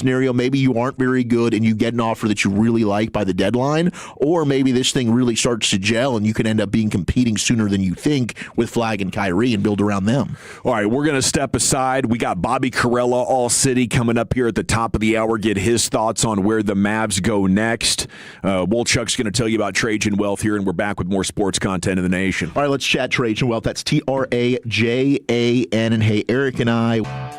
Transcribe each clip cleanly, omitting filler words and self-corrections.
scenario, maybe you aren't very good and you get an offer that you really like by the deadline, or maybe this thing really starts to gel and you can end up being competing sooner than you think with Flag and Kyrie and build around them. All right, we're going to step aside. We got Bobby Carella, All City, coming up here at the top of the hour, get his thoughts on where the Mavs go next. Wolchuk's going to tell you about Trajan Wealth here, and we're back with more sports content in the nation. All right, let's chat Trajan Wealth. That's Trajan. And hey, Eric and I...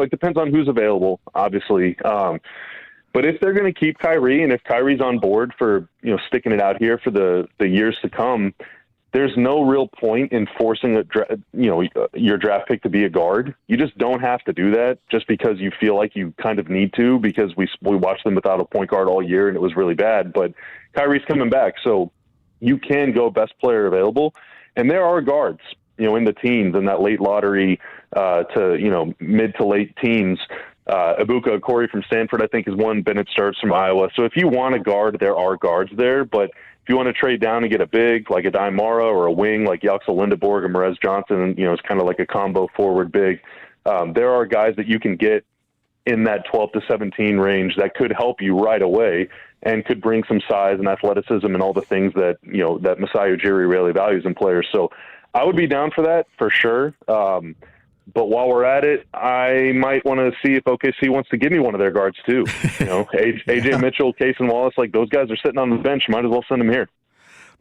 it depends on who's available, obviously. But if they're going to keep Kyrie, and if Kyrie's on board for, sticking it out here for the years to come, there's no real point in forcing your draft pick to be a guard. You just don't have to do that just because you feel like you kind of need to, because we watched them without a point guard all year and it was really bad. But Kyrie's coming back, so you can go best player available. And there are guards, in the teens, in that late lottery to mid to late teens. Ibuka Corey from Stanford, I think, is one. Bennett Sturts from Iowa. So if you want a guard, there are guards there. But if you want to trade down and get a big, like a Daimara, or a wing like Yaxel Lindeborg or Merez Johnson, it's kind of like a combo forward big. There are guys that you can get in that 12 to 17 range that could help you right away and could bring some size and athleticism and all the things that, that Masai Ujiri really values in players. So I would be down for that for sure. But while we're at it, I might want to see if OKC wants to give me one of their guards too. AJ Mitchell, Cason Wallace, like those guys are sitting on the bench. Might as well send them here.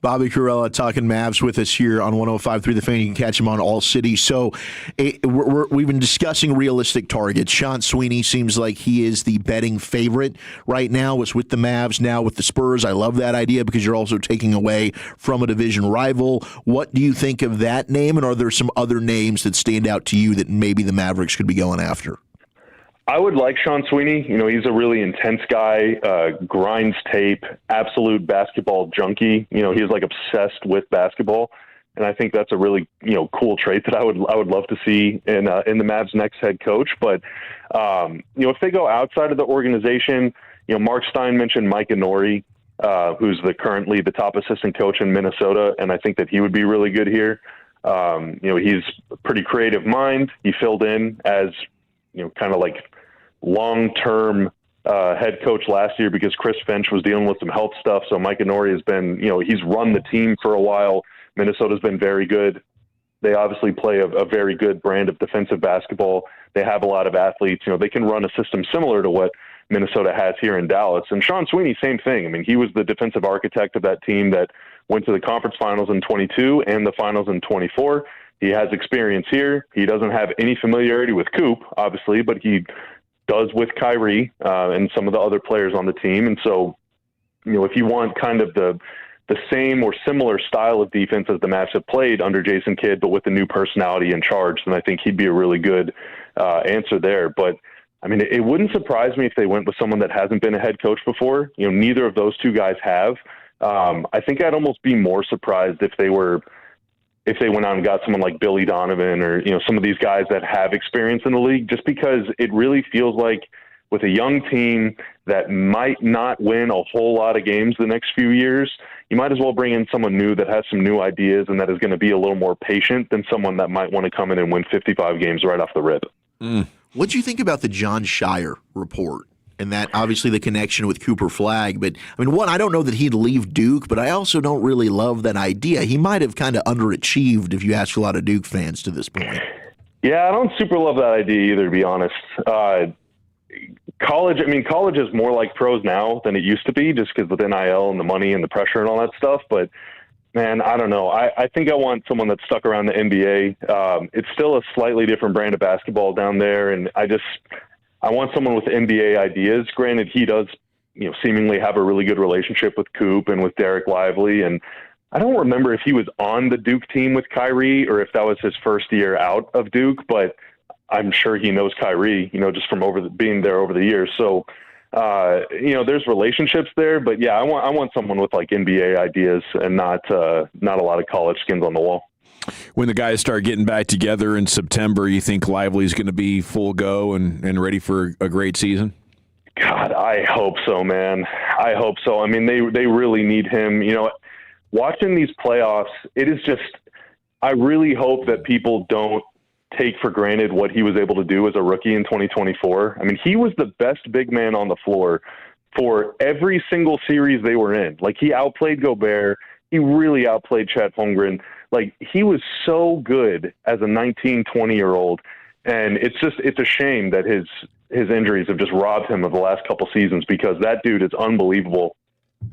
Bobby Karalla talking Mavs with us here on 105.3 The Fan. You can catch him on All City. So we've been discussing realistic targets. Sean Sweeney seems like he is the betting favorite right now. It's with the Mavs, now with the Spurs. I love that idea because you're also taking away from a division rival. What do you think of that name, and are there some other names that stand out to you that maybe the Mavericks could be going after? I would like Sean Sweeney. He's a really intense guy, grinds tape, absolute basketball junkie. He's like obsessed with basketball. And I think that's a really, cool trait that I would love to see in the Mavs' next head coach. But, if they go outside of the organization, Mark Stein mentioned Mike Inori, who's currently the top assistant coach in Minnesota. And I think that he would be really good here. He's a pretty creative mind. He filled in as, kind of like long-term head coach last year because Chris Finch was dealing with some health stuff. So Mike Inori has been, he's run the team for a while. Minnesota's been very good. They obviously play a very good brand of defensive basketball. They have a lot of athletes. They can run a system similar to what Minnesota has here in Dallas. And Sean Sweeney, same thing. I mean, he was the defensive architect of that team that went to the conference finals in 22 and the finals in 24. He has experience here. He doesn't have any familiarity with Coop, obviously, but he does with Kyrie and some of the other players on the team. And so, if you want kind of the same or similar style of defense as the Mavs have played under Jason Kidd, but with a new personality in charge, then I think he'd be a really good answer there. But, I mean, it wouldn't surprise me if they went with someone that hasn't been a head coach before. Neither of those two guys have. I think I'd almost be more surprised if they went out and got someone like Billy Donovan or, some of these guys that have experience in the league, just because it really feels like with a young team that might not win a whole lot of games the next few years, you might as well bring in someone new that has some new ideas and that is going to be a little more patient than someone that might want to come in and win 55 games right off the rip. What do you think about the John Shire report? And that obviously the connection with Cooper Flagg. But, I mean, one, I don't know that he'd leave Duke, but I also don't really love that idea. He might have kind of underachieved if you ask a lot of Duke fans to this point. Yeah, I don't super love that idea either, to be honest. College is more like pros now than it used to be just because with NIL and the money and the pressure and all that stuff. But, man, I don't know. I think I want someone that's stuck around the NBA. It's still a slightly different brand of basketball down there, and I want someone with NBA ideas. Granted, he does, seemingly have a really good relationship with Coop and with Derek Lively. And I don't remember if he was on the Duke team with Kyrie or if that was his first year out of Duke, but I'm sure he knows Kyrie, just from being there over the years. So, there's relationships there, but yeah, I want someone with like NBA ideas and not a lot of college skins on the wall. When the guys start getting back together in September, you think Lively's going to be full go and ready for a great season? God, I hope so, man. I hope so. I mean, they really need him. Watching these playoffs, it is just, I really hope that people don't take for granted what he was able to do as a rookie in 2024. I mean, he was the best big man on the floor for every single series they were in. Like, he outplayed Gobert. He really outplayed Chet Holmgren. Like, he was so good as a 19, 20-year-old, and it's a shame that his injuries have just robbed him of the last couple seasons because that dude is unbelievable,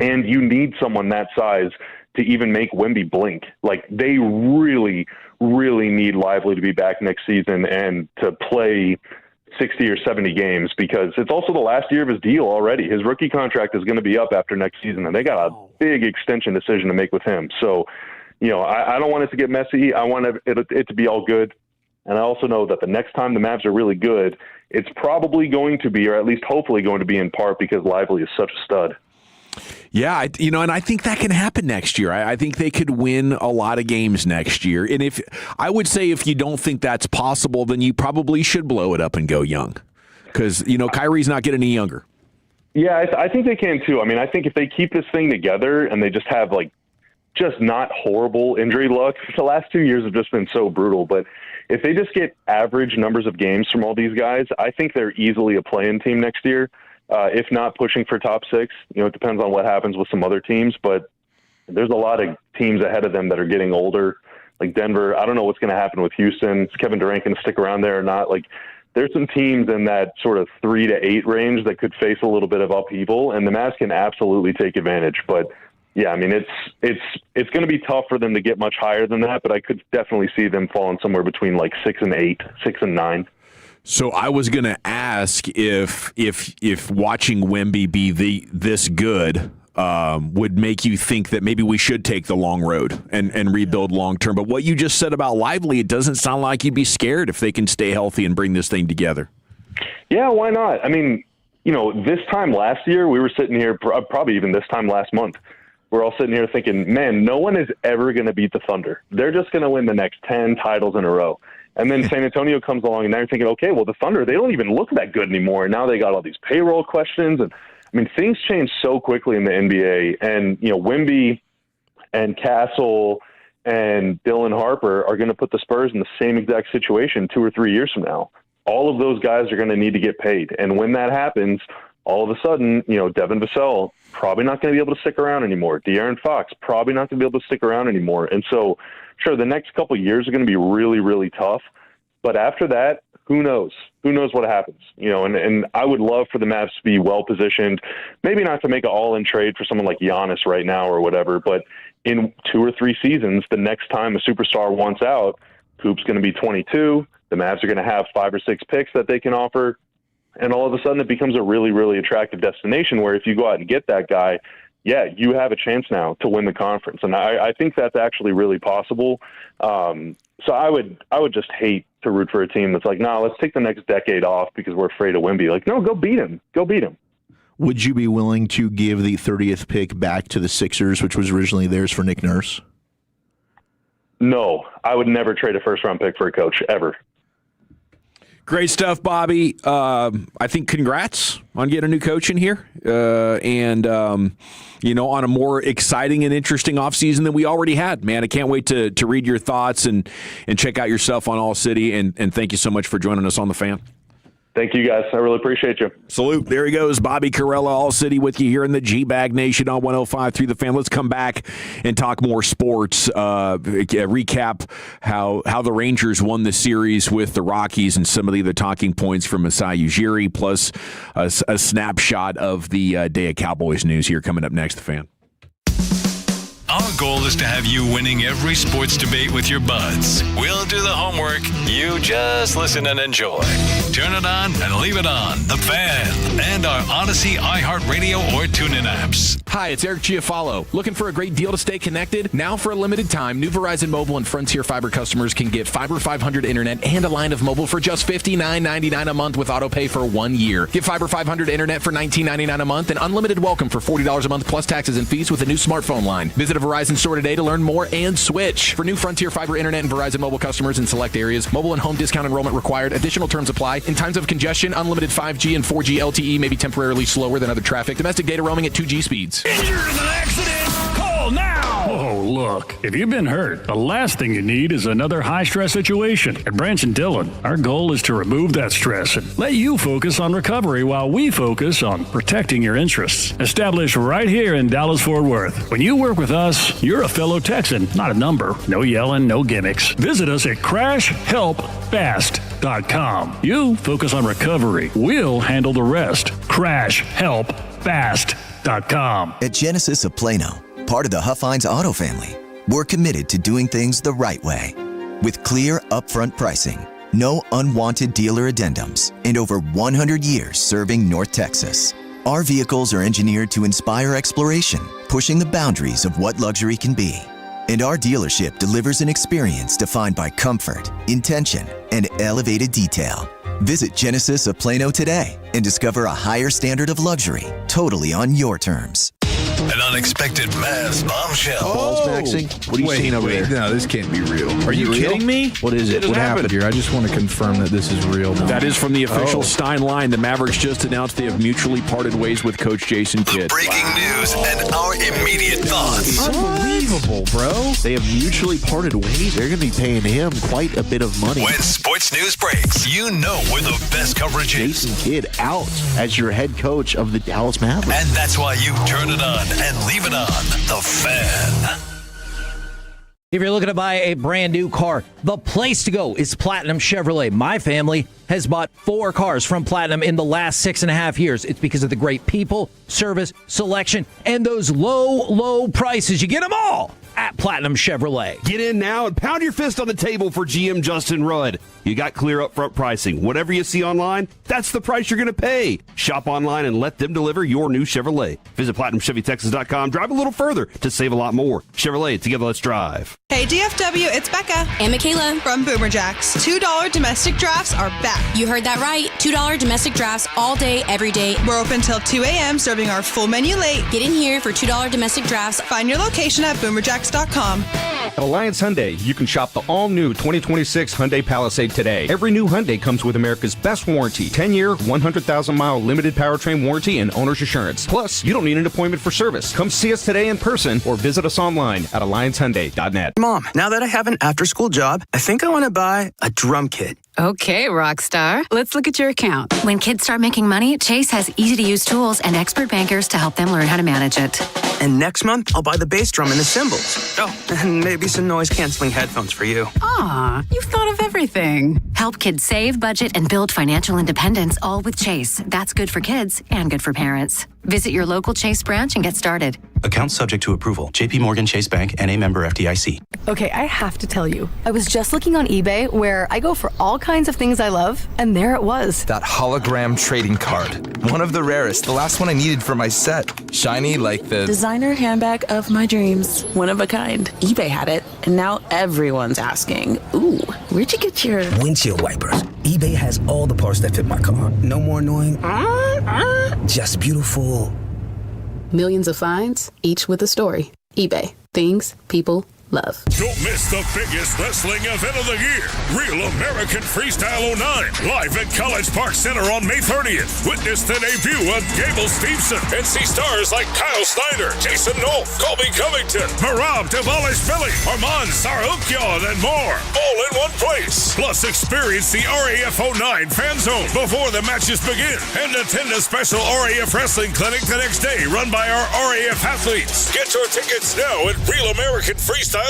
and you need someone that size to even make Wemby blink. Like, they really, really need Lively to be back next season and to play 60 or 70 games, because it's also the last year of his deal already. His rookie contract is going to be up after next season, and they got a big extension decision to make with him. So, I don't want it to get messy. I want it to be all good. And I also know that the next time the Mavs are really good, it's probably going to be, or at least hopefully going to be, in part because Lively is such a stud. Yeah, and I think that can happen next year. I think they could win a lot of games next year. And if you don't think that's possible, then you probably should blow it up and go young, because Kyrie's not getting any younger. Yeah, I think they can too. I mean, I think if they keep this thing together and they just have just not horrible injury luck. The last 2 years have just been so brutal, but if they just get average numbers of games from all these guys, I think they're easily a play-in team next year. If not pushing for top 6, it depends on what happens with some other teams, but there's a lot of teams ahead of them that are getting older, like Denver. I don't know what's going to happen with Houston. Is Kevin Durant going to stick around there or not? There's some teams in that sort of 3 to 8 range that could face a little bit of upheaval, and the Mavs can absolutely take advantage. But yeah, I mean, it's going to be tough for them to get much higher than that, but I could definitely see them falling somewhere between 6 and 8, 6 and 9. So I was going to ask if watching Wemby be this good would make you think that maybe we should take the long road and rebuild long term. But what you just said about Lively, it doesn't sound like you'd be scared if they can stay healthy and bring this thing together. Yeah, why not? I mean, this time last year, we were sitting here, probably even this time last month, we're all sitting here thinking, man, no one is ever going to beat the Thunder. They're just going to win the next 10 titles in a row. And then San Antonio comes along, and now you're thinking, okay, well, the Thunder, they don't even look that good anymore. And now they got all these payroll questions. And, I mean, things change so quickly in the NBA. And, Wemby and Castle and Dylan Harper are going to put the Spurs in the same exact situation 2 or 3 years from now. All of those guys are going to need to get paid. And when that happens, all of a sudden, Devin Vassell probably not going to be able to stick around anymore. De'Aaron Fox probably not going to be able to stick around anymore. And so, sure, the next couple of years are going to be really, really tough. But after that, who knows? Who knows what happens? And I would love for the Mavs to be well-positioned, maybe not to make an all-in trade for someone like Giannis right now or whatever, but in 2 or 3 seasons, the next time a superstar wants out, Coop's going to be 22, the Mavs are going to have 5 or 6 picks that they can offer, and all of a sudden it becomes a really, really attractive destination where if you go out and get that guy, yeah, you have a chance now to win the conference. And I think that's actually really possible. So I would just hate to root for a team that's like, let's take the next decade off because we're afraid of Wemby. No, go beat him. Go beat him. Would you be willing to give the 30th pick back to the Sixers, which was originally theirs, for Nick Nurse? No, I would never trade a first-round pick for a coach, ever. Great stuff, Bobby. I think congrats on getting a new coach in here. And on a more exciting and interesting offseason than we already had, man. I can't wait to read your thoughts and check out your stuff on All City. And thank you so much for joining us on The Fan. Thank you, guys. I really appreciate you. Salute. There he goes. Bobby Karalla, All City with you here in the G-Bag Nation on 105.3 The Fan. Let's come back and talk more sports. Recap how the Rangers won the series with the Rockies and some of the other talking points from Masai Ujiri, plus a snapshot of the day of Cowboys news here coming up next, The Fan. Our goal is to have you winning every sports debate with your buds. We'll do the homework. You just listen and enjoy. Turn it on and leave it on. The Fan and our Odyssey, iHeartRadio, or TuneIn apps. Hi, it's Eric Giafalo. Looking for a great deal to stay connected? Now for a limited time, new Verizon Mobile and Frontier Fiber customers can get Fiber 500 internet and a line of mobile for just $59.99 a month with autopay for 1 year. Get Fiber 500 internet for $19.99 a month and unlimited welcome for $40 a month plus taxes and fees with a new smartphone line. Visit a Verizon store today to learn more and switch. For new Frontier Fiber internet and Verizon Mobile customers in select areas, mobile and home discount enrollment required. Additional terms apply. In times of congestion, unlimited 5G and 4G LTE may be temporarily slower than other traffic. Domestic data roaming at 2G speeds. Injured in an accident? Call now! Oh, look, if you've been hurt, the last thing you need is another high-stress situation. At Branch & Dillon, our goal is to remove that stress and let you focus on recovery while we focus on protecting your interests. Established right here in Dallas-Fort Worth. When you work with us, you're a fellow Texan, not a number. No yelling, no gimmicks. Visit us at crashhelpfast.com. You focus on recovery. We'll handle the rest. crashhelpfast.com. At Genesis of Plano, part of the Huffines Auto family, we're committed to doing things the right way. With clear, upfront pricing, no unwanted dealer addendums, and over 100 years serving North Texas. Our vehicles are engineered to inspire exploration, pushing the boundaries of what luxury can be. And our dealership delivers an experience defined by comfort, intention, and elevated detail. Visit Genesis of Plano today and discover a higher standard of luxury, totally on your terms. An unexpected Mavs bombshell. Balls maxing? What are you seeing over there? No, this can't be real. Are you kidding me? What is it? What happened? Here, I just want to confirm that this is real. That is from the official Stein line. The Mavericks just announced they have mutually parted ways with Coach Jason Kidd. Breaking news and our immediate thoughts. Unbelievable, bro. They have mutually parted ways. They're going to be paying him quite a bit of money. When sports news breaks, you know where the best coverage is. Jason Kidd out as your head coach of the Dallas Mavericks. And that's why you turn it on and leave it on. The Fan. If you're looking to buy a brand new car, the place to go is Platinum Chevrolet. My family has bought 4 cars from Platinum in the last 6.5 years. It's because of the great people, service, selection, and those low prices. You get them all at Platinum Chevrolet. Get in now and pound your fist on the table for GM Justin Rudd. You got clear upfront pricing. Whatever you see online, that's the price you're going to pay. Shop online and let them deliver your new Chevrolet. Visit PlatinumChevyTexas.com. Drive a little further to save a lot more. Chevrolet, together let's drive. Hey DFW, it's Becca. And Michaela. From Boomer Jacks. $2 domestic drafts are back. You heard that right. $2 domestic drafts all day, every day. We're open till 2 a.m. serving our full menu late. Get in here for $2 domestic drafts. Find your location at boomerjacks.com. At Alliance Hyundai, you can shop the all-new 2026 Hyundai Palisade today. Every new Hyundai comes with America's best warranty, 10-year, 100,000-mile limited powertrain warranty and owner's assurance. Plus, you don't need an appointment for service. Come see us today in person or visit us online at alliancehyundai.net. Mom, now that I have an after-school job, I think I want to buy a drum kit. Okay, Rockstar. Let's look at your account. When kids start making money, Chase has easy-to-use tools and expert bankers to help them learn how to manage it. And next month, I'll buy the bass drum and the cymbals. Oh, and maybe some noise-canceling headphones for you. Aw, you've thought of everything. Help kids save, budget, and build financial independence, all with Chase. That's good for kids and good for parents. Visit your local Chase branch and get started. Account subject to approval. JP Morgan Chase Bank, N.A. member FDIC. Okay, I have to tell you. I was just looking on eBay where I go for all kinds of things I love, and there it was. That hologram trading card. One of the rarest. The last one I needed for my set. Shiny like the designer handbag of my dreams. One of a kind. eBay had it, and now everyone's asking, ooh, where'd you get your windshield wipers? eBay has all the parts that fit my car. No more annoying. Just beautiful. Millions of finds, each with a story. eBay. Things people love. Don't miss the biggest wrestling event of the year. Real American Freestyle 09. Live at College Park Center on May 30th. Witness the debut of Gable Steveson and see stars like Kyle Snyder, Jason Knoll, Colby Covington, Marab Devalish-Billy, Armand Sarukian, and more. All in one place. Plus experience the RAF 09 fan zone before the matches begin. And attend a special RAF wrestling clinic the next day run by our RAF athletes. Get your tickets now at realamericanfreestyle.com.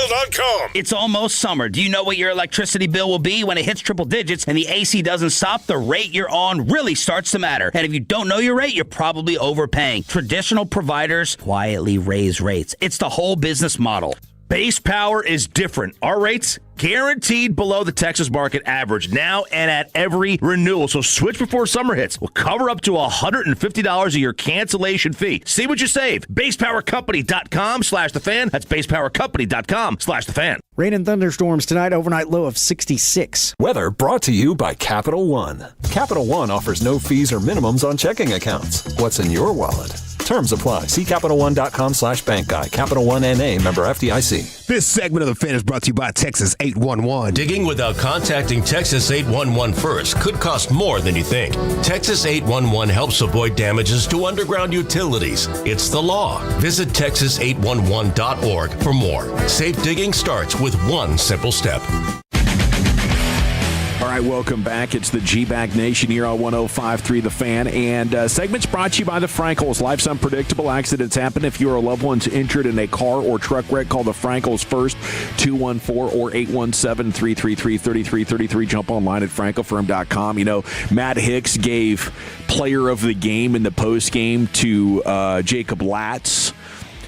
It's almost summer. Do you know what your electricity bill will be when it hits triple digits and the AC doesn't stop? The rate you're on really starts to matter. And if you don't know your rate, you're probably overpaying. Traditional providers quietly raise rates. It's the whole business model. Base Power is different. Our rates guaranteed below the Texas market average now and at every renewal. So switch before summer hits. We'll cover up to $150 of your cancellation fee. See what you save. BasePowerCompany.com/thefan. That's BasePowerCompany.com/thefan. Rain and thunderstorms tonight, overnight low of 66. Weather brought to you by Capital One. Capital One offers no fees or minimums on checking accounts. What's in your wallet? Terms apply. See CapitalOne.com/bank guide. Capital One N.A. member FDIC. This segment of the Fan is brought to you by Texas 811. Digging without contacting Texas 811 first could cost more than you think. Texas 811 helps avoid damages to underground utilities. It's the law. Visit Texas811.org for more. Safe digging starts with one simple step. All right, welcome back. It's the G-Bag Nation here on 105.3 The Fan. And segment's brought to you by the Frankels. Life's unpredictable. Accidents happen. If you or a loved one's injured in a car or truck wreck, call the Frankels first, 214 or 817-333-3333. Jump online at frankelfirm.com. You know, Matt Hicks gave player of the game in the postgame to Jacob Latz.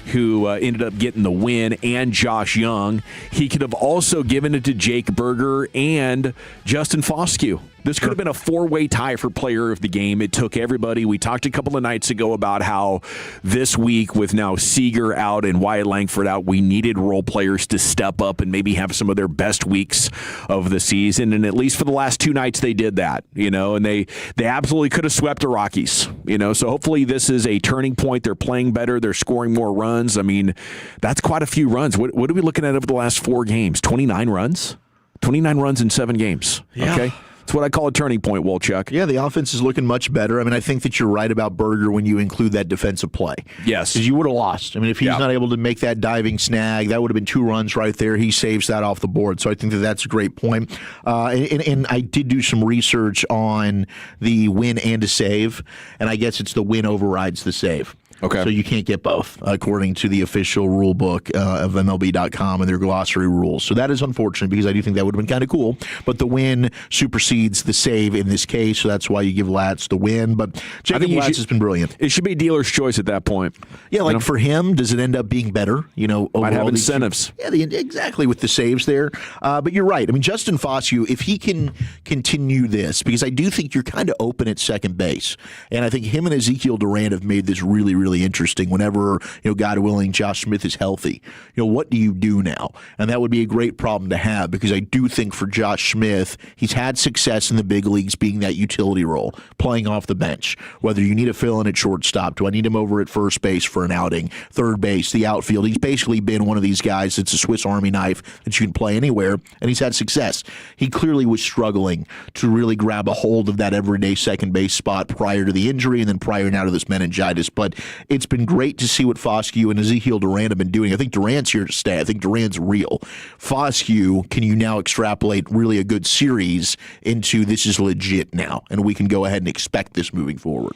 who ended up getting the win, and Josh Young. He could have also given it to Jake Berger and Justin Foscue. This could have been a four-way tie for player of the game. It took everybody. We talked a couple of nights ago about how this week, with now Seager out and Wyatt Langford out, we needed role players to step up and maybe have some of their best weeks of the season. And at least for the last two nights, they did that, and they absolutely could have swept the Rockies, So hopefully this is a turning point. They're playing better. They're scoring more runs. I mean, that's quite a few runs. What are we looking at over the last 4 games? 29 runs? 29 runs in 7 games. Yeah. Okay. It's what I call a turning point, Wolchuk. Yeah, the offense is looking much better. I mean, I think that you're right about Berger when you include that defensive play. Yes. Because you would have lost. I mean, if he's not able to make that diving snag, that would have been 2 runs right there. He saves that off the board. So I think that that's a great point. And I did do some research on the win and a save, and I guess it's the win overrides the save. Okay. So you can't get both, according to the official rule book of MLB.com and their glossary rules. So that is unfortunate because I do think that would have been kind of cool. But the win supersedes the save in this case, so that's why you give Latz the win. But Jacob Latz has been brilliant. It should be dealer's choice at that point. Yeah, for him, does it end up being better? Might have incentives. Yeah, exactly, with the saves there. But you're right. I mean, Justin Foscue, if he can continue this, because I do think you're kind of open at second base. And I think him and Ezekiel Duran have made this really, really interesting. Whenever, God willing, Josh Smith is healthy, what do you do now? And that would be a great problem to have, because I do think for Josh Smith, he's had success in the big leagues being that utility role, playing off the bench. Whether you need a fill-in at shortstop, do I need him over at first base for an outing, third base, the outfield? He's basically been one of these guys that's a Swiss Army knife that you can play anywhere, and he's had success. He clearly was struggling to really grab a hold of that everyday second base spot prior to the injury and then prior now to this meningitis. But it's been great to see what Foscue and Ezekiel Duran have been doing. I think Duran's here to stay. I think Duran's real. Foscue, can you now extrapolate really a good series into this is legit now, and we can go ahead and expect this moving forward?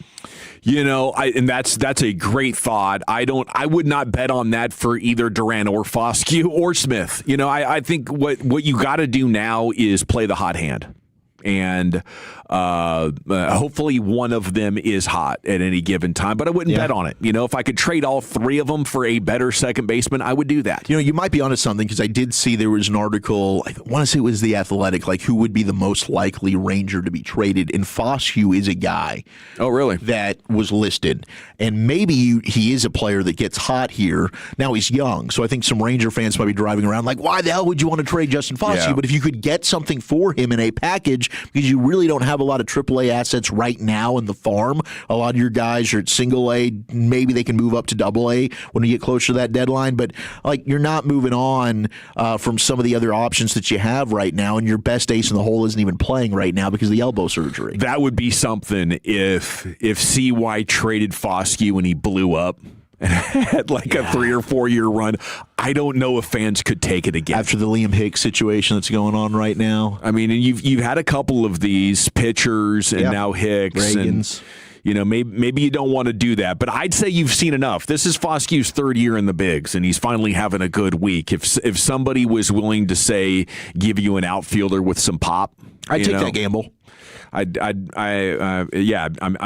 And that's a great thought. I would not bet on that for either Duran or Foscue or Smith. I think what you got to do now is play the hot hand. And hopefully one of them is hot at any given time, but I wouldn't bet on it. If I could trade all 3 of them for a better second baseman, I would do that. You might be onto something, because I did see there was an article, I want to say it was The Athletic, who would be the most likely Ranger to be traded, and Foscue is a guy. Oh, really? That was listed, and maybe he is a player that gets hot here. Now he's young, so I think some Ranger fans might be driving around why the hell would you want to trade Justin Foscue? Yeah. But if you could get something for him in a package, because you really don't have a lot of AAA assets right now in the farm. A lot of your guys are at single A. Maybe they can move up to double A when we get closer to that deadline. But you're not moving on from some of the other options that you have right now, and your best ace in the hole isn't even playing right now because of the elbow surgery. That would be something if CY traded Foscue and he blew up and had a 3 or 4 year run. I don't know if fans could take it again after the Liam Hicks situation that's going on right now. I mean, and you've had a couple of these pitchers, and now Hicks, Reagans. And maybe you don't want to do that. But I'd say you've seen enough. This is Foscue's 3rd year in the bigs, and he's finally having a good week. If somebody was willing to say give you an outfielder with some pop, I'd take that gamble. I'm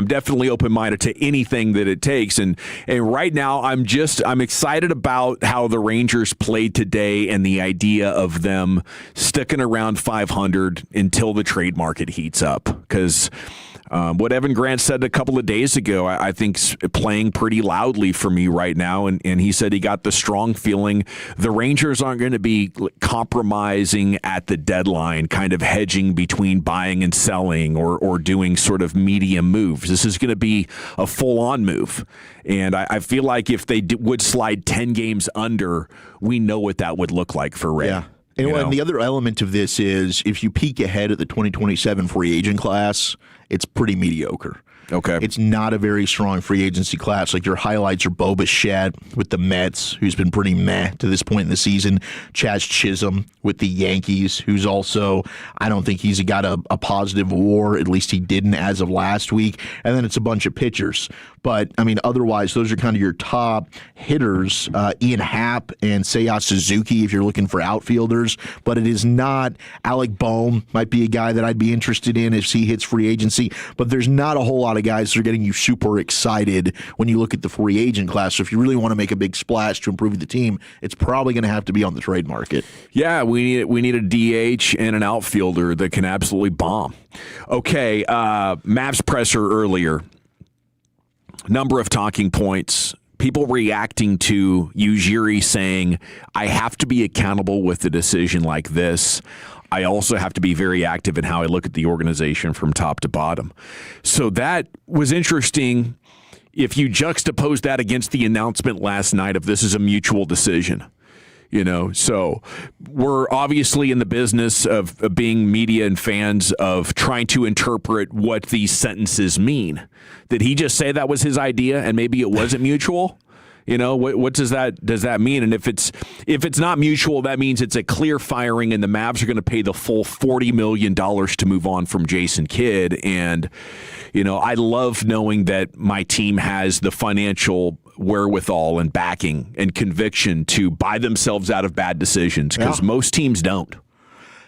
definitely open-minded to anything that it takes, and right now I'm excited about how the Rangers played today and the idea of them sticking around 500 until the trade market heats up, because what Evan Grant said a couple of days ago, I think, playing pretty loudly for me right now. And he said he got the strong feeling the Rangers aren't going to be compromising at the deadline, kind of hedging between buying and selling or doing sort of medium moves. This is going to be a full-on move. And I feel like if they would slide 10 games under, we know what that would look like for Ray. Yeah. And the other element of this is if you peek ahead at the 2027 free agent class, it's pretty mediocre. Okay. It's not a very strong free agency class. Your highlights are Bo Bichette with the Mets, who's been pretty meh to this point in the season. Chaz Chisholm with the Yankees, who's also, I don't think he's got a positive WAR. At least he didn't as of last week. And then it's a bunch of pitchers. But, I mean, otherwise, those are kind of your top hitters, Ian Happ and Seiya Suzuki if you're looking for outfielders. But it is not. Alec Boehm might be a guy that I'd be interested in if he hits free agency. But there's not a whole lot of guys that are getting you super excited when you look at the free agent class. So if you really want to make a big splash to improve the team, it's probably going to have to be on the trade market. Yeah, we need a DH and an outfielder that can absolutely bomb. Okay, Mavs presser earlier. Number of talking points. People reacting to Ujiri saying, I have to be accountable with a decision like this. I also have to be very active in how I look at the organization from top to bottom. So that was interesting if you juxtapose that against the announcement last night of this is a mutual decision. So we're obviously in the business of being media and fans of trying to interpret what these sentences mean. Did he just say that was his idea and maybe it wasn't mutual? What does that mean? And if it's not mutual, that means it's a clear firing and the Mavs are going to pay the full $40 million to move on from Jason Kidd. And, I love knowing that my team has the financial wherewithal and backing and conviction to buy themselves out of bad decisions because most teams don't.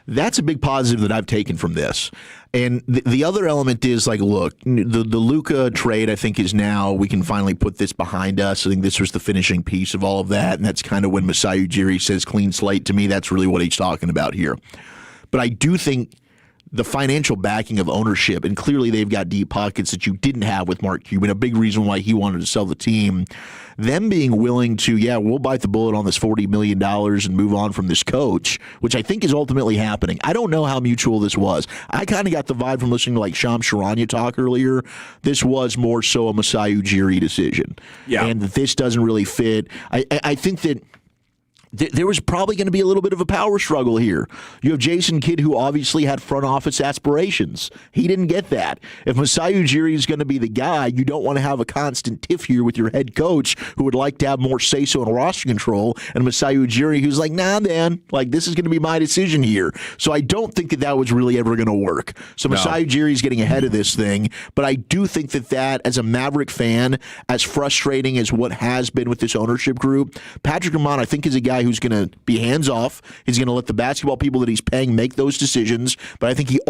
That's a big positive that I've taken from this. And the other element is look, the Luka trade, I think, is now we can finally put this behind us. I think this was the finishing piece of all of that. And that's kind of when Masai Ujiri says clean slate. To me, that's really what he's talking about here. But I do think the financial backing of ownership, and clearly they've got deep pockets that you didn't have with Mark Cuban, a big reason why he wanted to sell the team, them being willing to, we'll bite the bullet on this $40 million and move on from this coach, which I think is ultimately happening. I don't know how mutual this was. I kind of got the vibe from listening to Shams Charania talk earlier. This was more so a Masai Ujiri decision. Yeah. And that this doesn't really fit. I think that there was probably going to be a little bit of a power struggle here. You have Jason Kidd, who obviously had front office aspirations. He didn't get that. If Masai Ujiri is going to be the guy, you don't want to have a constant tiff here with your head coach who would like to have more say-so and roster control, and Masai Ujiri who's like, nah, man, this is going to be my decision here. So I don't think that was really ever going to work. So Masai Ujiri is getting ahead of this thing, but I do think that as a Maverick fan, as frustrating as what has been with this ownership group, Patrick Ramon, I think, is a guy who's going to be hands-off. He's going to let the basketball people that he's paying make those decisions. But I think you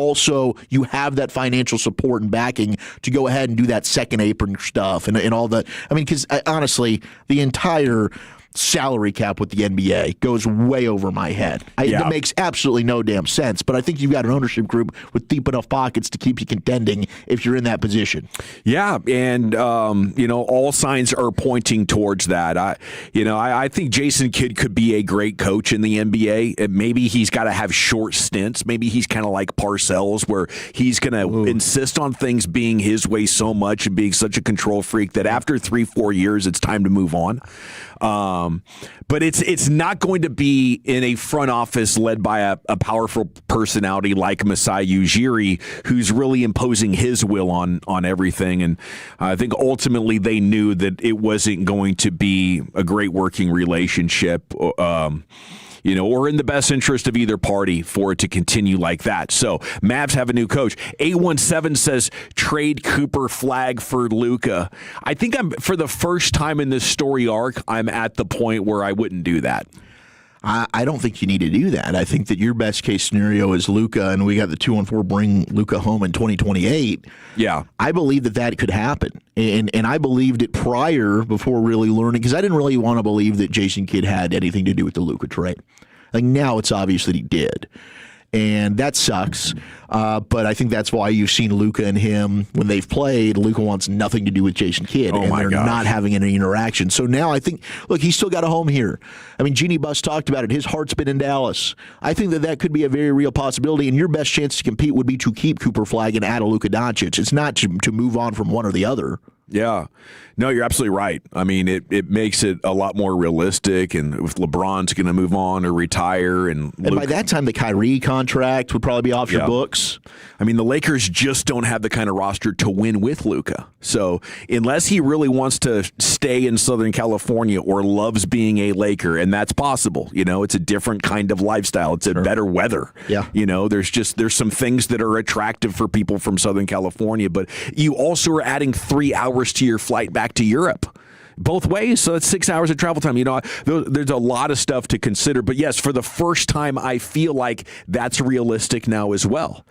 have that financial support and backing to go ahead and do that second apron stuff and all that. I mean, because honestly, the entire salary cap with the NBA goes way over my head. It makes absolutely no damn sense, but I think you've got an ownership group with deep enough pockets to keep you contending if you're in that position. Yeah, and all signs are pointing towards that. I think Jason Kidd could be a great coach in the NBA. Maybe he's got to have short stints. Maybe he's kind of like Parcells, where he's going to insist on things being his way so much and being such a control freak that after 3-4 years, it's time to move on. But it's not going to be in a front office led by a powerful personality like Masai Ujiri, who's really imposing his will on everything. And I think ultimately they knew that it wasn't going to be a great working relationship. Or in the best interest of either party for it to continue like that. So Mavs have a new coach. 817 says trade Cooper Flag for Luka. I think for the first time in this story arc, I'm at the point where I wouldn't do that. I don't think you need to do that. I think that your best case scenario is Luka, and we got the 2-on-4 bring Luka home in 2028. Yeah. I believe that could happen. And I believed it before really learning, because I didn't really want to believe that Jason Kidd had anything to do with the Luka trade. Now it's obvious that he did. And that sucks. But I think that's why you've seen Luka and him, when they've played, Luka wants nothing to do with Jason Kidd. And they're not having any interaction. So now I think, look, he's still got a home here. I mean, Jeannie Buss talked about it. His heart's been in Dallas. I think that could be a very real possibility. And your best chance to compete would be to keep Cooper Flag and add a Luka Doncic. It's not to move on from one or the other. Yeah. No, you're absolutely right. I mean, it makes it a lot more realistic, and if LeBron's going to move on or retire. And by that time, the Kyrie contract would probably be off your books. I mean, the Lakers just don't have the kind of roster to win with Luka. So unless he really wants to stay in Southern California or loves being a Laker, and that's possible, it's a different kind of lifestyle. It's a better weather. Yeah. There's some things that are attractive for people from Southern California, but you also are adding 3 hours first-year flight back to Europe. Both ways, so that's 6 hours of travel time. There's a lot of stuff to consider. But yes, for the first time, I feel like that's realistic now as well.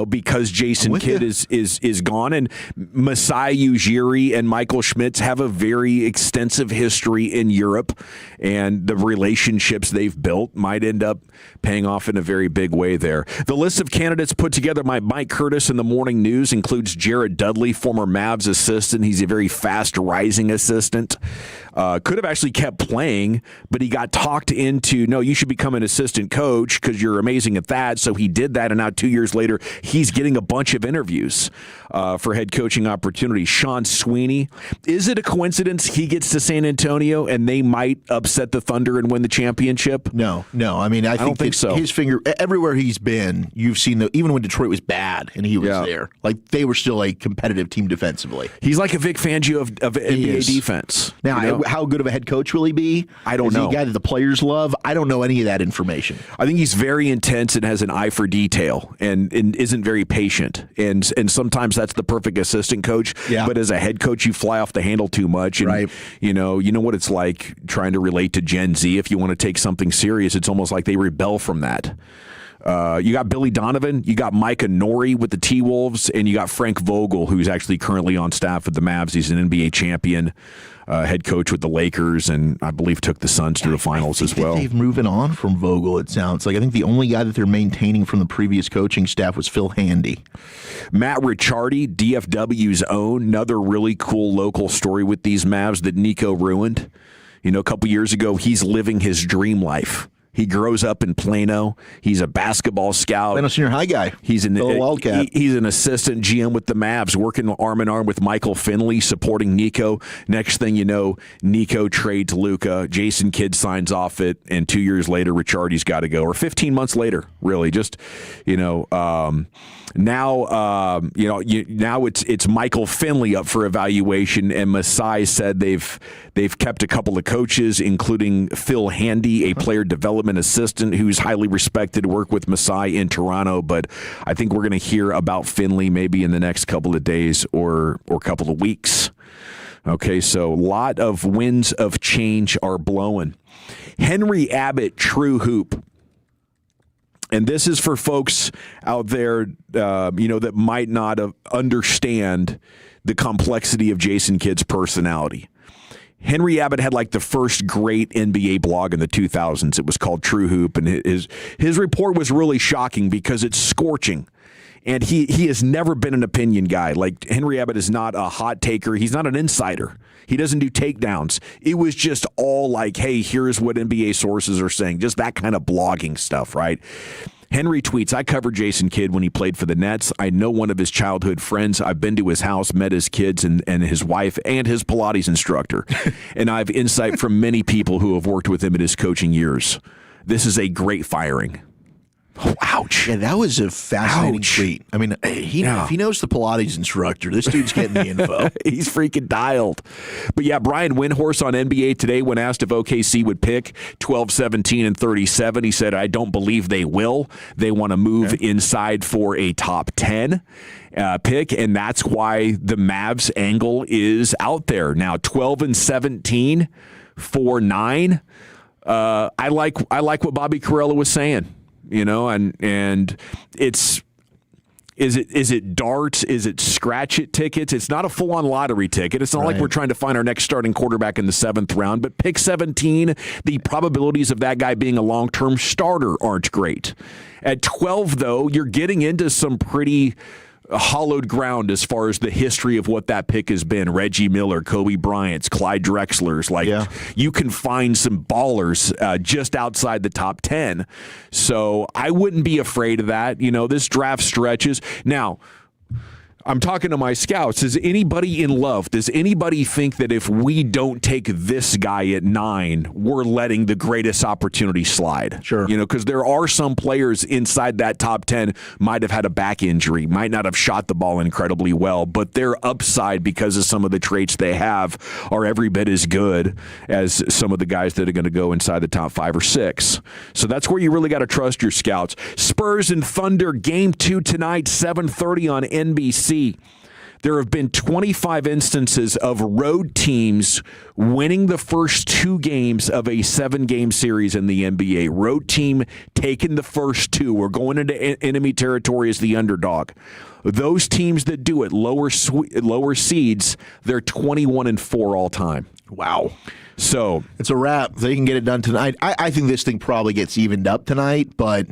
Because Jason Kidd is gone, and Masai Ujiri and Michael Schmitz have a very extensive history in Europe, and the relationships they've built might end up paying off in a very big way there. The list of candidates put together by Mike Curtis in the Morning News includes Jared Dudley, former Mavs assistant. He's a very fast-rising assistant. Could have actually kept playing, but he got talked into, no, you should become an assistant coach because you're amazing at that. So he did that, and now 2 years later, he's getting a bunch of interviews for head coaching opportunities. Sean Sweeney. Is it a coincidence he gets to San Antonio and they might upset the Thunder and win the championship? No. I mean, I don't think so. His finger, everywhere he's been, you've seen even when Detroit was bad and he was there, like they were still a competitive team defensively. He's like a Vic Fangio of NBA defense. Now, how good of a head coach will he be? I don't know. Is he a guy that the players love? I don't know any of that information. I think he's very intense and has an eye for detail and isn't very patient. And sometimes that's the perfect assistant coach. Yeah. But as a head coach, you fly off the handle too much. And, right. You know what it's like trying to relate to Gen Z. If you want to take something serious, it's almost like they rebel from that. You got Billy Donovan, you got Micah Nori with the T-Wolves, and you got Frank Vogel, who's actually currently on staff with the Mavs. He's an NBA champion, head coach with the Lakers, and I believe took the Suns to the finals as well. They've moving on from Vogel, it sounds like. I think the only guy that they're maintaining from the previous coaching staff was Phil Handy. Matt Ricciardi, DFW's own, another really cool local story with these Mavs that Nico ruined. A couple years ago, he's living his dream life. He grows up in Plano. He's a basketball scout. Plano Senior High guy. He's an Wildcat. He's an assistant GM with the Mavs, working arm in arm with Michael Finley, supporting Nico. Next thing you know, Nico trades Luka. Jason Kidd signs off it, and 2 years later, Ricciardi's got to go, or 15 months later, really. Just now it's Michael Finley up for evaluation, and Masai said they've kept a couple of coaches, including Phil Handy, a player development assistant who's highly respected, work with Masai in Toronto. But I think we're going to hear about Finley maybe in the next couple of days or couple of weeks. Okay, so a lot of winds of change are blowing. Henry Abbott, True Hoop. And this is for folks out there, that might not understand the complexity of Jason Kidd's personality. Henry Abbott had like the first great NBA blog in the 2000s. It was called True Hoop, and his report was really shocking because it's scorching. And he has never been an opinion guy. Like, Henry Abbott is not a hot taker. He's not an insider. He doesn't do takedowns. It was just all like, hey, here's what NBA sources are saying. Just that kind of blogging stuff, right? Henry tweets, I covered Jason Kidd when he played for the Nets. I know one of his childhood friends. I've been to his house, met his kids and his wife and his Pilates instructor. And I have insight from many people who have worked with him in his coaching years. This is a great firing. Oh, ouch. Yeah, that was a fascinating tweet. I mean, if he knows the Pilates instructor, this dude's getting the info. He's freaking dialed. But yeah, Brian Windhorst on NBA Today, when asked if OKC would pick 12, 17, and 37, he said, I don't believe they will. They want to move inside for a top 10 pick, and that's why the Mavs angle is out there. Now, 12 and 17 for 9. I like what Bobby Carella was saying. And is it darts? Is it scratch it tickets? It's not a full-on lottery ticket. It's not like we're trying to find our next starting quarterback in the 7th round, but pick 17, the probabilities of that guy being a long-term starter aren't great. At 12, though, you're getting into some pretty hollowed ground as far as the history of what that pick has been. Reggie Miller, Kobe Bryant's, Clyde Drexler's. You can find some ballers just outside the top 10. So I wouldn't be afraid of that. This draft stretches. Now, I'm talking to my scouts. Is anybody in love? Does anybody think that if we don't take this guy at 9, we're letting the greatest opportunity slide? Sure. Because there are some players inside that top 10 might have had a back injury, might not have shot the ball incredibly well, but their upside because of some of the traits they have are every bit as good as some of the guys that are going to go inside the top 5 or 6. So that's where you really got to trust your scouts. Spurs and Thunder, Game 2 tonight, 7:30 on NBC. there have been 25 instances of road teams winning the first 2 games of a 7-game series in the NBA. Road team taking the first 2 or going into enemy territory as the underdog. Those teams that do it, lower seeds, they're 21-4 all time. Wow. So it's a wrap. They can get it done tonight. I think this thing probably gets evened up tonight, but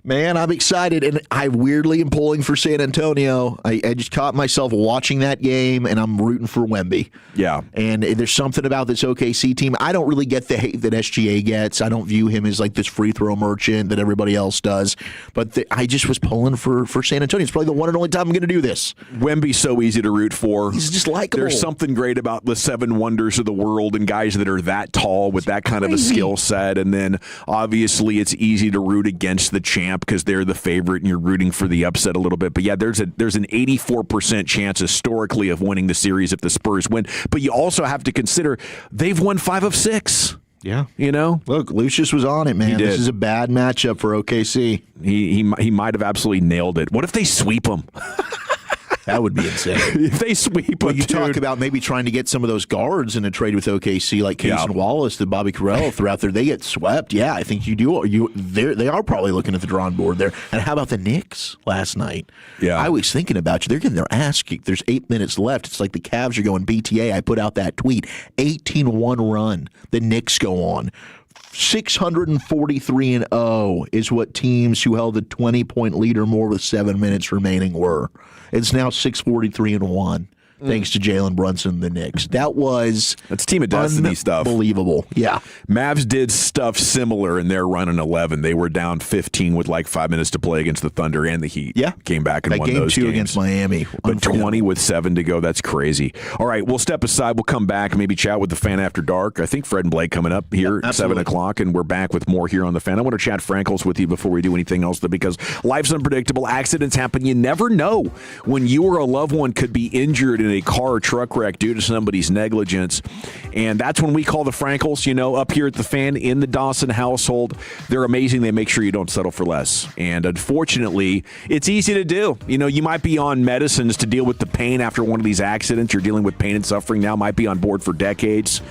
man, I'm excited, and I weirdly am pulling for San Antonio. I just caught myself watching that game, and I'm rooting for Wemby. Yeah. And there's something about this OKC team. I don't really get the hate that SGA gets. I don't view him as like this free throw merchant that everybody else does. But I just was pulling for San Antonio. It's probably the one and only time I'm going to do this. Wemby's so easy to root for. He's just likable. There's something great about the 7 wonders of the world and guys that are that tall with that kind of a skill set. And then obviously it's easy to root against the champ because they're the favorite and you're rooting for the upset a little bit. But yeah, there's an 84% chance historically of winning the series if the Spurs win. But you also have to consider they've won 5 of 6. Yeah. You know? Look, Lucius was on it, man. This is a bad matchup for OKC. He might have absolutely nailed it. What if they sweep them? That would be insane. If they sweep you talk about maybe trying to get some of those guards in a trade with OKC, like Case and Wallace, that Bobby Carell threw out there. They get swept. Yeah, I think you do. They are probably looking at the drawing board there. And how about the Knicks last night? Yeah, I was thinking about you. They're getting their ass kicked. There's 8 minutes left. It's like the Cavs are going BTA. I put out that tweet. 18-1 run. The Knicks go on. 643-0 is what teams who held a 20-point lead or more with 7 minutes remaining were. It's now 643-1. Thanks to Jalen Brunson and the Knicks. That's Team of Destiny stuff. Unbelievable. Yeah. Mavs did stuff similar in their run in 11. They were down 15 with like 5 minutes to play against the Thunder and the Heat. Yeah. Came back and won those games. Game 2 against Miami. But 20 with 7 to go. That's crazy. All right, we'll step aside. We'll come back and maybe chat with the Fan After Dark. I think Fred and Blake coming up here at 7 o'clock, and we're back with more here on the Fan. I want to chat Frankles with you before we do anything else, because life's unpredictable. Accidents happen. You never know when you or a loved one could be injured in a car or truck wreck due to somebody's negligence. And that's when we call the Frankles, up here at the Fan in the Dawson household. They're amazing. They make sure you don't settle for less. And unfortunately, it's easy to do. You might be on medicines to deal with the pain after one of these accidents. You're dealing with pain and suffering now, might be on board for decades.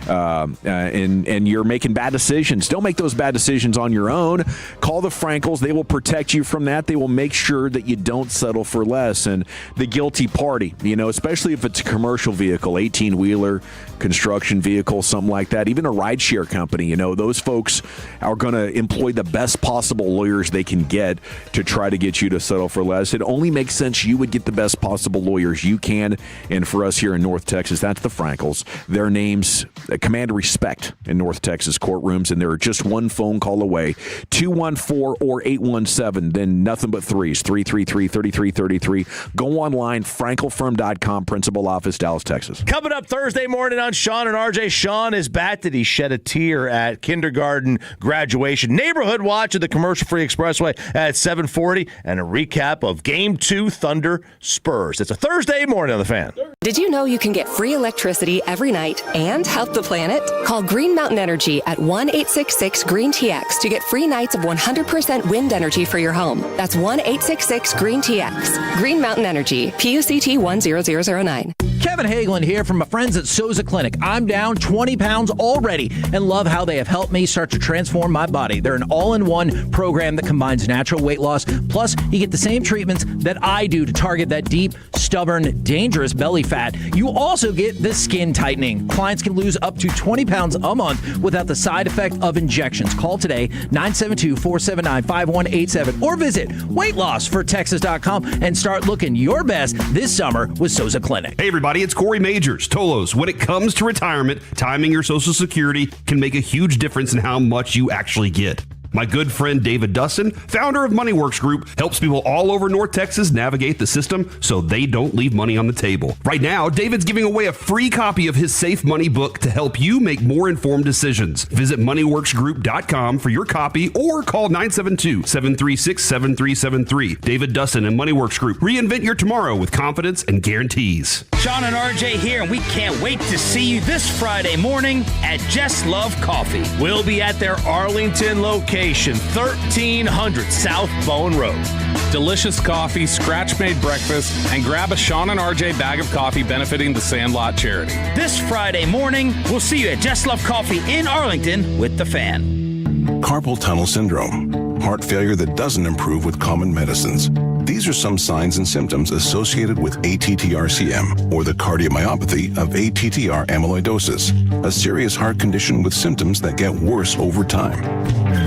And you're making bad decisions. Don't make those bad decisions on your own. Call the Frankles. They will protect you from that. They will make sure that you don't settle for less. And the guilty party, especially if it's a commercial vehicle, 18-wheeler, construction vehicle, something like that, even a rideshare company, those folks are going to employ the best possible lawyers they can get to try to get you to settle for less. It only makes sense you would get the best possible lawyers you can. And for us here in North Texas, that's the Frankles. Their names command respect in North Texas courtrooms, and they're just one phone call away. 214 or 817, then nothing but threes, 333-3333. Go online, frankelfirm.com, principal office, Dallas, Texas. Coming up Thursday morning on Sean and RJ. Sean is back. Did he shed a tear at kindergarten graduation? Neighborhood watch of the commercial-free expressway at 7:40, and a recap of Game 2 Thunder Spurs. It's a Thursday morning on the Fan. Did you know you can get free electricity every night and help the planet? Call Green Mountain Energy at 1-866-GREEN-TX to get free nights of 100% wind energy for your home. That's 1-866-GREEN-TX. Green Mountain Energy, PUCT 10009. Kevin Hagelin here from my friends at Souza Clinic. I'm down 20 pounds already and love how they have helped me start to transform my body. They're an all-in-one program that combines natural weight loss, plus you get the same treatments that I do to target that deep, stubborn, dangerous belly fat. You also get the skin tightening. Clients can lose up to 20 pounds a month without the side effect of injections. Call today, 972-479-5187, or visit weightlossfortexas.com and start looking your best this summer with Souza Clinic. Hey everybody, it's Corey Majors, Tolos. When it comes to retirement, timing your Social Security can make a huge difference in how much you actually get. My good friend David Dustin, founder of MoneyWorks Group, helps people all over North Texas navigate the system so they don't leave money on the table. Right now, David's giving away a free copy of his Safe Money book to help you make more informed decisions. Visit moneyworksgroup.com for your copy or call 972-736-7373. David Dustin and MoneyWorks Group. Reinvent your tomorrow with confidence and guarantees. Sean and RJ here, and we can't wait to see you this Friday morning at Just Love Coffee. We'll be at their Arlington location location, 1300 South Bowen Road. Delicious coffee, scratch-made breakfast, and grab a Sean and RJ bag of coffee benefiting the Sandlot charity. This Friday morning, we'll see you at Just Love Coffee in Arlington with the Fan. Carpal tunnel syndrome, heart failure that doesn't improve with common medicines. These are some signs and symptoms associated with ATTR-CM, or the cardiomyopathy of ATTR amyloidosis, a serious heart condition with symptoms that get worse over time.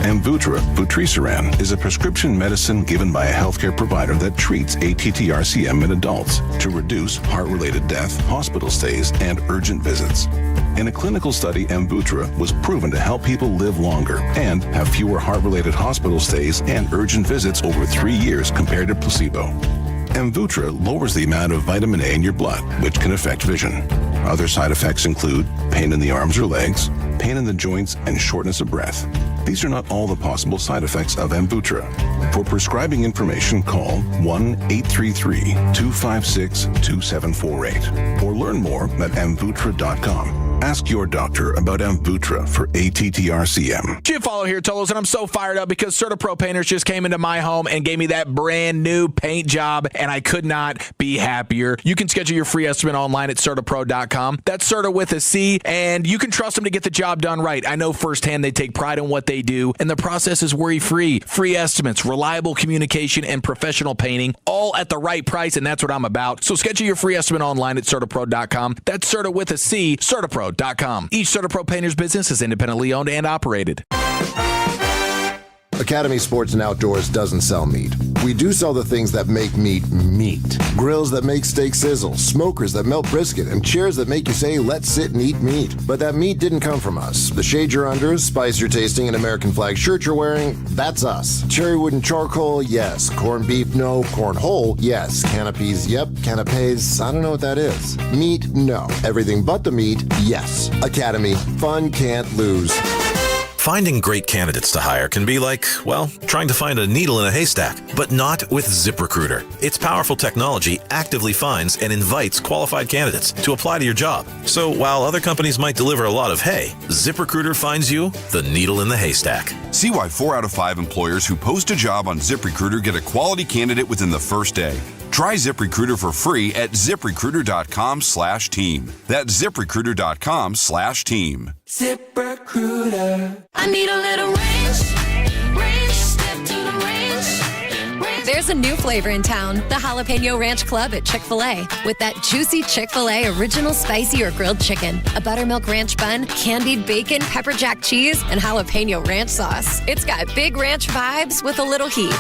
Amvuttra, vutrisiran, is a prescription medicine given by a healthcare provider that treats ATTR-CM in adults to reduce heart-related death, hospital stays, and urgent visits. In a clinical study, Amvuttra was proven to help people live longer and have fewer heart-related hospital stays and urgent visits over 3 years compared to placebo. Amvuttra lowers the amount of vitamin A in your blood, which can affect vision. Other side effects include pain in the arms or legs, pain in the joints, and shortness of breath. These are not all the possible side effects of Amvuttra. For prescribing information, call 1-833-256-2748 or learn more at amvuttra.com. Ask your doctor about Amvuttra for ATTR-CM. Jim Follow here, Tolos, and I'm so fired up because CertaPro Painters just came into my home and gave me that brand new paint job, and I could not be happier. You can schedule your free estimate online at CertaPro.com. That's Certa with a C, and you can trust them to get the job done right. I know firsthand they take pride in what they do, and the process is worry-free. Free estimates, reliable communication, and professional painting, all at the right price, and that's what I'm about. So schedule your free estimate online at CertaPro.com. That's Certa with a C, CertaPro.com. Each CertaPro Painters business is independently owned and operated. Academy Sports and Outdoors doesn't sell meat. We do sell the things that make meat meat. Grills that make steak sizzle, smokers that melt brisket, and chairs that make you say, let's sit and eat meat. But that meat didn't come from us. The shade you're under, spice you're tasting, and American flag shirt you're wearing, that's us. Cherry wood and charcoal, yes. Corned beef, no. Corn whole, yes. Canopies, yep. Canapes, I don't know what that is. Meat, no. Everything but the meat, yes. Academy, fun can't lose. Finding great candidates to hire can be like, well, trying to find a needle in a haystack, but not with ZipRecruiter. Its powerful technology actively finds and invites qualified candidates to apply to your job. So while other companies might deliver a lot of hay, ZipRecruiter finds you the needle in the haystack. See why 4 out of 5 employers who post a job on ZipRecruiter get a quality candidate within the first day. Try ZipRecruiter for free at ZipRecruiter.com/team. That's ZipRecruiter.com/team. ZipRecruiter. I need a little range. Step to the range. There's a new flavor in town, the Jalapeno Ranch Club at Chick-fil-A. With that juicy Chick-fil-A original spicy or grilled chicken, a buttermilk ranch bun, candied bacon, pepper jack cheese, and jalapeno ranch sauce. It's got big ranch vibes with a little heat.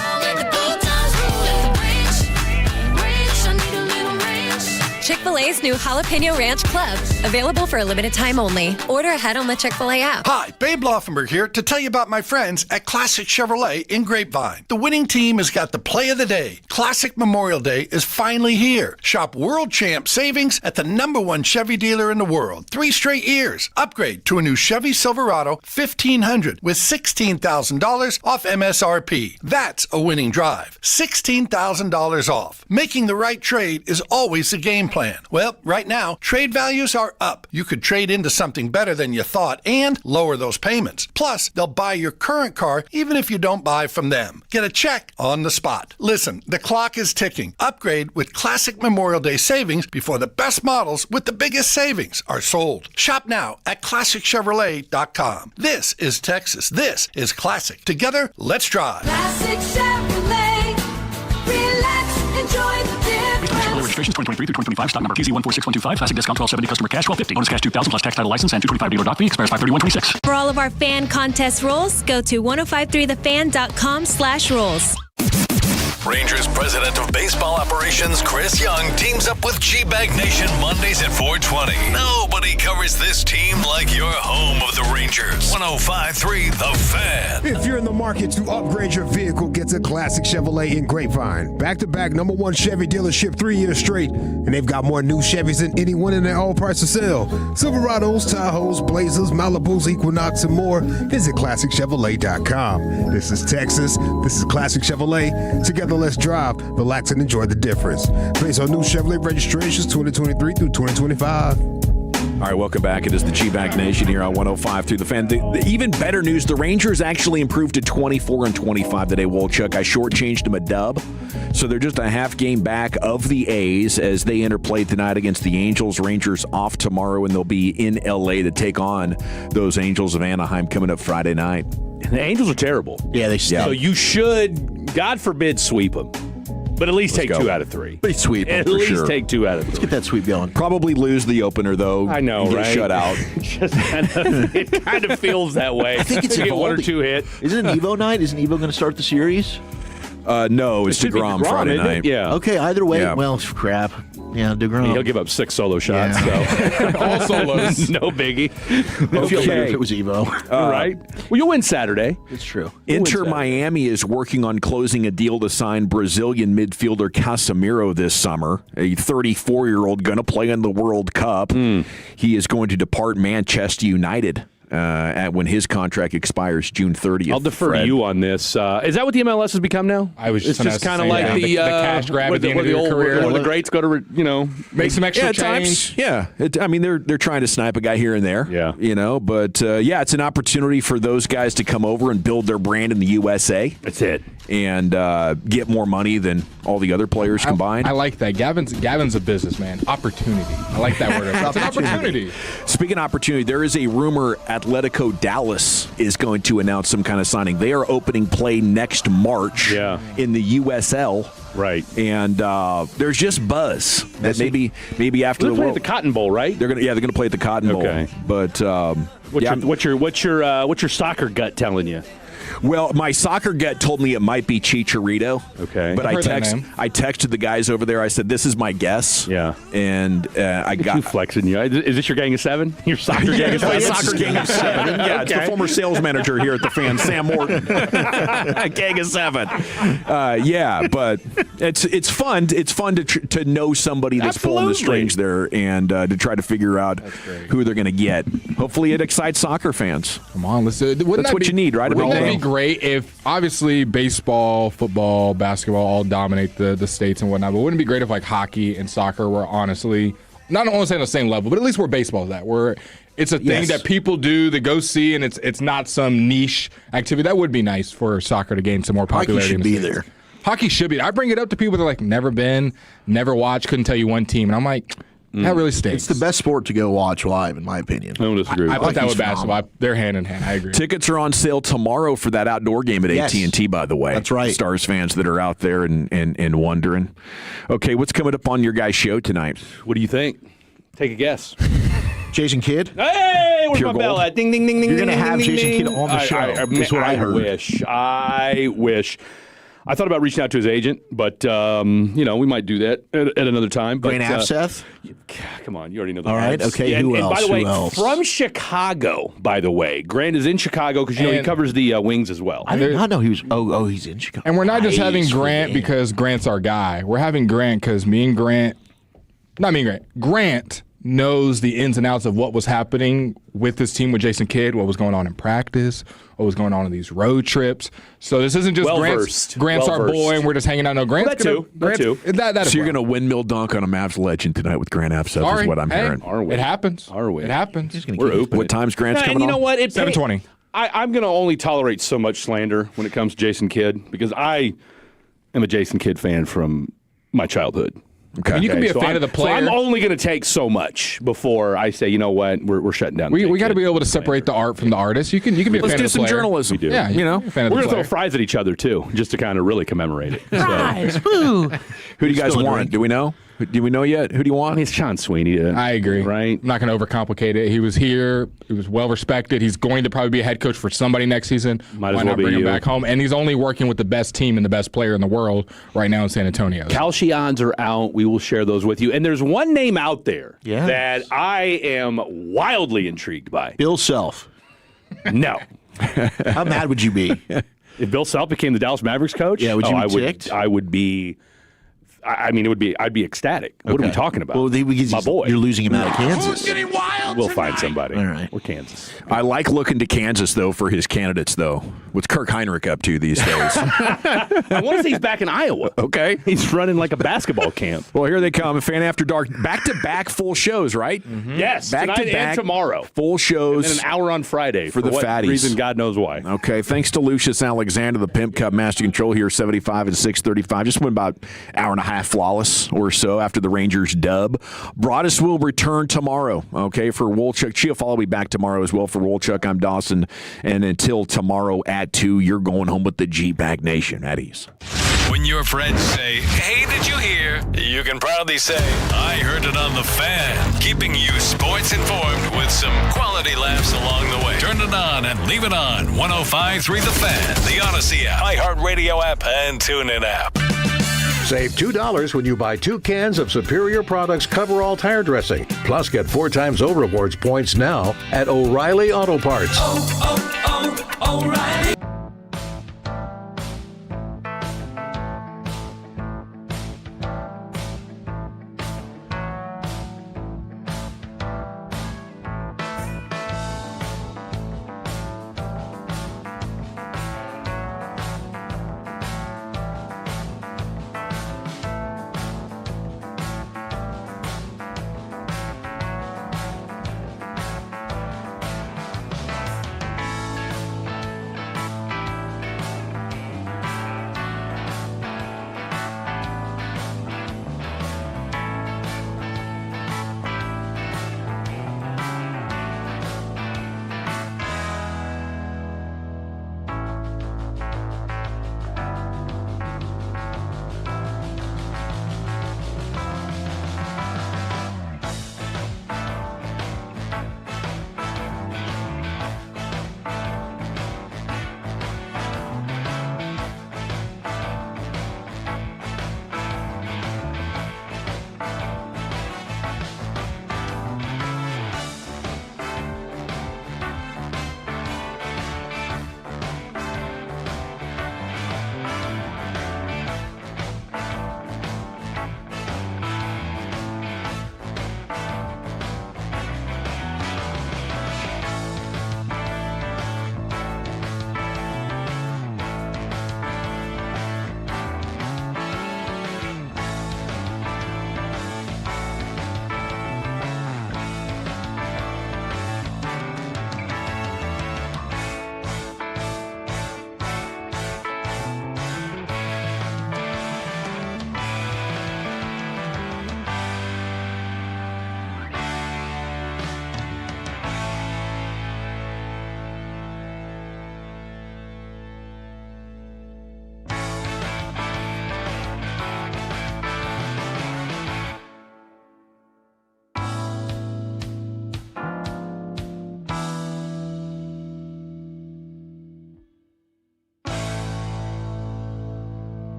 Chick-fil-A's new Jalapeno Ranch Club. Available for a limited time only. Order ahead on the Chick-fil-A app. Hi, Babe Laufenberg here to tell you about my friends at Classic Chevrolet in Grapevine. The winning team has got the play of the day. Classic Memorial Day is finally here. Shop World Champ savings at the #1 Chevy dealer in the world. 3 straight years. Upgrade to a new Chevy Silverado 1500 with $16,000 off MSRP. That's a winning drive. $16,000 off. Making the right trade is always the game plan. Well, right now, trade values are up. You could trade into something better than you thought and lower those payments. Plus, they'll buy your current car even if you don't buy from them. Get a check on the spot. Listen, the clock is ticking. Upgrade with Classic Memorial Day savings before the best models with the biggest savings are sold. Shop now at ClassicChevrolet.com. This is Texas. This is Classic. Together, let's drive. Classic Chevrolet. Relax, enjoy the difference. Registrations 2023 through 2025. Stock number PZ146125. Classic discount 1270. Customer cash 1250. Bonus cash 2000 plus tax title license and 225 dealer doc fee. Expires 5/31/26. For all of our fan contest rules, go to 1053thefan.com/rules. Rangers President of Baseball Operations Chris Young teams up with G-Bag Nation Mondays at 4:20. Nobody covers this team like your home of the Rangers. 105.3 The Fan. If you're in the market to upgrade your vehicle, get to Classic Chevrolet in Grapevine. Back-to-back #1 Chevy dealership 3 years straight, and they've got more new Chevys than anyone in their all price to sell. Silverados, Tahoes, Blazers, Malibus, Equinox, and more. Visit ClassicChevrolet.com. This is Texas. This is Classic Chevrolet. Together, let's drive, relax, and enjoy the difference. Based on new Chevrolet registrations 2023 through 2025. All right, welcome back. It is the G-Back Nation here on 105 through the Fan. The even better news, the Rangers actually improved to 24-25 today, Wolchuk. I shortchanged them a dub, so they're just a half game back of the A's as they interplay tonight against the Angels. Rangers off tomorrow, and they'll be in L.A. to take on those Angels of Anaheim coming up Friday night. The Angels are terrible. Yeah, they So you should, God forbid, sweep them. But at least take 2 out of 3. They sweep them, At for least sure. take 2 out of 3. Let's get that sweep going. Probably lose the opener, though. I know, and get right? shut out. Just it kind of feels that way. I think it's Get Evaldi. 1 or 2 hit. Isn't it Evo night? Isn't Evo going to start the series? No, it's It should be DeGrom DeGrom, Friday isn't it? night. Yeah. Okay, either way. Yeah. Well, crap. Yeah, DeGrom. He'll give up 6 solo shots, so. All solos. No biggie. I'd feel better if it was Evo. Right? Well, you'll win Saturday. It's true. Inter Miami is working on closing a deal to sign Brazilian midfielder Casemiro this summer. A 34-year-old going to play in the World Cup. He is going to depart Manchester United when his contract expires June 30th. I'll defer to you on this. Is that what the MLS has become now? I was It's just kind of like that. The cash grab where at the end of your old, career. where the greats go to, Make some extra at change. times, yeah. I mean, they're trying to snipe a guy here and there. Yeah. But it's an opportunity for those guys to come over and build their brand in the USA. That's it. And get more money than all the other players combined. I like that. Gavin's a businessman. Opportunity. I like that word. It's an opportunity. Speaking of opportunity, there is a rumor Atletico Dallas is going to announce some kind of signing. They are opening play next March in the USL. Right. And there's just buzz that maybe after They're playing at the Cotton Bowl, right? They're gonna play at the Cotton Bowl. Okay. But what's your soccer gut telling you? Well, my soccer gut told me it might be Chicharito. Okay. But I've I heard that name. texted the guys over there. I said, "This is my guess." Yeah. And I got you flexing you. Is this your gang of 7? Your soccer gang of 7? Soccer gang of 7. Yeah, it's the Okay. former sales manager here at the Fan, Sam Morton. Gang of 7. But it's fun. It's fun to know somebody that's pulling the strings there and to try to figure out who they're going to get. Hopefully, it excites soccer fans. Come on, let's do it. That's what you need, right? Wouldn't that be great if, obviously, baseball, football, basketball all dominate the states and whatnot, but wouldn't it be great if, like, hockey and soccer were honestly, not only on the same level, but at least where baseball's at, where it's a thing that people do, they go see, and it's not some niche activity. That would be nice for soccer to gain some more popularity. Hockey should be there. Hockey should be. I bring it up to people that are like, never been, never watched, couldn't tell you one team, and I'm like, that really stinks. It's the best sport to go watch live, in my opinion. I don't disagree. I put that with Hockey's basketball. They're hand in hand. I agree. Tickets are on sale tomorrow for that outdoor game at AT&T, by the way. That's right. Stars fans that are out there and wondering. Okay, what's coming up on your guys' show tonight? What do you think? Take a guess. Jason Kidd? Hey, where's Pure my bell gold. at? Ding, ding, ding, ding, You're ding, gonna ding, have ding, Jason ding. Kidd on the show. That's what I heard. I wish. I thought about reaching out to his agent, but we might do that at another time. But, Grant Asith? Come on, you already know the All right, names. okay, And who by else? the way, Who else? from Chicago, by the way. Grant is in Chicago because he covers the Wings as well. I did not know he was. Oh, he's in Chicago. And we're not just having Nice for Grant him. because Grant's our guy. We're having Grant because Grant knows the ins and outs of what was happening with this team with Jason Kidd, what was going on in practice, what was going on in these road trips. So this isn't just Grant's our boy and we're just hanging out. No, Grant's that too. That So you're going to windmill dunk on a Mavs legend tonight with Grant Asith is what I'm hearing. It happens. Are we? It happens. We're open. What time's Grant's coming And you know on? what? 7:20. I'm going to only tolerate so much slander when it comes to Jason Kidd because I am a Jason Kidd fan from my childhood. Okay. And you can be a fan of the player. So I'm only going to take so much before I say, you know what, we're shutting down. We got to be able to separate the art from the artist. You can be a fan of the player. Let's do some journalism. We do. Yeah, you know, you're a fan of We're the going to throw player. fries at each other, too, just to kind of really commemorate it. Fries, woo. Who do you guys want? Do we know? Do we know yet? Who do you want? It's Sean Sweeney. I agree. Right? I'm not going to overcomplicate it. He was here. He was well respected. He's going to probably be a head coach for somebody next season. Might as Why well not be bring him you. back home? And he's only working with the best team and the best player in the world right now in San Antonio. Calci odds are out. We will share those with you. And there's one name out there Yeah. that I am wildly intrigued by. Bill Self. No. How mad would you be? If Bill Self became the Dallas Mavericks coach, Yeah, would you be I ticked? I would be. I mean, I'd be ecstatic. What are we talking about? Well, because my boy. You're losing him out of Kansas. We'll find somebody. All right. Or Kansas. I like looking to Kansas, though, for his candidates, though. What's Kirk Heinrich up to these days? I want to say he's back in Iowa. Okay. He's running like a basketball camp. Well, here they come. Fan After Dark. Back-to-back full shows, right? Mm-hmm. Yes. Back tonight to back and tomorrow. Full shows. And then an hour on Friday. For the what fatties. reason, God knows why. Okay. Thanks to Lucius Alexander, the Pimp Cup Master Control here, 75 and 635. Just went about an hour and a half flawless or so after the Rangers dub. Broadus will return tomorrow, okay, for Wolchuk. Chiafala will be back tomorrow as well for Wolchuk. I'm Dawson. And until tomorrow at 2, you're going home with the G-Bag Nation at ease. When your friends say, hey, did you hear? You can proudly say, I heard it on the Fan. Keeping you sports informed with some quality laughs along the way. Turn it on and leave it on. 105.3 The Fan, the Odyssey app, iHeartRadio app, and TuneIn app. Save $2 when you buy 2 cans of Superior Products Coverall Tire Dressing. Plus, get 4 times O-Rewards points now at O'Reilly Auto Parts. O'Reilly.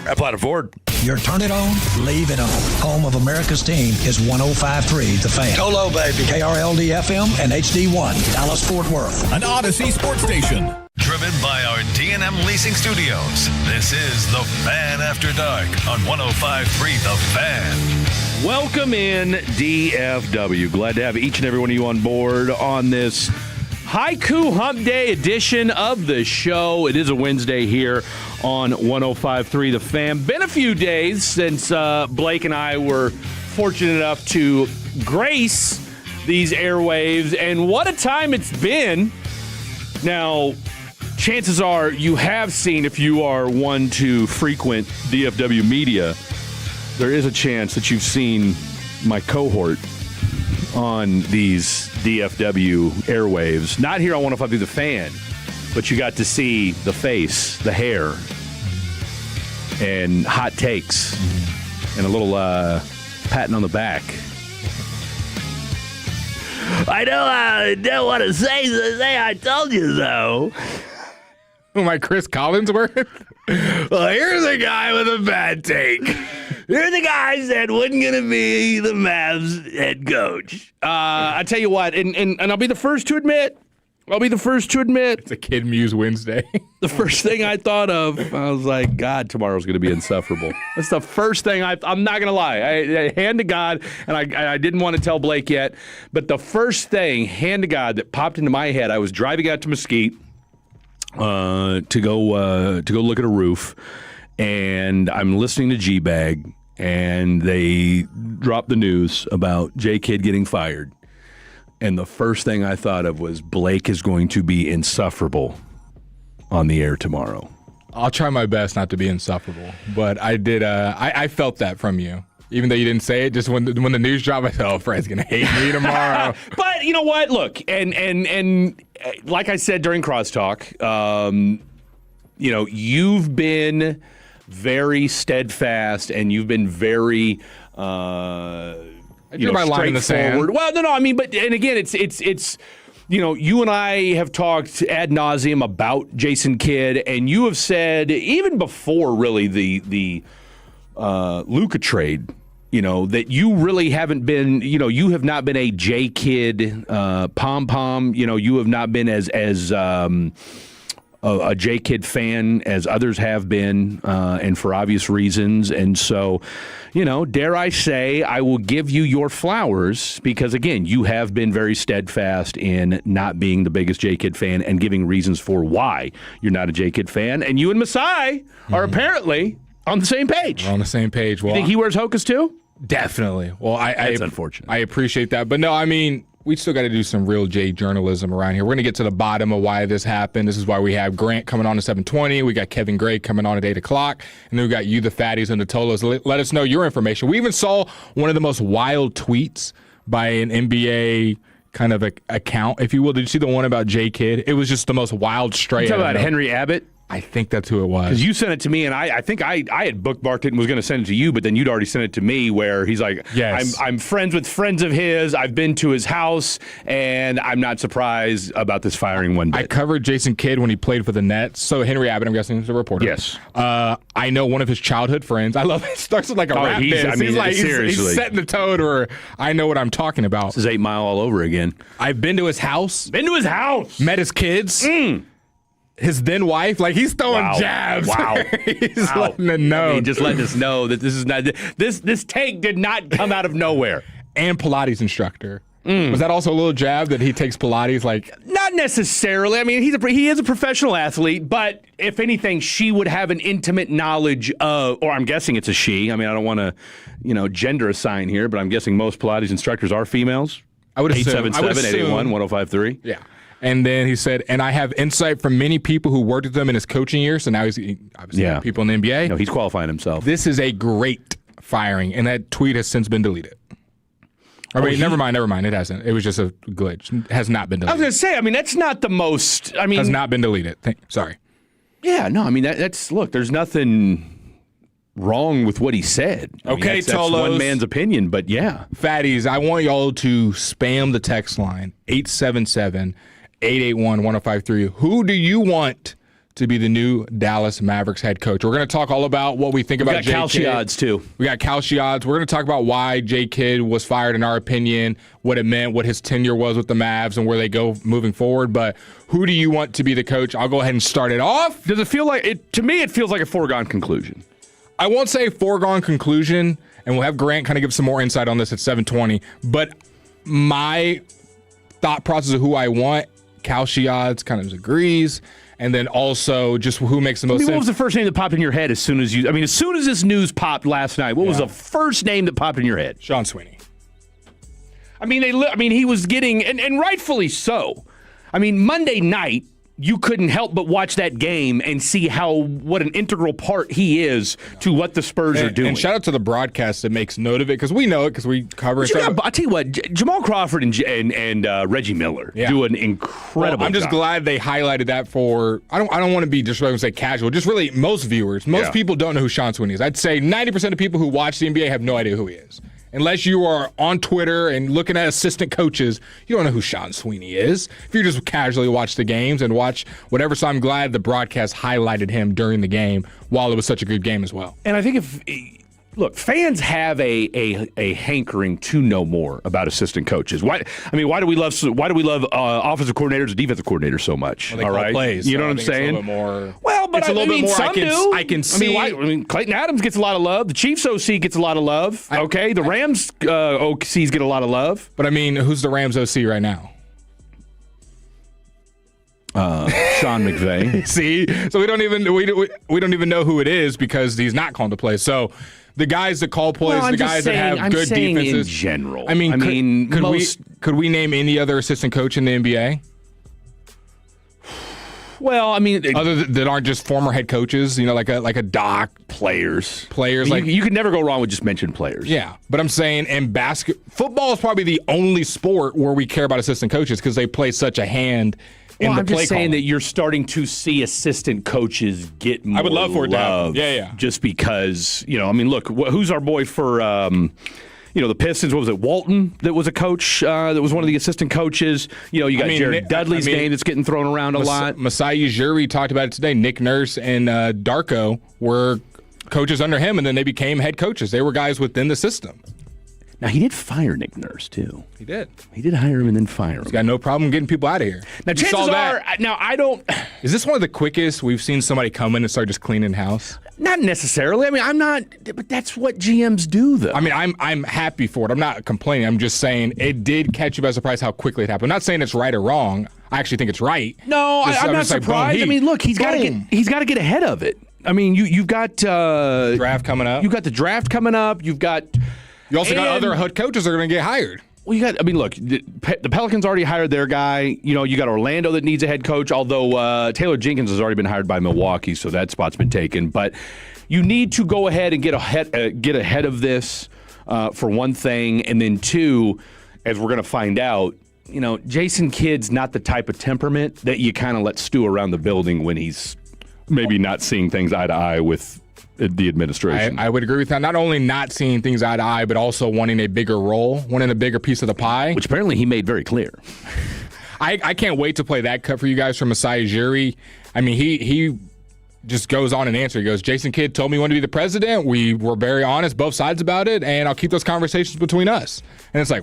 At Platinum Ford. Your turn it on, leave it on. Home of America's team is 105.3 The Fan. Tolo, baby. KRLD-FM and HD1, Dallas-Fort Worth. An Odyssey sports station. Driven by our D&M Leasing Studios. This is The Fan After Dark on 105.3 The Fan. Welcome in, DFW. Glad to have each and every one of you on board on this Haiku Hump Day edition of the show. It is a Wednesday here on 105.3 The Fan. Been a few days since Blake and I were fortunate enough to grace these airwaves, and what a time it's been. Now, chances are you have seen, if you are one to frequent DFW media, there is a chance that you've seen my cohort on these DFW airwaves. Not here on 105.3 The Fan, but you got to see the face, the hair, and hot takes, and a little patting on the back. I know I don't want to say I told you so. My Chris Collinsworth? Well, here's a guy with a bad take. Here's a guy said wasn't going to be the Mavs head coach. I tell you what, and I'll be the first to admit, It's a Kid Muse Wednesday. The first thing I thought of, I was like, God, tomorrow's going to be insufferable. That's the first thing I'm not going to lie. I hand to God, and I didn't want to tell Blake yet, but the first thing, hand to God, that popped into my head, I was driving out to Mesquite to go look at a roof, and I'm listening to G-Bag, and they dropped the news about J. Kidd getting fired. And the first thing I thought of was Blake is going to be insufferable on the air tomorrow. I'll try my best not to be insufferable, but I did. I felt that from you, even though you didn't say it. Just when the news dropped, I thought, "Oh, Fred's gonna hate me tomorrow." But you know what? Look, and like I said during crosstalk, you've been very steadfast, and you've been very. I drew my line in the sand. Well, no, I mean, but and again, it's you and I have talked ad nauseum about Jason Kidd, and you have said even before really the Luka trade, that you really haven't been, you have not been a J. Kidd pom-pom, you have not been as a J. Kidd fan as others have been, and for obvious reasons. And so, dare I say, I will give you your flowers because, again, you have been very steadfast in not being the biggest J. Kidd fan and giving reasons for why you're not a J. Kidd fan. And you and Masai are apparently on the same page. We're on the same page. Well, you think he wears Hokas too? Definitely. Well, That's unfortunate. I appreciate that. But no, I mean, we still got to do some real J journalism around here. We're going to get to the bottom of why this happened. This is why we have Grant coming on at 7:20. We got Kevin Gray coming on at 8 o'clock. And then we got you, the Fatties, and the Tolos. Let us know your information. We even saw one of the most wild tweets by an NBA kind of account, if you will. Did you see the one about J. Kidd? It was just the most wild straight. You talking about Henry Abbott? I think that's who it was. Because you sent it to me, and I think I had bookmarked it and was going to send it to you, but then you'd already sent it to me where he's like, yes. I'm friends with friends of his, I've been to his house, and I'm not surprised about this firing one bit. I covered Jason Kidd when he played for the Nets. So Henry Abbott, I'm guessing, is a reporter. Yes. I know one of his childhood friends. I love it. It starts with like a rap dance. He's setting the tone where I know what I'm talking about. This is 8 Mile all over again. I've been to his house. Met his kids. His then wife, like he's throwing jabs. Wow. He's letting it know. I mean, just letting us know that this is not this take did not come out of nowhere. And Pilates instructor. Was that also a little jab that he takes Pilates? Like, not necessarily. I mean, he is a professional athlete, but if anything, she would have an intimate knowledge of, or I'm guessing it's a she. I mean, I don't want to, gender assign here, but I'm guessing most Pilates instructors are females. I would assume. 877-881-1053. Yeah. And then he said, and I have insight from many people who worked with him in his coaching years. So now he's obviously people in the NBA. No, he's qualifying himself. This is a great firing, and that tweet has since been deleted. Never mind. It hasn't. It was just a glitch. It has not been deleted. I was going to say, I mean, that's not the most, I mean. Has not been deleted. Sorry. Yeah, no, I mean, that's, look, there's nothing wrong with what he said. I mean, that's one man's opinion, but yeah. Fatties, I want y'all to spam the text line, 877-881-1053. Who do you want to be the new Dallas Mavericks head coach. We're going to talk all about what we think about Jay Kalshi Kidd. odds, too. We got Kalshi odds. We're going to talk about why Jay Kidd was fired, in our opinion, what it meant, what his tenure was with the Mavs, and where they go moving forward. But who do you want to be the coach? I'll go ahead and start it off. Does it feel like it? To me, it feels like a foregone conclusion. I won't say foregone conclusion, and we'll have Grant kind of give some more insight on this at 7:20. But my thought process of who I want, Kalshi odds kind of agrees. And then also just who makes the most sense. What was the first name that popped in your head as soon as this news popped last night? What was the first name that popped in your head? Sean Sweeney. He was getting, and rightfully so. Monday night, you couldn't help but watch that game and see what an integral part he is to what the Spurs are doing. And shout out to the broadcast that makes note of it, because we know it, because we cover it. I'll tell you what, Jamal Crawford and Reggie Miller do an incredible I'm just job. glad they highlighted that for, I don't want to be disrespectful and say casual, just really most viewers. Most people don't know who Sean Sweeney is. I'd say 90% of people who watch the NBA have no idea who he is. Unless you are on Twitter and looking at assistant coaches, you don't know who Sean Sweeney is. If you just casually watch the games and watch whatever, so I'm glad the broadcast highlighted him during the game while it was such a good game as well. And I think fans have a hankering to know more about assistant coaches. Why do we love offensive coordinators and defensive coordinators so much? Well, they call plays, you know so what I'm saying? It's a little bit more. Well, but it's a little bit more. Some do. I can see. Clayton Adams gets a lot of love. The Chiefs OC gets a lot of love. The Rams OCs get a lot of love. But who's the Rams OC right now? Sean McVay. See, so we don't even know who it is because he's not calling the plays. So the guys that call plays, the guys that have good defenses. In general, could we name any other assistant coach in the NBA? Well, other that aren't just former head coaches, like a Doc. Players. You can never go wrong with just mentioning players. Yeah, but I'm saying football is probably the only sport where we care about assistant coaches because they play such a hand. I'm just saying that you're starting to see assistant coaches get more I would love for it to happen. Yeah. Just because, look, who's our boy for, the Pistons? What was it, Walton, that was a coach, that was one of the assistant coaches? You got Jared Dudley's name that's getting thrown around a lot. Masai Ujiri talked about it today. Nick Nurse and Darko were coaches under him, and then they became head coaches. They were guys within the system. Now, he did fire Nick Nurse, too. He did. He did hire him and then fire him. He's got no problem getting people out of here. Now, chances are, I don't... Is this one of the quickest we've seen somebody come in and start just cleaning house? Not necessarily. I'm not... But that's what GMs do, though. I'm happy for it. I'm not complaining. I'm just saying it did catch you by surprise how quickly it happened. I'm not saying it's right or wrong. I actually think it's right. No, I'm not surprised. Look, he's got to get ahead of it. You've got... draft coming up. You've got the draft coming up. You've got... You also got other head coaches that are going to get hired. Well, look, the Pelicans already hired their guy. You got Orlando that needs a head coach, although Taylor Jenkins has already been hired by Milwaukee, so that spot's been taken. But you need to go ahead and get ahead of this, for one thing. And then two, as we're going to find out, Jason Kidd's not the type of temperament that you kind of let stew around the building when he's maybe not seeing things eye to eye with the administration. I would agree with that. Not only not seeing things eye to eye, but also wanting a bigger role, wanting a bigger piece of the pie. Which apparently he made very clear. I can't wait to play that cut for you guys from Masai Ujiri. He just goes on and answers. He goes, Jason Kidd told me he wanted to be the president. We were very honest, both sides about it, and I'll keep those conversations between us. And it's like...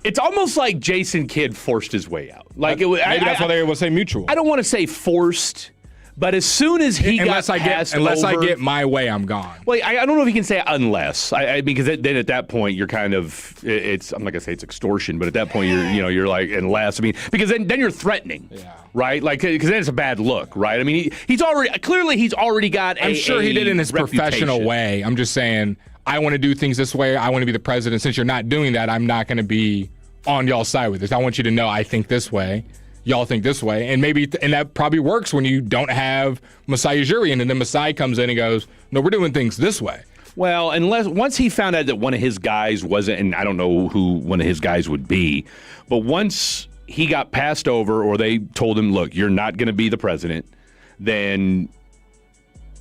It's almost like Jason Kidd forced his way out. Maybe that's why they would say mutual. I don't want to say forced... But as soon as he unless I get my way, I'm gone. Well, I don't know if you can say unless, because then at that point you're kind of I'm not gonna say it's extortion, but at that point you're like unless because then you're threatening, right? Because then it's a bad look, right? He's already got. I'm sure he did in his reputation. Professional way. I'm just saying I want to do things this way. I want to be the president. Since you're not doing that, I'm not going to be on y'all's side with this. I want you to know I think this way. Y'all think this way, and that probably works when you don't have Masai Ujiri, and then Masai comes in and goes, "No, we're doing things this way." Well, once he found out that one of his guys wasn't, and I don't know who one of his guys would be, but once he got passed over, or they told him, "Look, you're not going to be the president," then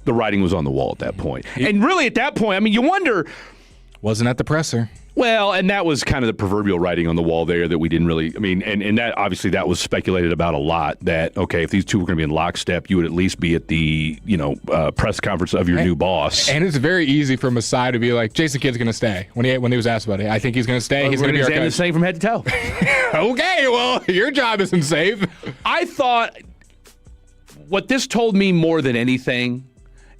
the writing was on the wall at that point. And really, at that point, you wonder. wasn't at the presser. Well, and that was kind of the proverbial writing on the wall there that we didn't really, and that obviously that was speculated about a lot, that, okay, if these two were going to be in lockstep, you would at least be at the, press conference of your new boss. And it's very easy for Masai to be like, Jason Kidd's going to stay. When he was asked about it, I think he's going to stay. He's going to be our coach. The same from head to toe. Okay, well, your job isn't safe. I thought what this told me more than anything,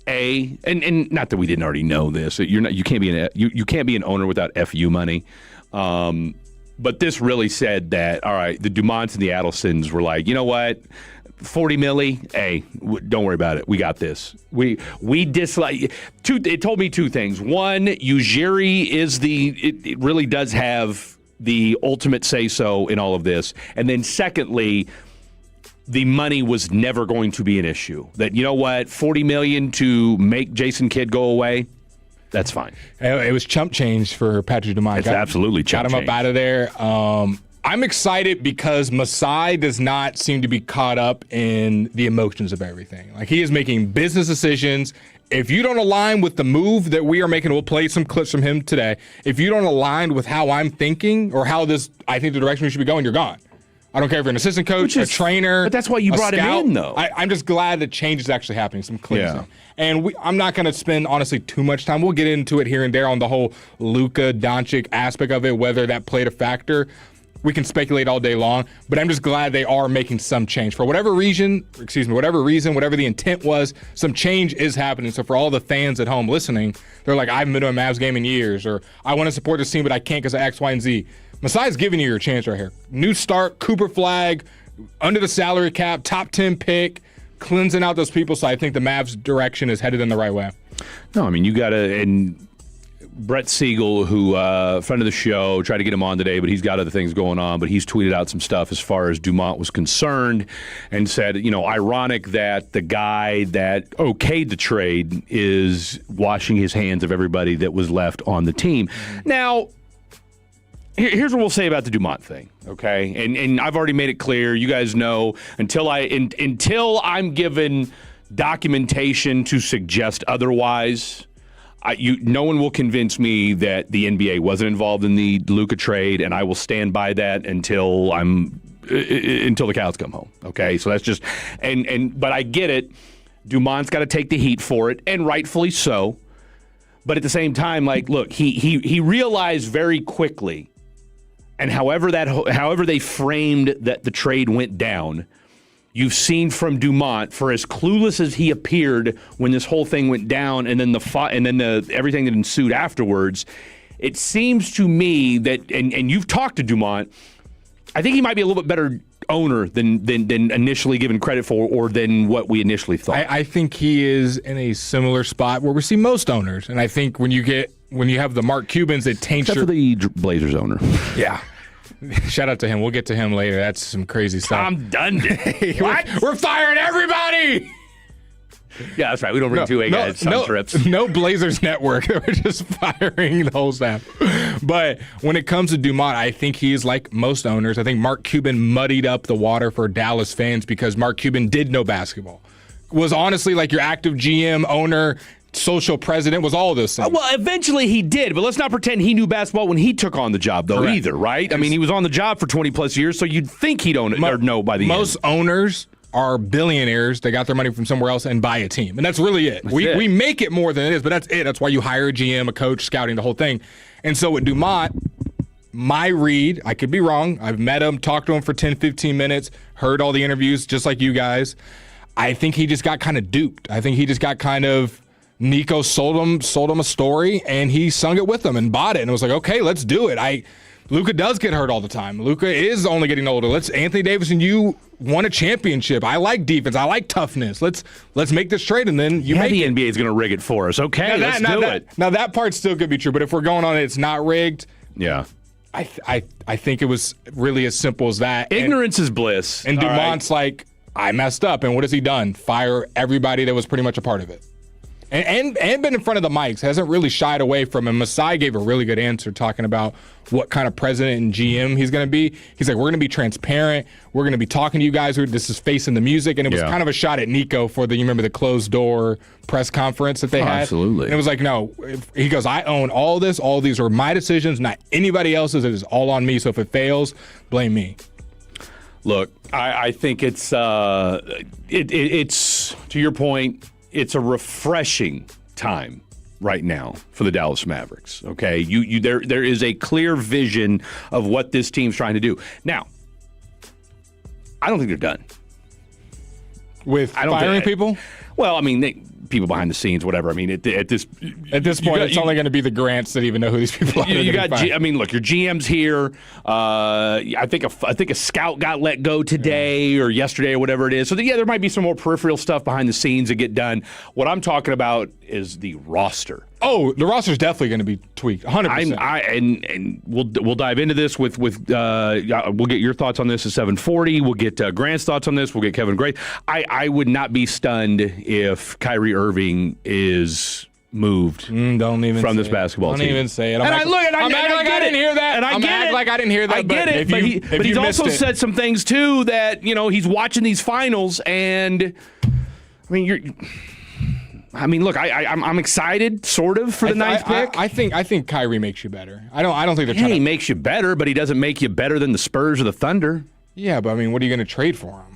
and not that we didn't already know this. You can't be an owner without FU money. But this really said that, all right, the Dumonts and the Adelsons were like, you know what, 40 milli, hey, don't worry about it. We got this. We dislike it. Told me two things. One, Ujiri it really does have the ultimate say so in all of this. And then secondly, the money was never going to be an issue. That, you know what, $40 million to make Jason Kidd go away, that's fine. It was chump change for Patrick Dumont. It's absolutely chump change. Got him up out of there. I'm excited because Masai does not seem to be caught up in the emotions of everything. Like, he is making business decisions. If you don't align with the move that we are making, we'll play some clips from him today. If you don't align with how I'm thinking or how I think the direction we should be going, you're gone. I don't care if you're an assistant coach, a trainer. But that's why you brought him in, though. I'm just glad that change is actually happening, some cleansing. Yeah. And I'm not going to spend, honestly, too much time. We'll get into it here and there on the whole Luka Doncic aspect of it, whether that played a factor. We can speculate all day long, but I'm just glad they are making some change. For whatever reason, whatever the intent was, some change is happening. So for all the fans at home listening, they're like, I haven't been to a Mavs game in years, or I want to support this team, but I can't because of X, Y, and Z. Masai's giving you your chance right here. New start, Cooper flag, under the salary cap, top 10 pick, cleansing out those people. So I think the Mavs' direction is headed in the right way. No, I mean, you got to, and Brett Siegel, who, friend of the show, tried to get him on today, but he's got other things going on, but he's tweeted out some stuff as far as Dumont was concerned and said, ironic that the guy that okayed the trade is washing his hands of everybody that was left on the team. Now, here's what we'll say about the Dumont thing, okay? And I've already made it clear. You guys know until I'm given documentation to suggest otherwise, no one will convince me that the NBA wasn't involved in the Luka trade, and I will stand by that until the cows come home. Okay, so that's just but I get it. Dumont's got to take the heat for it, and rightfully so. But at the same time, like, look, he realized very quickly. And however they framed that the trade went down, you've seen from Dumont, for as clueless as he appeared when this whole thing went down, and then everything that ensued afterwards, it seems to me that, and you've talked to Dumont, I think he might be a little bit better owner than initially given credit for, or than what we initially thought. I think he is in a similar spot where we see most owners, and I think when you have the Mark Cubans, it taints Except for the Blazers owner. Yeah. Shout out to him. We'll get to him later. That's some crazy stuff. I'm done. What? We're firing everybody. Yeah, that's right. We don't bring two guys on trips. No Blazers network. We're just firing the whole staff. But when it comes to Dumont, I think he is like most owners. I think Mark Cuban muddied up the water for Dallas fans because Mark Cuban did know basketball. Was honestly like your active GM, owner, social president, was all those things. Well, eventually he did, but let's not pretend he knew basketball when he took on the job, though, Correct. either, right? I mean, he was on the job for 20-plus years, so you'd think he'd own it or know by the end. Most owners are billionaires. They got their money from somewhere else and buy a team. And that's really it. We make it more than it is, but that's it. That's why you hire a GM, a coach, scouting, the whole thing. And so with Dumont, my read, I could be wrong. I've met him, talked to him for 10, 15 minutes, heard all the interviews, just like you guys. I think he just got kind of duped. I think he just got kind of, Nico sold him a story, and he sung it with them and bought it. And it was like, okay, let's do it. Luka does get hurt all the time. Luka is only getting older. Anthony Davis and you won a championship. I like defense. I like toughness. Let's make this trade, and then you make the it. NBA is going to rig it for us. Okay, let's do it. Now that part still could be true, but if we're going on it's not rigged. Yeah. I think it was really as simple as that. Ignorance is bliss. And Dumont's like, I messed up, and what has he done? Fire everybody that was pretty much a part of it. and been in front of the mics. Hasn't really shied away from him. Masai gave a really good answer talking about what kind of president and GM he's going to be. He's like, we're going to be transparent. We're going to be talking to you guys. This is facing the music. And it was kind of a shot at Nico for you remember the closed door press conference that they had? Absolutely. And it was like, no. He goes, I own all this. All these are my decisions, not anybody else's. It is all on me. So if it fails, blame me. Look, I think it's to your point, it's a refreshing time right now for the Dallas Mavericks. Okay, there is a clear vision of what this team's trying to do. Now, I don't think they're done with firing people. Well, I mean, people behind the scenes, whatever. I mean, at this point, it's only going to be the Grants that even know who these people are. I mean, look, your GM's here. I think a scout got let go today or yesterday or whatever it is. So there might be some more peripheral stuff behind the scenes that get done. What I'm talking about is the roster. Oh, the roster's definitely going to be tweaked, 100%. And we'll dive into this with we'll get your thoughts on this at 7:40. We'll get Grant's thoughts on this. We'll get Kevin Gray. I would not be stunned if Kyrie Irving is moved don't even from this basketball team. Don't even say it. I'm acting like I didn't hear that. And I get it. Like I didn't hear that. I get it. But he's also said some things too that he's watching these finals, and I mean, look, I'm excited, sort of, for the ninth pick. I think Kyrie makes you better. I don't think they're trying. He makes you better, but he doesn't make you better than the Spurs or the Thunder. Yeah, but I mean, what are you going to trade for him?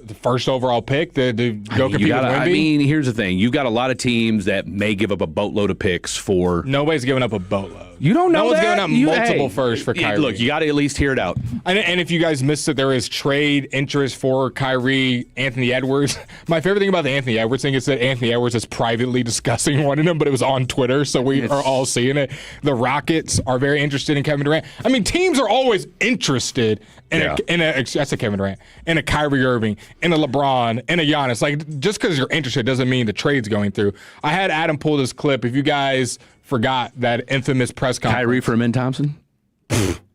The first overall pick to go compete with Wemby? I mean, here's the thing: you've got a lot of teams that may give up a boatload of picks for. Nobody's giving up a boatload. You don't know no one's that? giving up multiple firsts for Kyrie. Look, you got to at least hear it out. And if you guys missed it, there is trade interest for Kyrie, Anthony Edwards. My favorite thing about the Anthony Edwards thing is that Anthony Edwards is privately discussing wanting him, but it was on Twitter, so we are all seeing it. The Rockets are very interested in Kevin Durant. I mean, teams are always interested in that's a Kevin Durant, in a Kyrie Irving, in a LeBron, in a Giannis. Like, just because you're interested doesn't mean the trade's going through. I had Adam pull this clip. If you guys forgot that infamous press conference. Kyrie for Amin Thompson?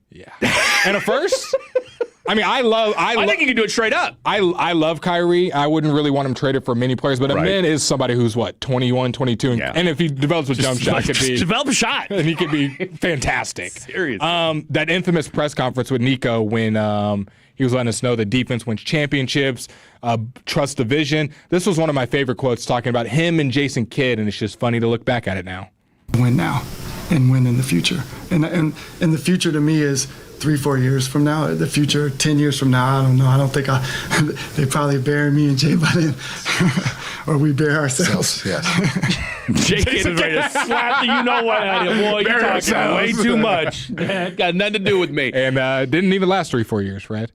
Yeah. And a first? I mean, I think you can do it straight up. I love Kyrie. I wouldn't really want him traded for many players, but Amin is somebody who's 21, 22, and if he develops a jump shot, could be develop a shot, and he could be fantastic. Seriously. That infamous press conference with Nico when he was letting us know that defense wins championships, trust the vision. This was one of my favorite quotes talking about him and Jason Kidd, and it's just funny to look back at it now. Win now and win in the future. And the future to me is 3-4 years from now. The future 10 years from now, I don't know. I don't think they probably bury me and Jay Button or we bury ourselves. Yes. Jay Kidd is ready to slap the you-know-what at him. Boy, you're talking way too much. Got nothing to do with me. And didn't even last 3-4 years, Fred.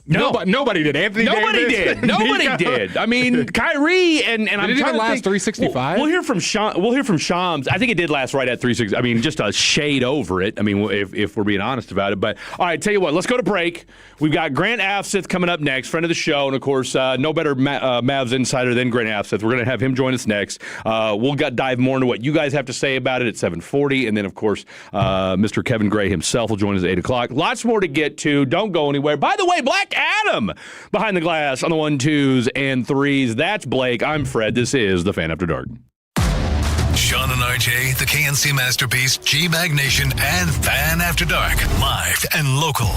No, nobody did. Anthony Nobody Davis. did. Nobody did. I mean, Kyrie and did I'm it trying even to last think, 365? We'll hear from Sean. We'll hear from Shams. I think it did last right at 360. I mean, just a shade over it. I mean, if we're being honest about it. But all right, tell you what. Let's go to break. We've got Grant Asith coming up next, friend of the show, and of course, no better Mavs insider than Grant Asith. We're going to have him join us next. We'll dive more into what you guys have to say about it at 7:40, and then of course, Mr. Kevin Gray himself will join us at 8 o'clock. Lots more to get to. Don't go anywhere. By the way, Black Adam. Behind the glass on the 1, 2s, and 3s. That's Blake. I'm Fred. This is The Fan After Dark. Sean and RJ, the KNC Masterpiece, G-Bag Nation, and Fan After Dark. Live and local.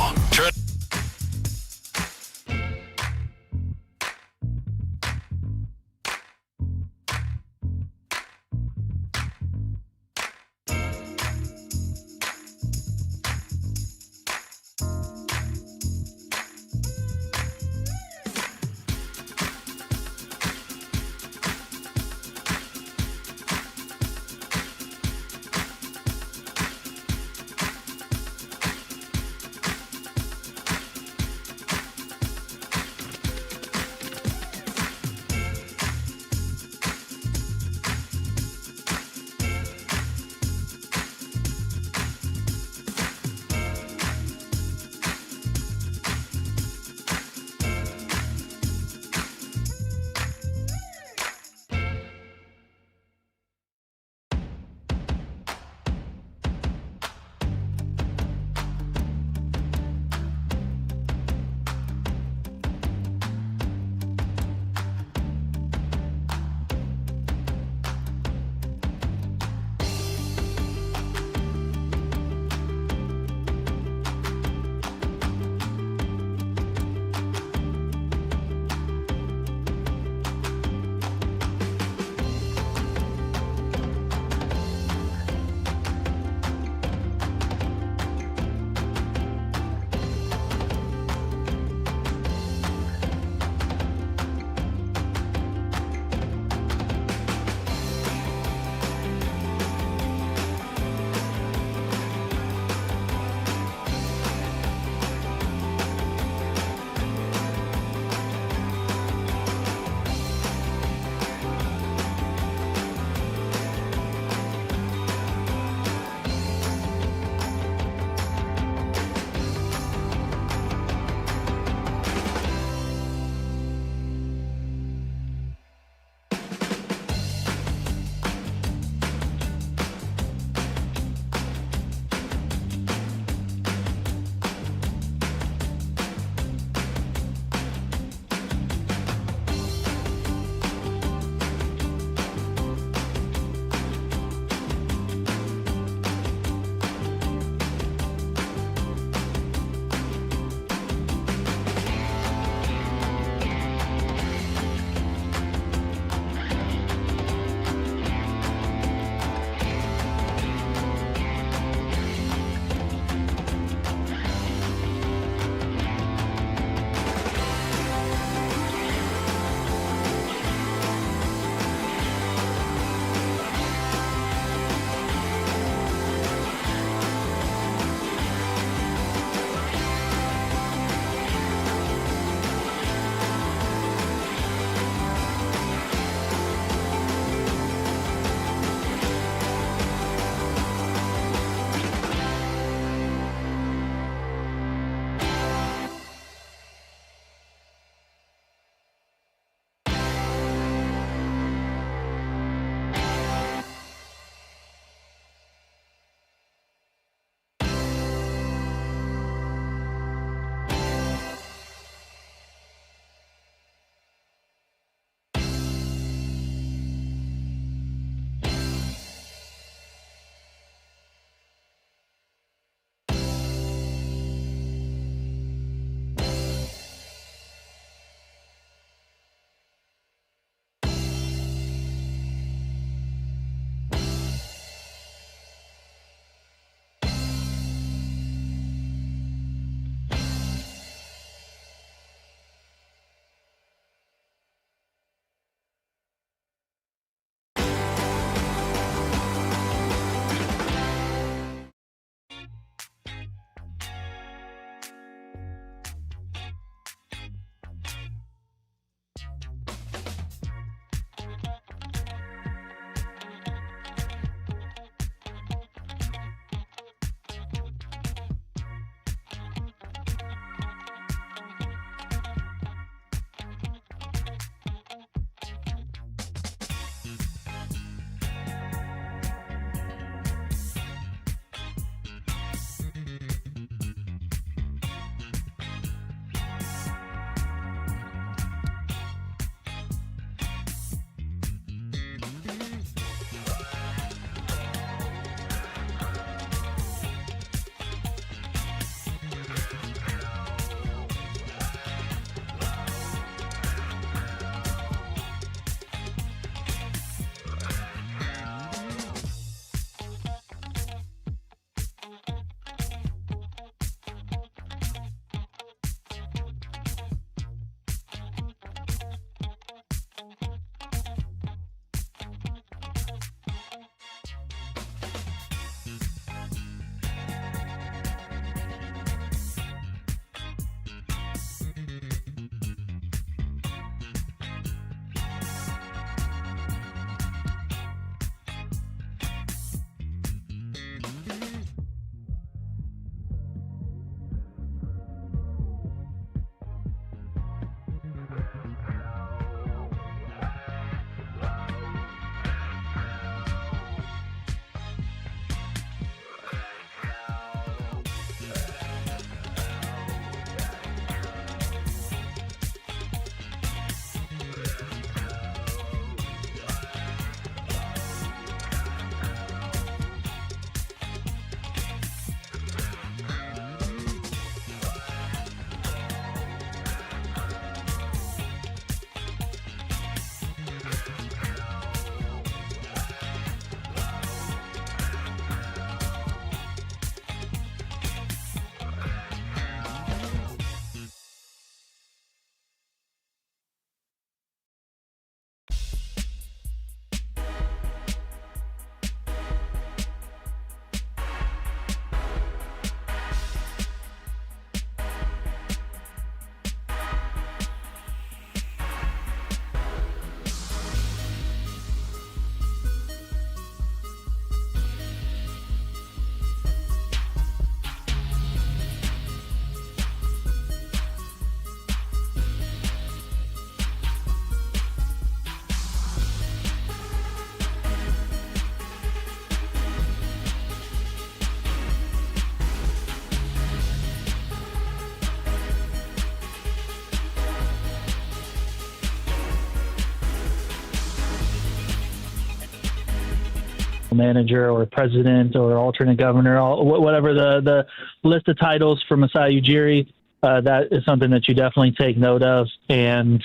manager or president or alternate governor, whatever the list of titles for Masai Ujiri. That is something that you definitely take note of. And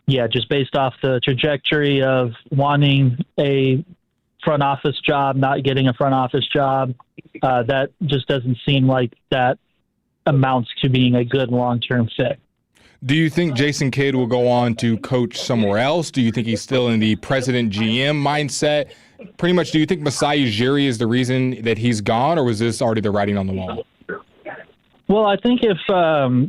yeah, just based off the trajectory of wanting a front office job, not getting a front office job, that just doesn't seem like that amounts to being a good long-term fit. Do you think Jason Kidd will go on to coach somewhere else? Do you think he's still in the president GM mindset? Pretty much, do you think Masai Ujiri is the reason that he's gone, or was this already the writing on the wall? Well, I think if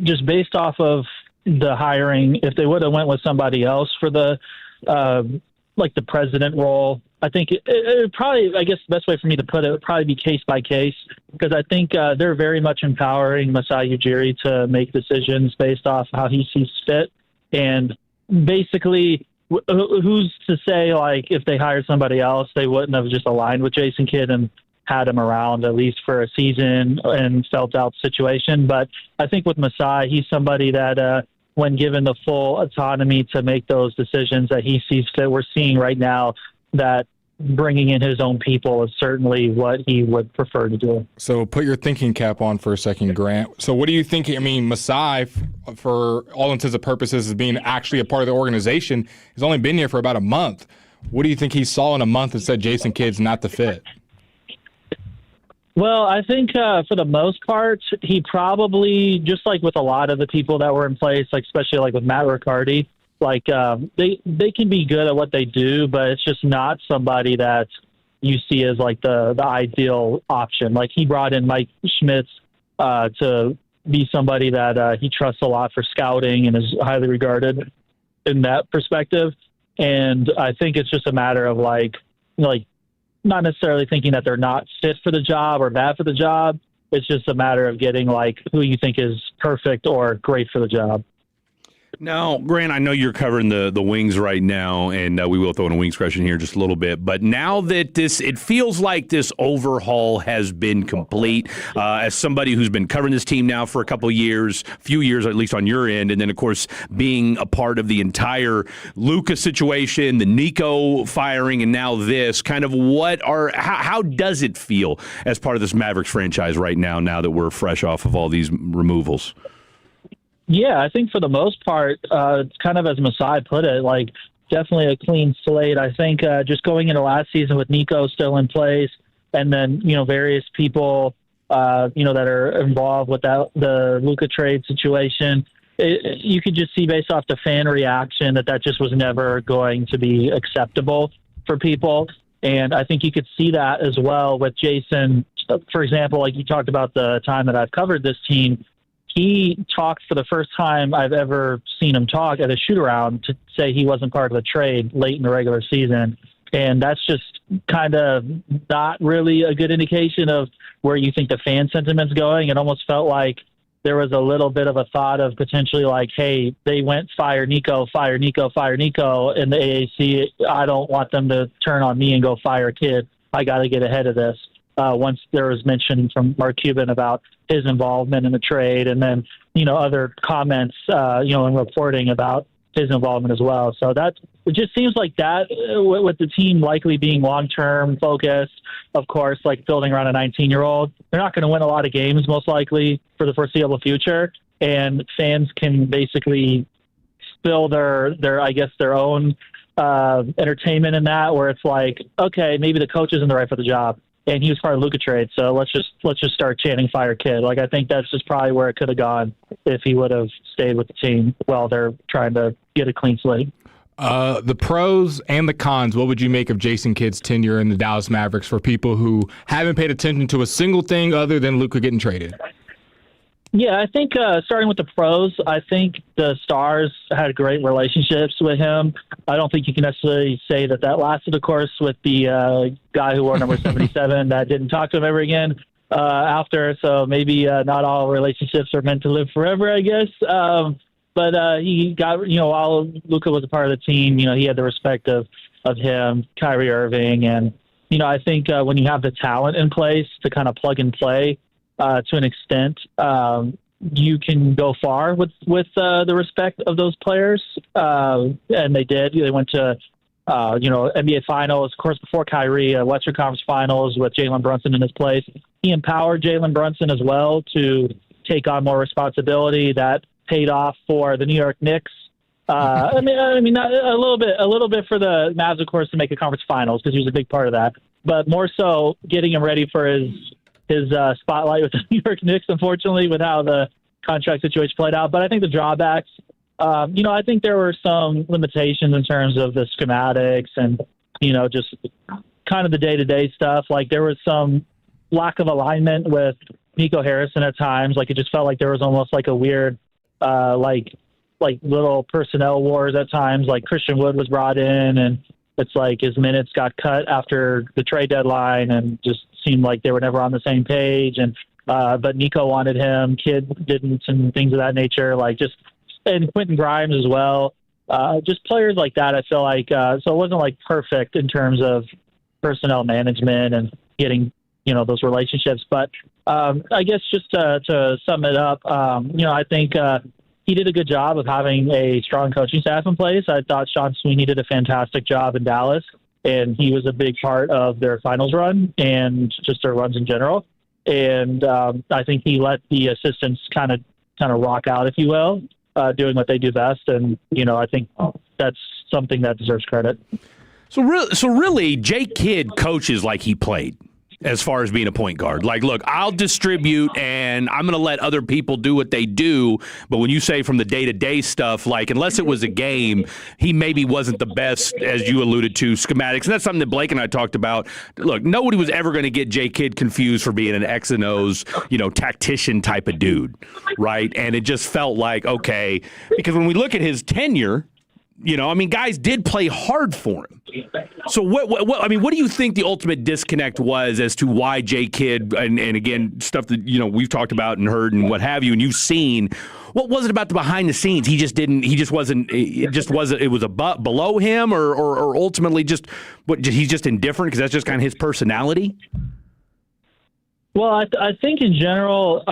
just based off of the hiring, if they would have went with somebody else for the the president role, I think it probably, I guess the best way for me to put it would probably be case by case, because I think they're very much empowering Masai Ujiri to make decisions based off how he sees fit. And basically, who's to say, like, if they hired somebody else, they wouldn't have just aligned with Jason Kidd and had him around at least for a season and felt out the situation. But I think with Masai, he's somebody that when given the full autonomy to make those decisions that he sees fit, we're seeing right now that bringing in his own people is certainly what he would prefer to do. So put your thinking cap on for a second, Grant. So what do you think? I mean, Masai, for all intents and purposes, is being actually a part of the organization. He's only been here for about a month. What do you think he saw in a month that said Jason Kidd's not the fit? Well, I think for the most part, he probably, just like with a lot of the people that were in place, like especially like with Matt Riccardi, like they can be good at what they do, but it's just not somebody that you see as like the ideal option. Like he brought in Mike Schmitz to be somebody that he trusts a lot for scouting and is highly regarded in that perspective. And I think it's just a matter of like not necessarily thinking that they're not fit for the job or bad for the job. It's just a matter of getting like who you think is perfect or great for the job. Now, Grant, I know you're covering the Wings right now, and we will throw in a Wings question here in just a little bit. But now that it feels like this overhaul has been complete, as somebody who's been covering this team now for a couple of years, few years at least on your end, and then, of course, being a part of the entire Luka situation, the Nico firing, and now this, kind of how does it feel as part of this Mavericks franchise right now that we're fresh off of all these removals? Yeah, I think for the most part, it's kind of as Masai put it, like definitely a clean slate. I think just going into last season with Nico still in place, and then various people that are involved with the Luka trade situation, you could just see based off the fan reaction that just was never going to be acceptable for people. And I think you could see that as well with Jason. For example, like you talked about the time that I've covered this team. He talked for the first time I've ever seen him talk at a shoot-around to say he wasn't part of the trade late in the regular season. And that's just kind of not really a good indication of where you think the fan sentiment's going. It almost felt like there was a little bit of a thought of potentially like, hey, they went fire Nico in the AAC. I don't want them to turn on me and go fire Kidd. I got to get ahead of this. Once there was mention from Mark Cuban about his involvement in the trade, and then, other comments, and reporting about his involvement as well. So it just seems like that with the team likely being long-term focused, of course, like building around a 19-year-old, they're not going to win a lot of games most likely for the foreseeable future. And fans can basically spill their own entertainment in that, where it's like, okay, maybe the coach isn't the right for the job. And he was part of the Luka trade, so let's just start chanting "Fire Kidd." Like I think that's just probably where it could have gone if he would have stayed with the team while they're trying to get a clean slate. The pros and the cons. What would you make of Jason Kidd's tenure in the Dallas Mavericks for people who haven't paid attention to a single thing other than Luka getting traded? Yeah, I think starting with the pros, I think the Stars had great relationships with him. I don't think you can necessarily say that lasted, of course, with the guy who wore number 77 that didn't talk to him ever again after. So maybe not all relationships are meant to live forever, I guess. But he got, while Luka was a part of the team, he had the respect of him, Kyrie Irving. And, I think when you have the talent in place to kind of plug and play, to an extent, you can go far with the respect of those players, and they did. They went to NBA Finals, of course, before Kyrie, Western Conference Finals with Jalen Brunson in his place. He empowered Jalen Brunson as well to take on more responsibility. That paid off for the New York Knicks. I mean, a little bit for the Mavs, of course, to make a conference finals because he was a big part of that. But more so, getting him ready for his spotlight with the New York Knicks. Unfortunately, with how the contract situation played out. But I think the drawbacks. I think there were some limitations in terms of the schematics and just kind of the day-to-day stuff. Like there was some lack of alignment with Nico Harrison at times. Like it just felt like there was almost like a weird, like little personnel wars at times. Like Christian Wood was brought in and it's like his minutes got cut after the trade deadline and just seemed like they were never on the same page. And but Nico wanted him, Kidd didn't, and things of that nature. And Quentin Grimes as well. Just players like that, I feel like. So it wasn't like perfect in terms of personnel management and getting those relationships. But I guess just to sum it up, I think he did a good job of having a strong coaching staff in place. I thought Sean Sweeney did a fantastic job in Dallas, and he was a big part of their finals run and just their runs in general. And I think he let the assistants kind of rock out, if you will, doing what they do best. And, I think that's something that deserves credit. So really, Jay Kidd coaches like he played. As far as being a point guard. Like, look, I'll distribute and I'm going to let other people do what they do. But when you say from the day-to-day stuff, like, unless it was a game, he maybe wasn't the best, as you alluded to, schematics. And that's something that Blake and I talked about. Look, nobody was ever going to get Jay Kidd confused for being an X and O's, tactician type of dude, right? And it just felt like, okay, because when we look at his tenure, guys did play hard for him. So what do you think the ultimate disconnect was as to why Jay Kidd, and again, stuff that, we've talked about and heard and what have you, and you've seen, what was it about the behind the scenes? It was below him or ultimately he's just indifferent because that's just kind of his personality? Well, I think in general,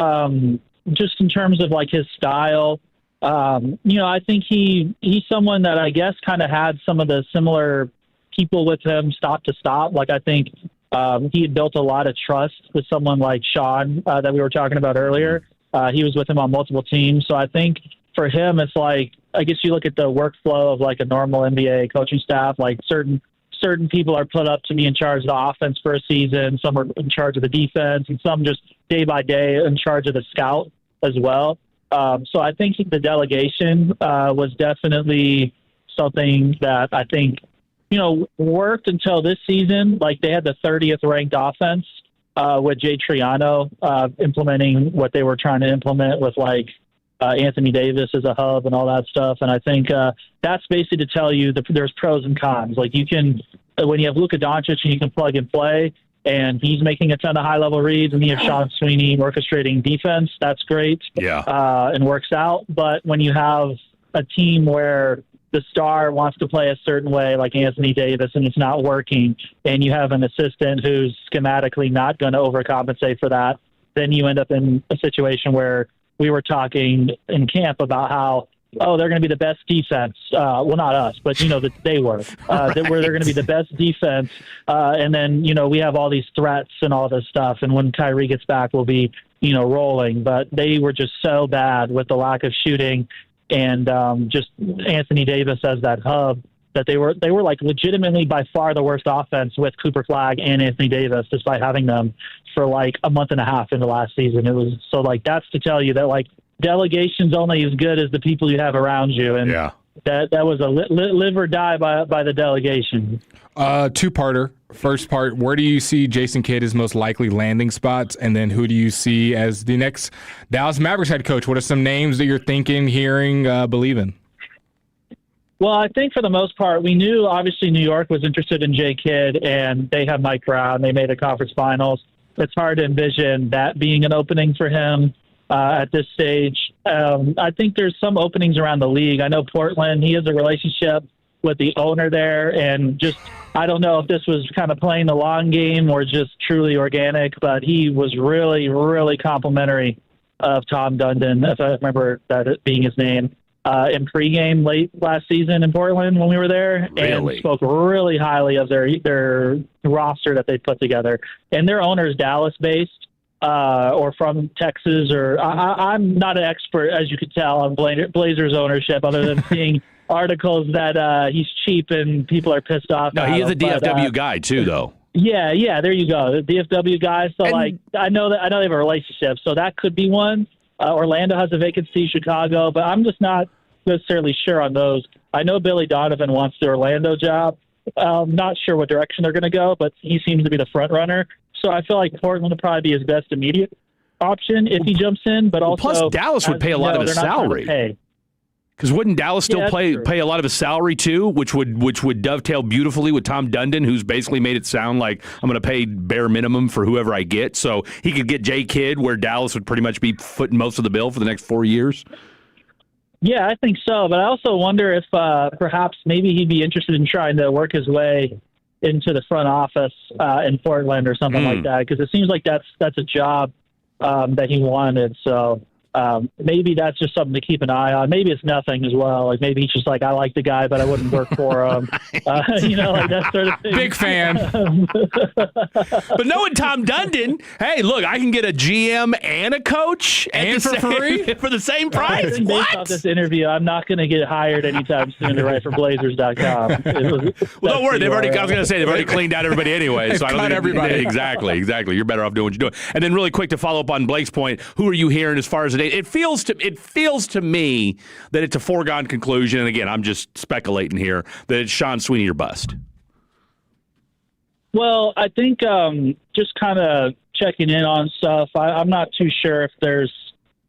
just in terms of like his style, I think he's someone that I guess kind of had some of the similar people with him stop to stop. Like I think he had built a lot of trust with someone like Sean that we were talking about earlier. He was with him on multiple teams. So I think for him, it's like, I guess you look at the workflow of like a normal NBA coaching staff, like certain people are put up to be in charge of the offense for a season. Some are in charge of the defense and some just day by day in charge of the scout as well. So I think the delegation was definitely something that I think, worked until this season. Like they had the 30th ranked offense with Jay Triano implementing what they were trying to implement with like Anthony Davis as a hub and all that stuff. And I think that's basically to tell you that there's pros and cons. Like you can, when you have Luka Doncic and you can plug and play, and he's making a ton of high-level reads, and you have Sean Sweeney orchestrating defense. That's great. Yeah. And works out. But when you have a team where the star wants to play a certain way, like Anthony Davis, and it's not working, and you have an assistant who's schematically not going to overcompensate for that, then you end up in a situation where we were talking in camp about how, they're going to be the best defense. Well, not us, but, that they were. Where they're going to be the best defense. And then, we have all these threats and all this stuff. And when Kyrie gets back, we'll be, rolling. But they were just so bad with the lack of shooting and just Anthony Davis as that hub that they were like legitimately by far the worst offense with Cooper Flagg and Anthony Davis, despite having them for like a month and a half into last season. It was so like, that's to tell you that like, delegation's only as good as the people you have around you, and that was a live or die by the delegation. Two-parter. First part, where do you see Jason Kidd as most likely landing spots, and then who do you see as the next Dallas Mavericks head coach? What are some names that you're thinking, hearing, believing? Well, I think for the most part, we knew obviously New York was interested in Jay Kidd, and they have Mike Brown. They made a conference finals. It's hard to envision that being an opening for him. At this stage, I think there's some openings around the league. I know Portland, he has a relationship with the owner there, and just, I don't know if this was kind of playing the long game or just truly organic, but he was really, really complimentary of Tom Dundon, if I remember that being his name. in pregame late last season in Portland when we were there, Really? and spoke really highly of their roster that they put together. And their owner is Dallas-based or from Texas. Or I'm not an expert, as you could tell, on Blazers ownership, other than seeing articles that he's cheap and people are pissed off. No, he is a DFW guy too, though. Yeah, there you go, the DFW guy. So I know they have a relationship, so that could be one. Orlando has a vacancy, Chicago, but I'm just not necessarily sure on those. I know Billy Donovan wants the Orlando job. Not sure what direction they're going to go, but he seems to be the front runner. So I feel like Portland would probably be his best immediate option if he jumps in. But also, plus Dallas would pay a lot of his salary. Because wouldn't Dallas still pay a lot of his salary too, which would dovetail beautifully with Tom Dundon, who's basically made it sound like I'm going to pay bare minimum for whoever I get. So he could get J. Kidd, where Dallas would pretty much be footing most of the bill for the next 4 years. Yeah, I think so. But I also wonder if perhaps maybe he'd be interested in trying to work his way into the front office in Portland or something like that, because it seems like that's a job that he wanted. So maybe that's just something to keep an eye on. Maybe it's nothing as well. Like maybe he's just like, I like the guy, but I wouldn't work for him. Like that sort of thing. Big fan. But knowing Tom Dundon, hey, look, I can get a GM and a coach for free for the same price. I think based off this interview, I'm not going to get hired anytime soon to write for Blazers.com. Well, don't worry. They've already cleaned out everybody anyway. So I don't cut think everybody. Exactly. You're better off doing what you're doing. And then really quick to follow up on Blake's point, who are you hearing as far as the it feels to me that it's a foregone conclusion, and again, I'm just speculating here, that it's Sean Sweeney or bust. Well, I think just kind of checking in on stuff. I'm not too sure if there's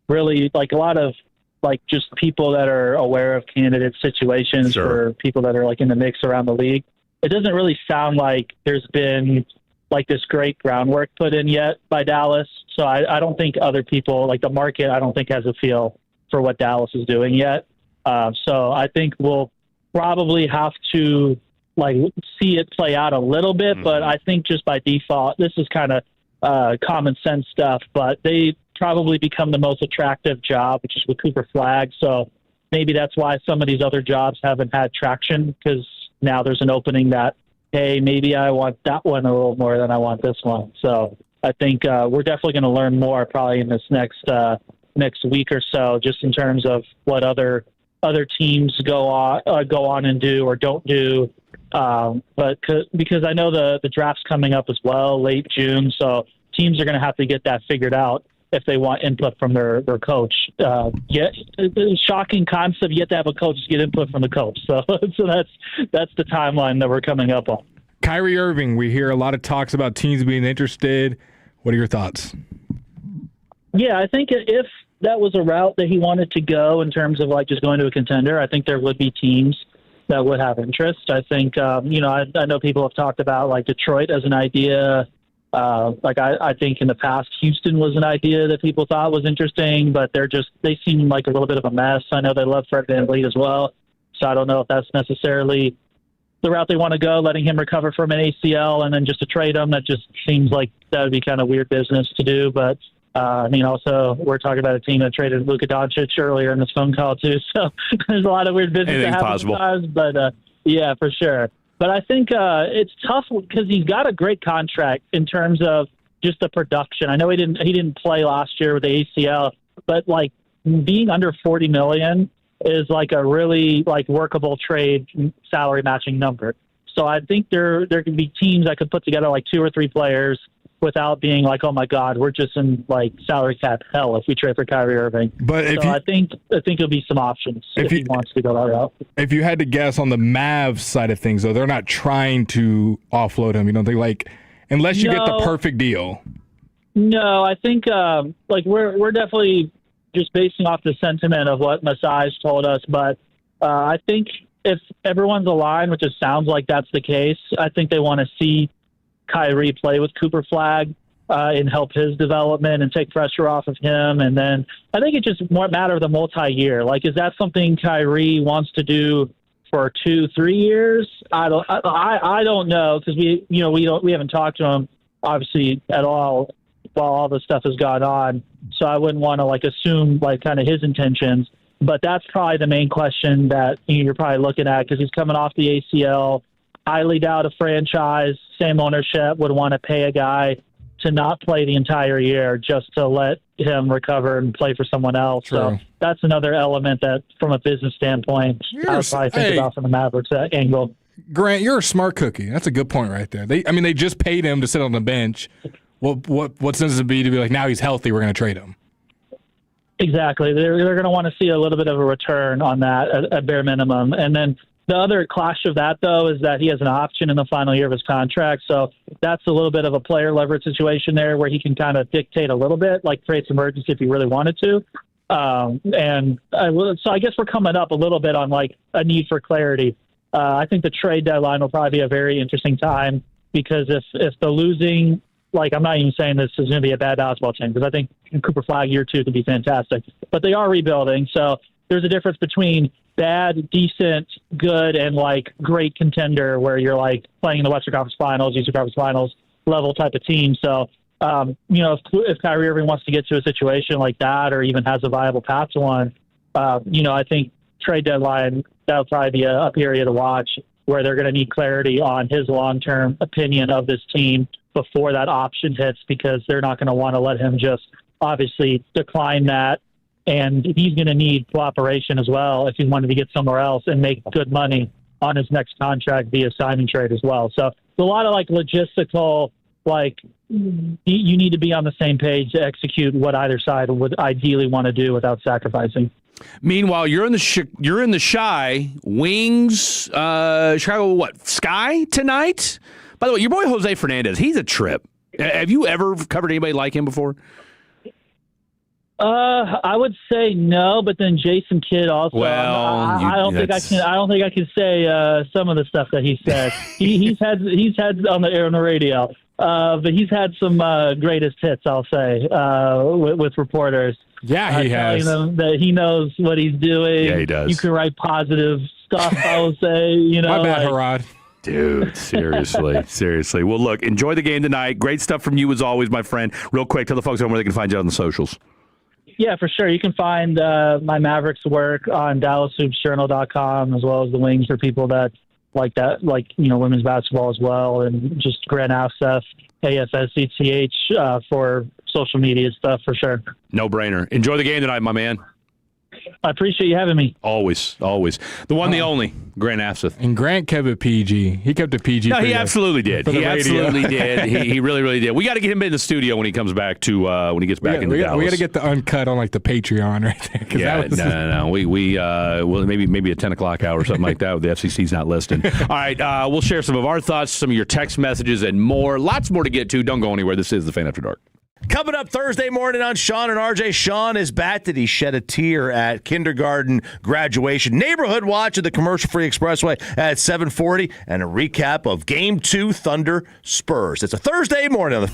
really like a lot of like just people that are aware of candidate situations for people that are like in the mix around the league. It doesn't really sound like there's been like this great groundwork put in yet by Dallas. So I don't think other people, like the market, I don't think has a feel for what Dallas is doing yet. So I think we'll probably have to like see it play out a little bit, but I think just by default, this is kind of common sense stuff, but they probably become the most attractive job, which is with Cooper Flagg. So maybe that's why some of these other jobs haven't had traction, because now there's an opening that, hey, maybe I want that one a little more than I want this one. So I think we're definitely going to learn more probably in this next week or so, just in terms of what other teams go on and do or don't do. But because I know the draft's coming up as well, late June, so teams are going to have to get that figured out if they want input from their coach. Shocking concept. You have to have a coach to get input from the coach. So that's the timeline that we're coming up on. Kyrie Irving, we hear a lot of talks about teams being interested. What are your thoughts? Yeah, I think if that was a route that he wanted to go in terms of like just going to a contender, I think there would be teams that would have interest. I think, I know people have talked about like Detroit as an idea. I think in the past, Houston was an idea that people thought was interesting, but they seem like a little bit of a mess. I know they love Fred VanVleet as well. So I don't know if that's necessarily the route they want to go, letting him recover from an ACL and then just to trade him. That just seems like that would be kind of weird business to do. But also we're talking about a team that traded Luka Doncic earlier in this phone call too. So there's a lot of weird business that happens sometimes, but yeah, for sure. But I think it's tough because he's got a great contract in terms of just the production. I know he didn't play last year with the ACL, but like being under $40 million is like a really like workable trade salary matching number. So I think there can be teams that could put together like 2 or 3 players without being like, oh my God, we're just in like salary cap hell if we trade for Kyrie Irving. But I think there'll be some options if he wants to go that route. If you had to guess on the Mavs side of things, though, they're not trying to offload him. You don't think like unless you get the perfect deal. No, I think we're definitely just basing off the sentiment of what Masai's told us. But I think if everyone's aligned, which it sounds like that's the case, I think they want to see Kyrie play with Cooper Flagg and help his development and take pressure off of him. And then I think it's just more a matter of the multi-year. Like, is that something Kyrie wants to do for 2-3 years? I don't know, because we haven't talked to him obviously at all while all this stuff has gone on. So I wouldn't want to like assume like kind of his intentions. But that's probably the main question that you're probably looking at, because he's coming off the ACL. Highly doubt a franchise, same ownership, would want to pay a guy to not play the entire year just to let him recover and play for someone else. True. So that's another element that, from a business standpoint, I would probably think about from the Mavericks angle. Grant, you're a smart cookie. That's a good point right there. They just paid him to sit on the bench. What sense does it be to be like, now he's healthy, we're going to trade him? Exactly. They're going to want to see a little bit of a return on that at bare minimum. And then the other clash of that, though, is that he has an option in the final year of his contract. So that's a little bit of a player leverage situation there, where he can kind of dictate a little bit, like create some urgency if he really wanted to. So I guess we're coming up a little bit on like a need for clarity. I think the trade deadline will probably be a very interesting time, because if the losing, like, I'm not even saying this is going to be a bad basketball team, because I think Cooper Flag year 2 could be fantastic, but they are rebuilding. So there's a difference between bad, decent, good, and like great contender, where you're like playing in the Western Conference Finals, Eastern Conference Finals level type of team. So, if Kyrie Irving wants to get to a situation like that, or even has a viable path to one, I think trade deadline, that'll probably be a period to watch, where they're going to need clarity on his long-term opinion of this team before that option hits, because they're not going to want to let him just obviously decline that. And he's going to need cooperation as well if he wanted to get somewhere else and make good money on his next contract via signing trade as well. So it's a lot of like logistical, like you need to be on the same page to execute what either side would ideally want to do without sacrificing. Meanwhile, you're in the Shy Wings, Chicago. Sky tonight? By the way, your boy Jose Fernandez, he's a trip. Have you ever covered anybody like him before? I would say no, but then Jason Kidd also. Well, I don't think I can say some of the stuff that he said. he's had on the radio, but he's had some greatest hits, I'll say, with reporters. Yeah, he has. Telling them that he knows what he's doing. Yeah, he does. You can write positive stuff, I would say. My bad, Harad. Dude, seriously. Well, look, enjoy the game tonight. Great stuff from you as always, my friend. Real quick, tell the folks where they can find you on the socials. Yeah, for sure. You can find my Mavericks work on DallasHoopsJournal.com, as well as the Wings for people that like that, like, women's basketball as well, and just Grant Asith, AFSETH for social media stuff for sure. No brainer. Enjoy the game tonight, my man. I appreciate you having me. Always. The one, the only, Grant Asith. And Grant kept it PG. He kept it PG. No, he absolutely did. He absolutely did. He really, really did. We got to get him in the studio when he comes back to when he gets back into Dallas. We got to get the uncut on like the Patreon right there. Yeah, no. We well, maybe a 10 o'clock hour or something like that. The FCC's not listening. All right, we'll share some of our thoughts, some of your text messages, and more. Lots more to get to. Don't go anywhere. This is the Fan After Dark. Coming up Thursday morning on Sean and RJ. Sean is batted. He shed a tear at kindergarten graduation. Neighborhood watch at the Commercial-Free Expressway at 7:40, and a recap of Game 2 Thunder Spurs. It's a Thursday morning on the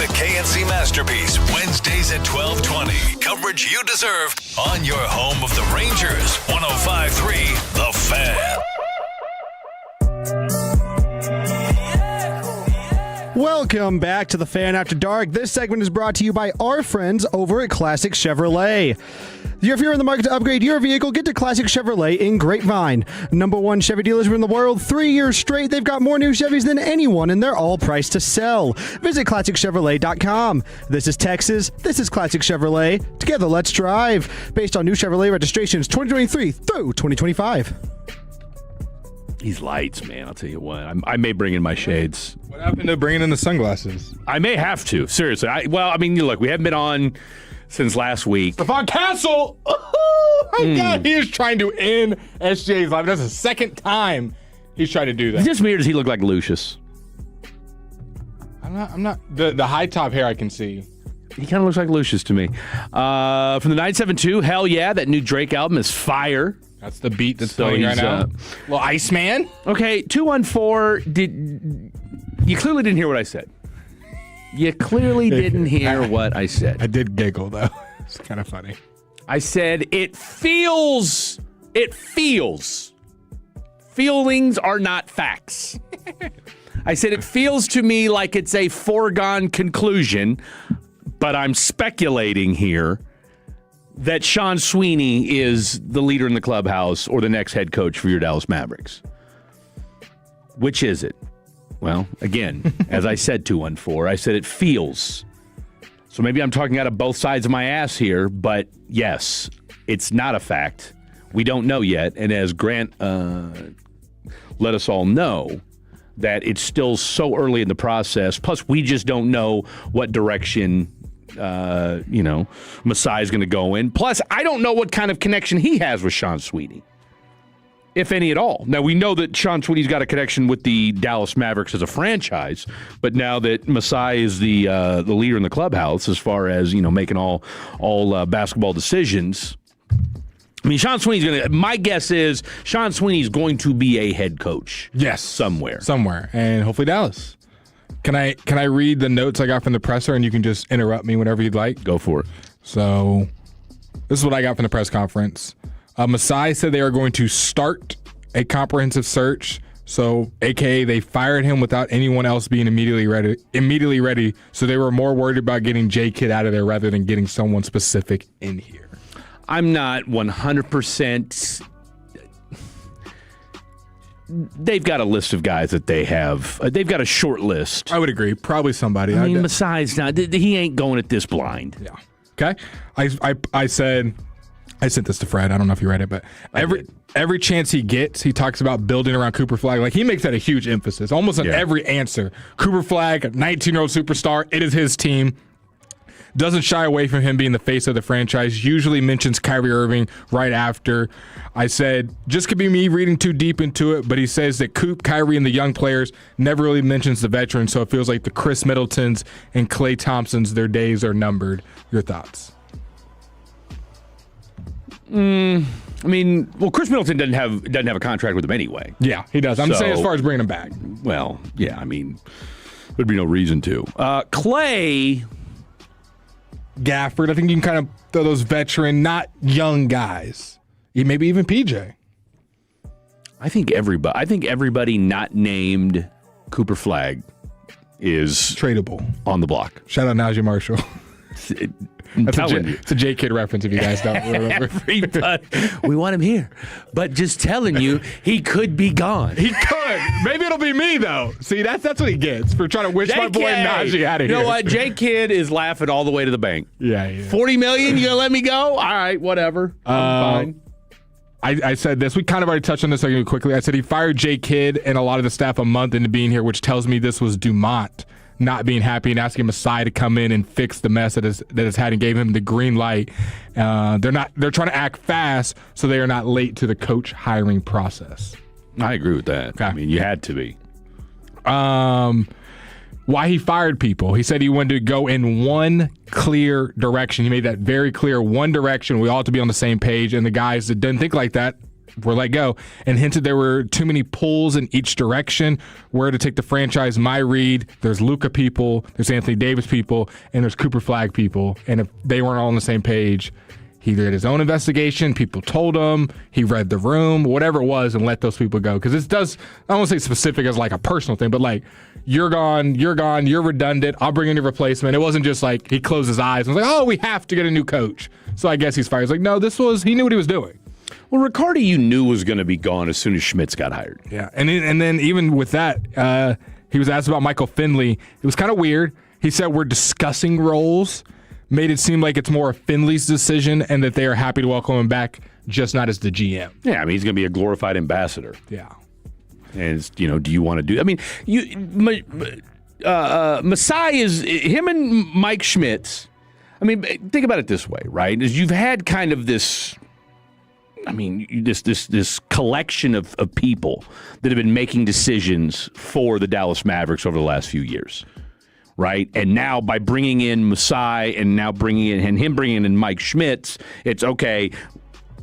the KNC Masterpiece, Wednesdays at 12:20. Coverage you deserve on your home of the Rangers, 105.3 The Fan. Welcome back to the Fan After Dark. This segment is brought to you by our friends over at Classic Chevrolet. If you're in the market to upgrade your vehicle, get to Classic Chevrolet in Grapevine. #1 Chevy dealership in the world. 3 years straight, they've got more new Chevys than anyone, and they're all priced to sell. Visit ClassicChevrolet.com. This is Texas. This is Classic Chevrolet. Together, let's drive. Based on new Chevrolet registrations 2023 through 2025. He's lights, man. I'll tell you what. I may bring in my shades. What happened to bringing in the sunglasses? I may have to. Seriously. Look, we haven't been on since last week. Stephon Castle! Oh, my God. He is trying to end SJ's life. That's the second time he's trying to do that. Is this me or does he look like Lucius? I'm not. The high top hair I can see. He kind of looks like Lucius to me. From the 972, hell yeah, that new Drake album is fire. That's the beat that's playing right now. Little Iceman. Okay, 214. You clearly didn't hear what I said. You clearly didn't hear what I said. I did giggle, though. It's kind of funny. I said, it feels. Feelings are not facts. I said, it feels to me like it's a foregone conclusion, but I'm speculating here that Sean Sweeney is the leader in the clubhouse or the next head coach for your Dallas Mavericks. Which is it? Well, again, as I said 214, I said it feels. So maybe I'm talking out of both sides of my ass here, but yes, it's not a fact. We don't know yet. And as Grant let us all know, that it's still so early in the process. Plus, we just don't know what direction Masai is going to go in. Plus, I don't know what kind of connection he has with Sean Sweeney, if any at all. Now, we know that Sean Sweeney's got a connection with the Dallas Mavericks as a franchise, but now that Masai is the leader in the clubhouse as far as, making all basketball decisions, I mean, Sean Sweeney's going to, my guess is Sean Sweeney's going to be a head coach. Yes. Somewhere, and hopefully Dallas. Can I read the notes I got from the presser, and you can just interrupt me whenever you'd like? Go for it. So this is what I got from the press conference. Masai said they are going to start a comprehensive search. So, AKA, they fired him without anyone else being immediately ready. So they were more worried about getting J-Kid out of there rather than getting someone specific in here. I'm not 100%. They've got a list of guys that they have. They've got a short list. I would agree. Probably somebody. I mean, Masai's not. He ain't going at this blind. Yeah. Okay. I said, I sent this to Fred. I don't know if you read it, but every chance he gets, he talks about building around Cooper Flagg. Like, he makes that a huge emphasis. Almost on every answer. Cooper Flagg, 19-year-old superstar. It is his team. Doesn't shy away from him being the face of the franchise. Usually mentions Kyrie Irving right after. I said, just could be me reading too deep into it, but he says that Coop, Kyrie, and the young players never really mentions the veterans, so it feels like the Chris Middletons and Klay Thompsons, their days are numbered. Your thoughts? I mean, well, Chris Middleton doesn't have a contract with them anyway. Yeah, he does. I'm saying as far as bringing him back. Well, yeah, I mean, there'd be no reason to. Klay... Gafford, I think you can kind of throw those veteran, not young guys. Maybe even PJ. I think everybody not named Cooper Flagg is tradable on the block. Shout out Najee Marshall. It's a J-Kid reference if you guys don't remember. We want him here. But just telling you, he could be gone. He could. Maybe it'll be me, though. See, that's what he gets for trying to wish my boy Najee out of here. You know what? J-Kid is laughing all the way to the bank. Yeah. $40 million? You going to let me go? All right, whatever. I'm fine. I said this. We kind of already touched on this quickly. I said he fired J-Kid and a lot of the staff a month into being here, which tells me this was Dumont not being happy and asking Masai to come in and fix the mess that has had and gave him the green light. They're trying to act fast so they are not late to the coach hiring process. I agree with that. Okay. I mean, you had to be. Why he fired people. He said he wanted to go in one clear direction. He made that very clear, one direction. We all have to be on the same page. And the guys that didn't think like that were let go, and hinted there were too many pulls in each direction, where to take the franchise. My read, there's Luka people, there's Anthony Davis people, and there's Cooper Flag people. And if they weren't all on the same page, he did his own investigation, people told him, he read the room, whatever it was, and let those people go. Because it does, I don't want to say specific as like a personal thing, but like, you're gone, you're redundant, I'll bring in a replacement. It wasn't just like he closed his eyes and was like, oh, we have to get a new coach. So I guess he's fired. He's like, no, he knew what he was doing. Well, Riccardi, you knew was going to be gone as soon as Schmitz got hired. Yeah, and then even with that, he was asked about Michael Finley. It was kind of weird. He said, we're discussing roles. Made it seem like it's more Finley's decision and that they are happy to welcome him back, just not as the GM. Yeah, I mean, he's going to be a glorified ambassador. Yeah. And, do you want to do... I mean, Masai is... Him and Mike Schmitz... I mean, think about it this way, right? Is you've had kind of this... I mean, this collection of people that have been making decisions for the Dallas Mavericks over the last few years. Right, and now by bringing in Masai and now bringing in Mike Schmitz, it's okay.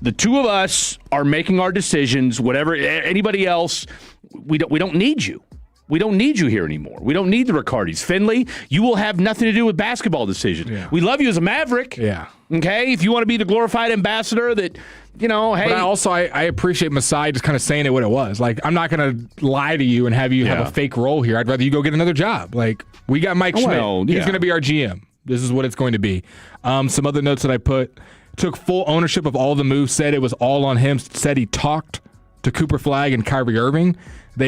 The two of us are making our decisions. Whatever anybody else, we don't need you. We don't need you here anymore. We don't need the Riccardis. Finley, you will have nothing to do with basketball decisions. Yeah. We love you as a Maverick. Yeah. Okay, if you want to be the glorified ambassador that, hey. But I appreciate Masai just kind of saying it what it was. Like, I'm not going to lie to you and have you have a fake role here. I'd rather you go get another job. Like, we got Mike Schmidt. He's going to be our GM. This is what it's going to be. Some other notes that I took full ownership of all the moves, said it was all on him, said he talked to Cooper Flag and Kyrie Irving,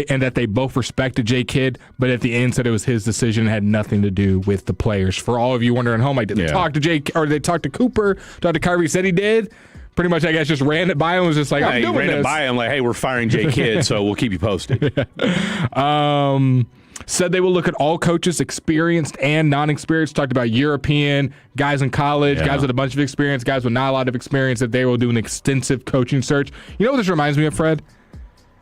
and that they both respected J. Kidd, but at the end said it was his decision and had nothing to do with the players. For all of you wondering at home, did they talk to J. or did they talk to Cooper, talk to Kyrie, said he did? Pretty much, I guess, just ran it by him. Was just like, I'm doing this. Ran it by him like, hey, we're firing J. Kidd, so we'll keep you posted. Said they will look at all coaches, experienced and non-experienced. Talked about European, guys in college, guys with a bunch of experience, guys with not a lot of experience, that they will do an extensive coaching search. You know what this reminds me of, Fred?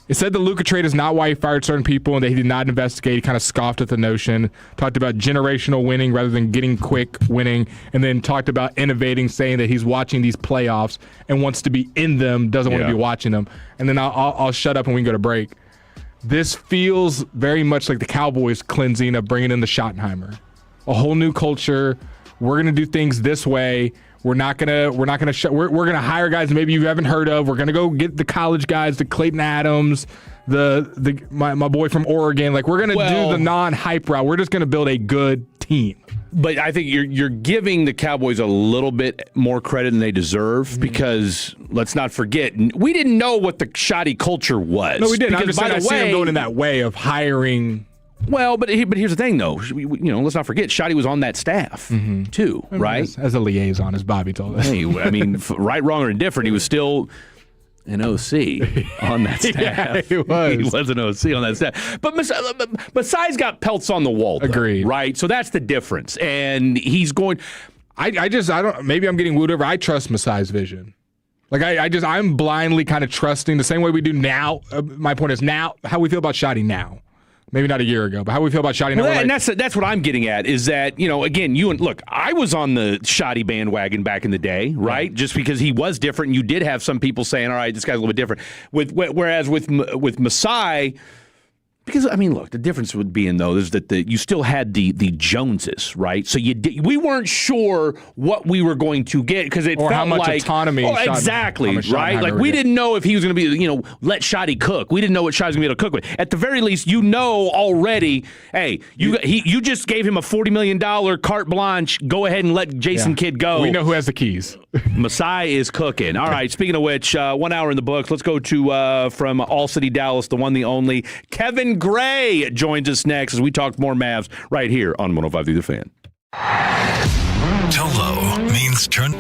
It said the Luka trade is not why he fired certain people and that he did not investigate. He kind of scoffed at the notion, talked about generational winning rather than getting quick winning, and then talked about innovating, saying that he's watching these playoffs and wants to be in them, doesn't want to be watching them. And then I'll shut up and we can go to break. This feels very much like the Cowboys cleansing of bringing in the Schottenheimer. A whole new culture. We're going to do things this way. We're gonna hire guys maybe you haven't heard of. We're gonna go get the college guys, the Clayton Adams, my boy from Oregon. Like, we're gonna do the non-hype route. We're just gonna build a good team. But I think you're giving the Cowboys a little bit more credit than they deserve, because let's not forget, we didn't know what the shoddy culture was. No, we didn't. Because I see them going in that way of hiring. Well, but here's the thing, though. Let's not forget, Shoddy was on that staff, too, right? As a liaison, as Bobby told us. Hey, I mean, right, wrong, or indifferent, he was still an OC on that staff. Yeah, he was. He was an OC on that staff. But Masai's got pelts on the wall, though, agreed, right? So that's the difference. And he's going... I don't... Maybe I'm getting wooed over. I trust Masai's vision. Like, I'm blindly kind of trusting the same way we do now. My point is now, how we feel about Shoddy now. Maybe not a year ago, but how we feel about Shoddy now. Well, and that's what I'm getting at, is that, again, look, I was on the Shoddy bandwagon back in the day, right? Just because he was different, and you did have some people saying, all right, this guy's a little bit different. Whereas with Masai, because, I mean, look, the difference would be though is that you still had the Joneses, right? So we weren't sure what we were going to get, because it or felt how much like autonomy. Exactly, right? Like, we didn't know if he was going to be, let Shoddy cook. We didn't know what Shoddy's going to be able to cook with. At the very least, already, hey, you just gave him a $40 million carte blanche. Go ahead and let Jason Kidd go. We know who has the keys. Masai is cooking. All right, speaking of which, 1 hour in the books. Let's go to, from All City Dallas, the one, the only, Kevin Gray joins us next as we talk more Mavs right here on 105 through the Fan. Tolo means turn.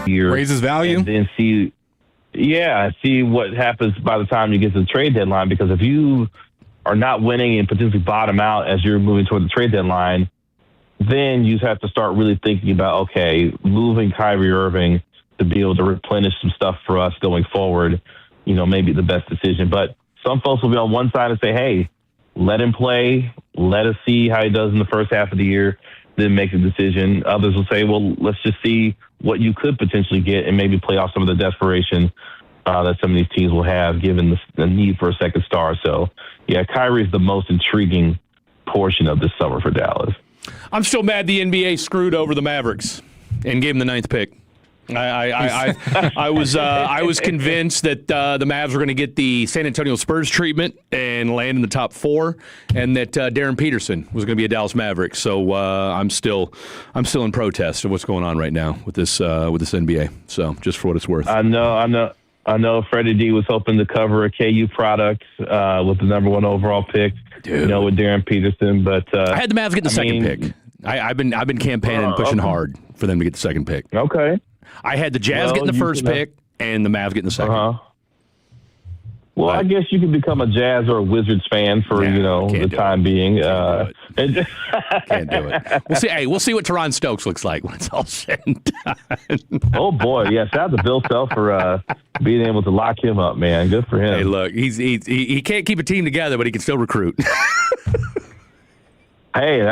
year. Raises value. And then see what happens by the time you get to the trade deadline. Because if you are not winning and potentially bottom out as you're moving toward the trade deadline, then you have to start really thinking about, okay, moving Kyrie Irving to be able to replenish some stuff for us going forward, maybe the best decision. But some folks will be on one side and say, hey, let him play. Let us see how he does in the first half of the year, then make a decision. Others will say, well, let's just see what you could potentially get and maybe play off some of the desperation that some of these teams will have given the need for a second star. So, yeah, Kyrie is the most intriguing portion of this summer for Dallas. I'm still mad the NBA screwed over the Mavericks and gave them the 9th pick. I was convinced that the Mavs were going to get the San Antonio Spurs treatment and land in the top 4, and that Darren Peterson was going to be a Dallas Maverick. So I'm still in protest of what's going on right now with this NBA. So just for what it's worth, I know. Freddie D was hoping to cover a KU product with the number 1 overall pick. Dude. With Darren Peterson, but I had the Mavs get the second pick. I've been campaigning and pushing hard for them to get the second pick. Okay. I had the Jazz getting the first pick and the Mavs getting the second. Well, I guess you could become a Jazz or a Wizards fan for the time being. Can't do it. We'll see what Teron Stokes looks like when it's all said and done. Oh boy, yeah! Shout out to Bill Self for being able to lock him up, man. Good for him. Hey, look, he can't keep a team together, but he can still recruit. Hey,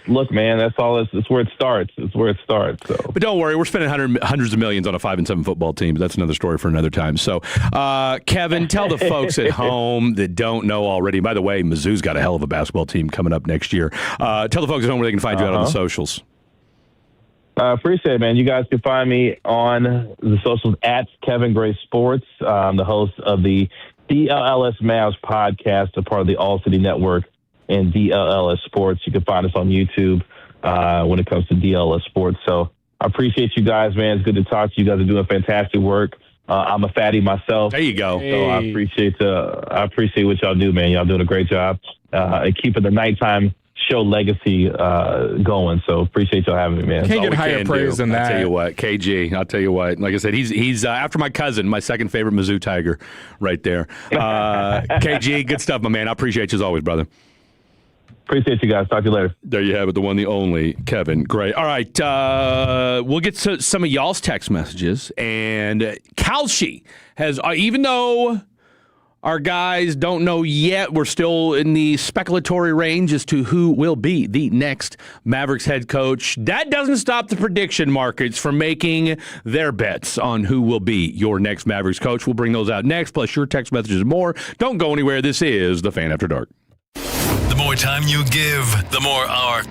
look, man. That's all. It's where it starts. It's where it starts. So. But don't worry, we're spending hundreds of millions on a 5-7 football team. But that's another story for another time. So, Kevin, tell the folks at home that don't know already. By the way, Mizzou's got a hell of a basketball team coming up next year. Tell the folks at home where they can find you out on the socials. I appreciate it, man. You guys can find me on the socials at Kevin Gray Sports. I'm the host of the DLLS Mavs podcast, a part of the All City Network and DLLS Sports. You can find us on YouTube when it comes to DLLS Sports. So I appreciate you guys, man. It's good to talk to you. You guys are doing fantastic work. I'm a fatty myself. There you go. So I appreciate what y'all do, man. Y'all doing a great job and keeping the nighttime show legacy going. So appreciate y'all having me, man. Can't get higher praise than that. I'll tell you what, KG, like I said, he's after my cousin, my second favorite Mizzou Tiger right there. KG, good stuff, my man. I appreciate you as always, brother. Appreciate you guys. Talk to you later. There you have it, the one, the only, Kevin Gray. All right, we'll get to some of y'all's text messages. And Kalshi has, even though our guys don't know yet, we're still in the speculatory range as to who will be the next Mavericks head coach. That doesn't stop the prediction markets from making their bets on who will be your next Mavericks coach. We'll bring those out next, plus your text messages and more. Don't go anywhere. This is The Fan After Dark. The more time you give, the more our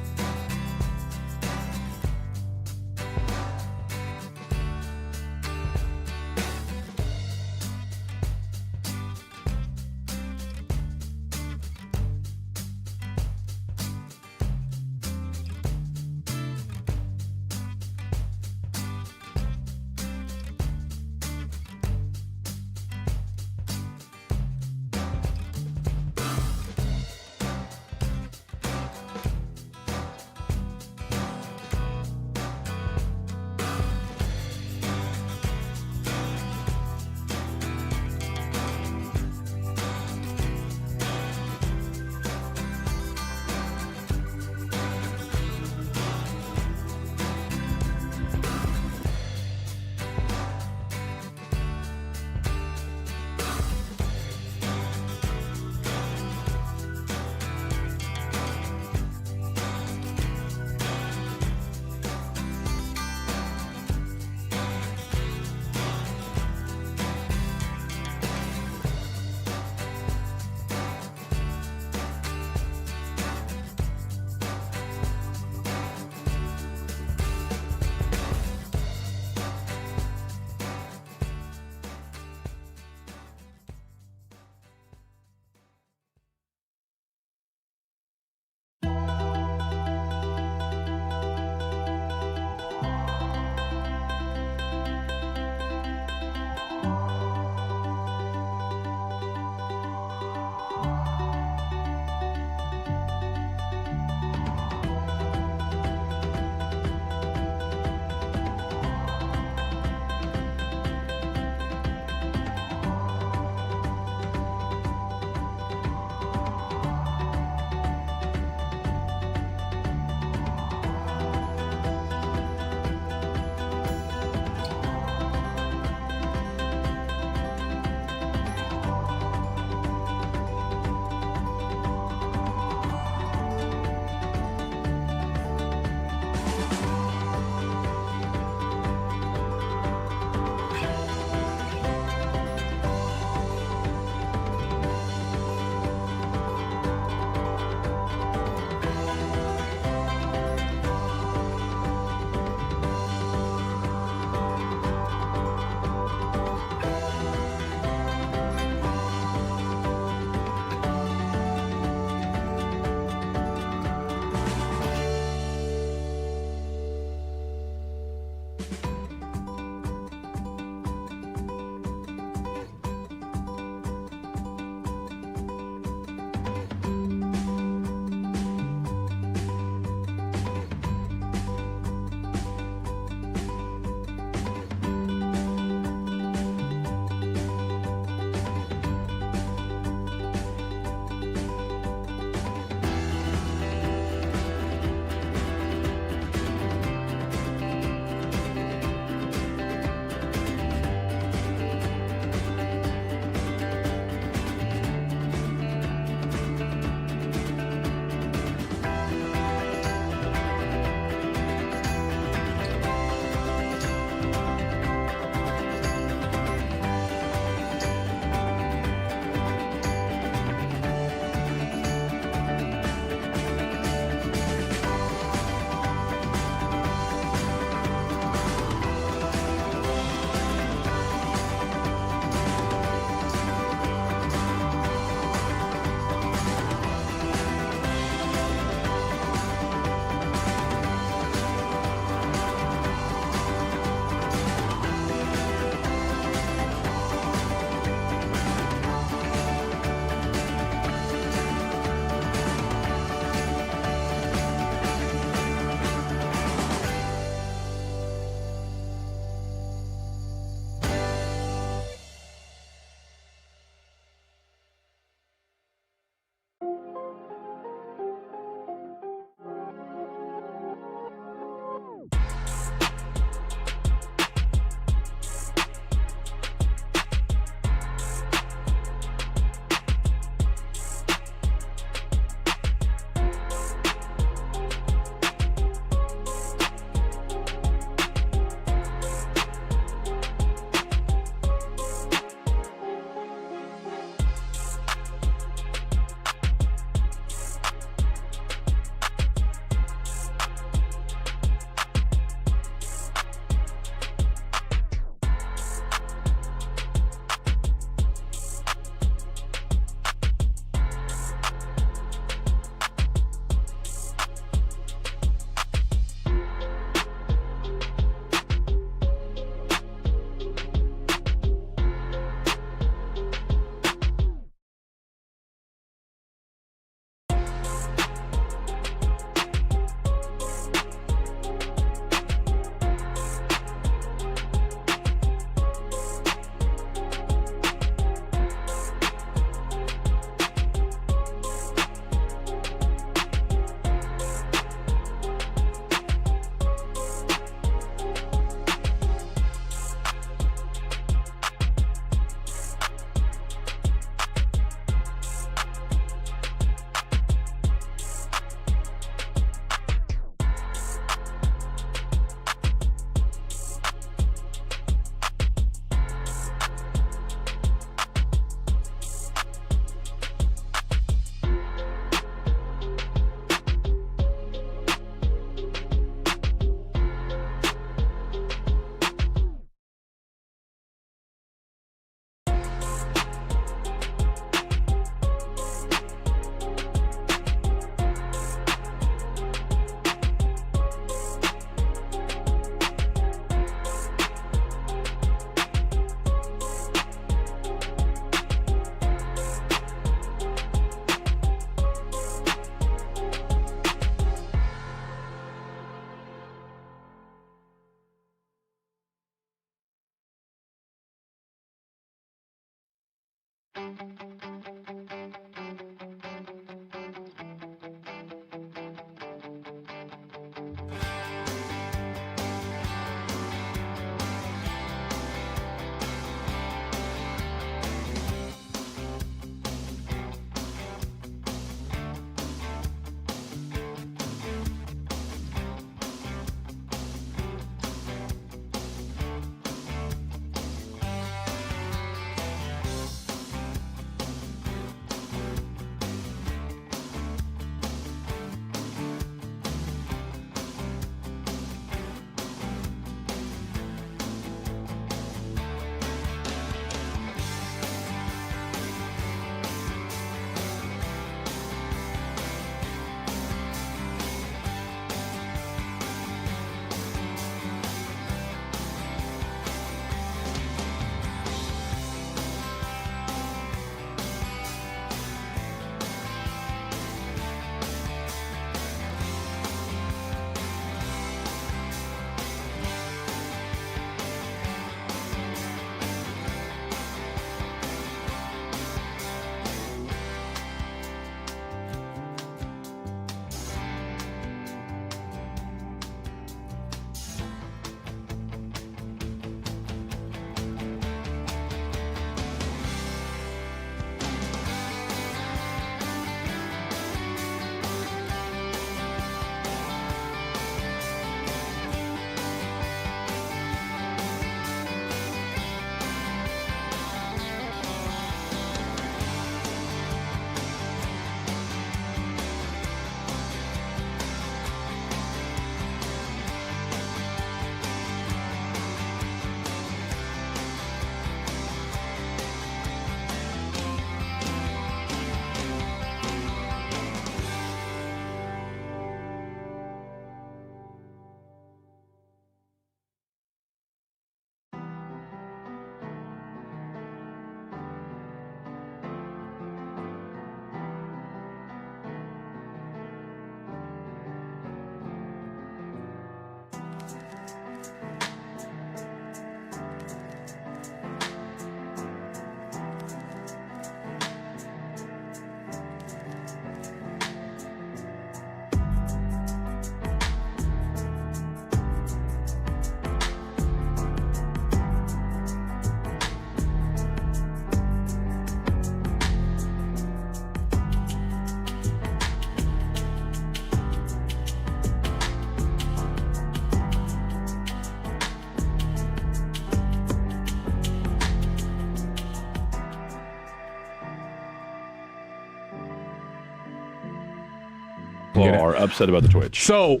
Are upset about the Twitch. So,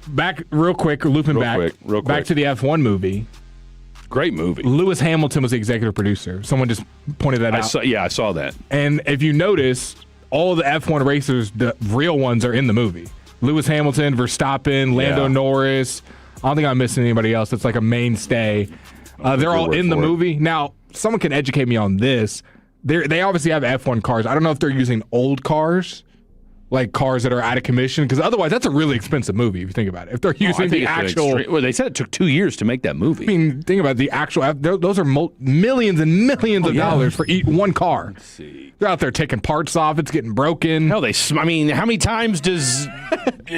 back real quick, looping back to the F1 movie. Great movie. Lewis Hamilton was the executive producer. Someone just pointed that out. I saw that. And if you notice, all of the F1 racers, the real ones, are in the movie. Lewis Hamilton, Verstappen, Lando Norris. I don't think I'm missing anybody else. It's like a mainstay. They're all in the movie. Now, someone can educate me on this. They obviously have F1 cars. I don't know if they're using old cars, like cars that are out of commission, because otherwise that's a really expensive movie if you think about it. If they're using the actual... Well, they said it took 2 years to make that movie. I mean, think about it, the actual... Those are millions and millions of dollars for one car. Let's see. They're out there taking parts off. It's getting broken. Hell, how many times does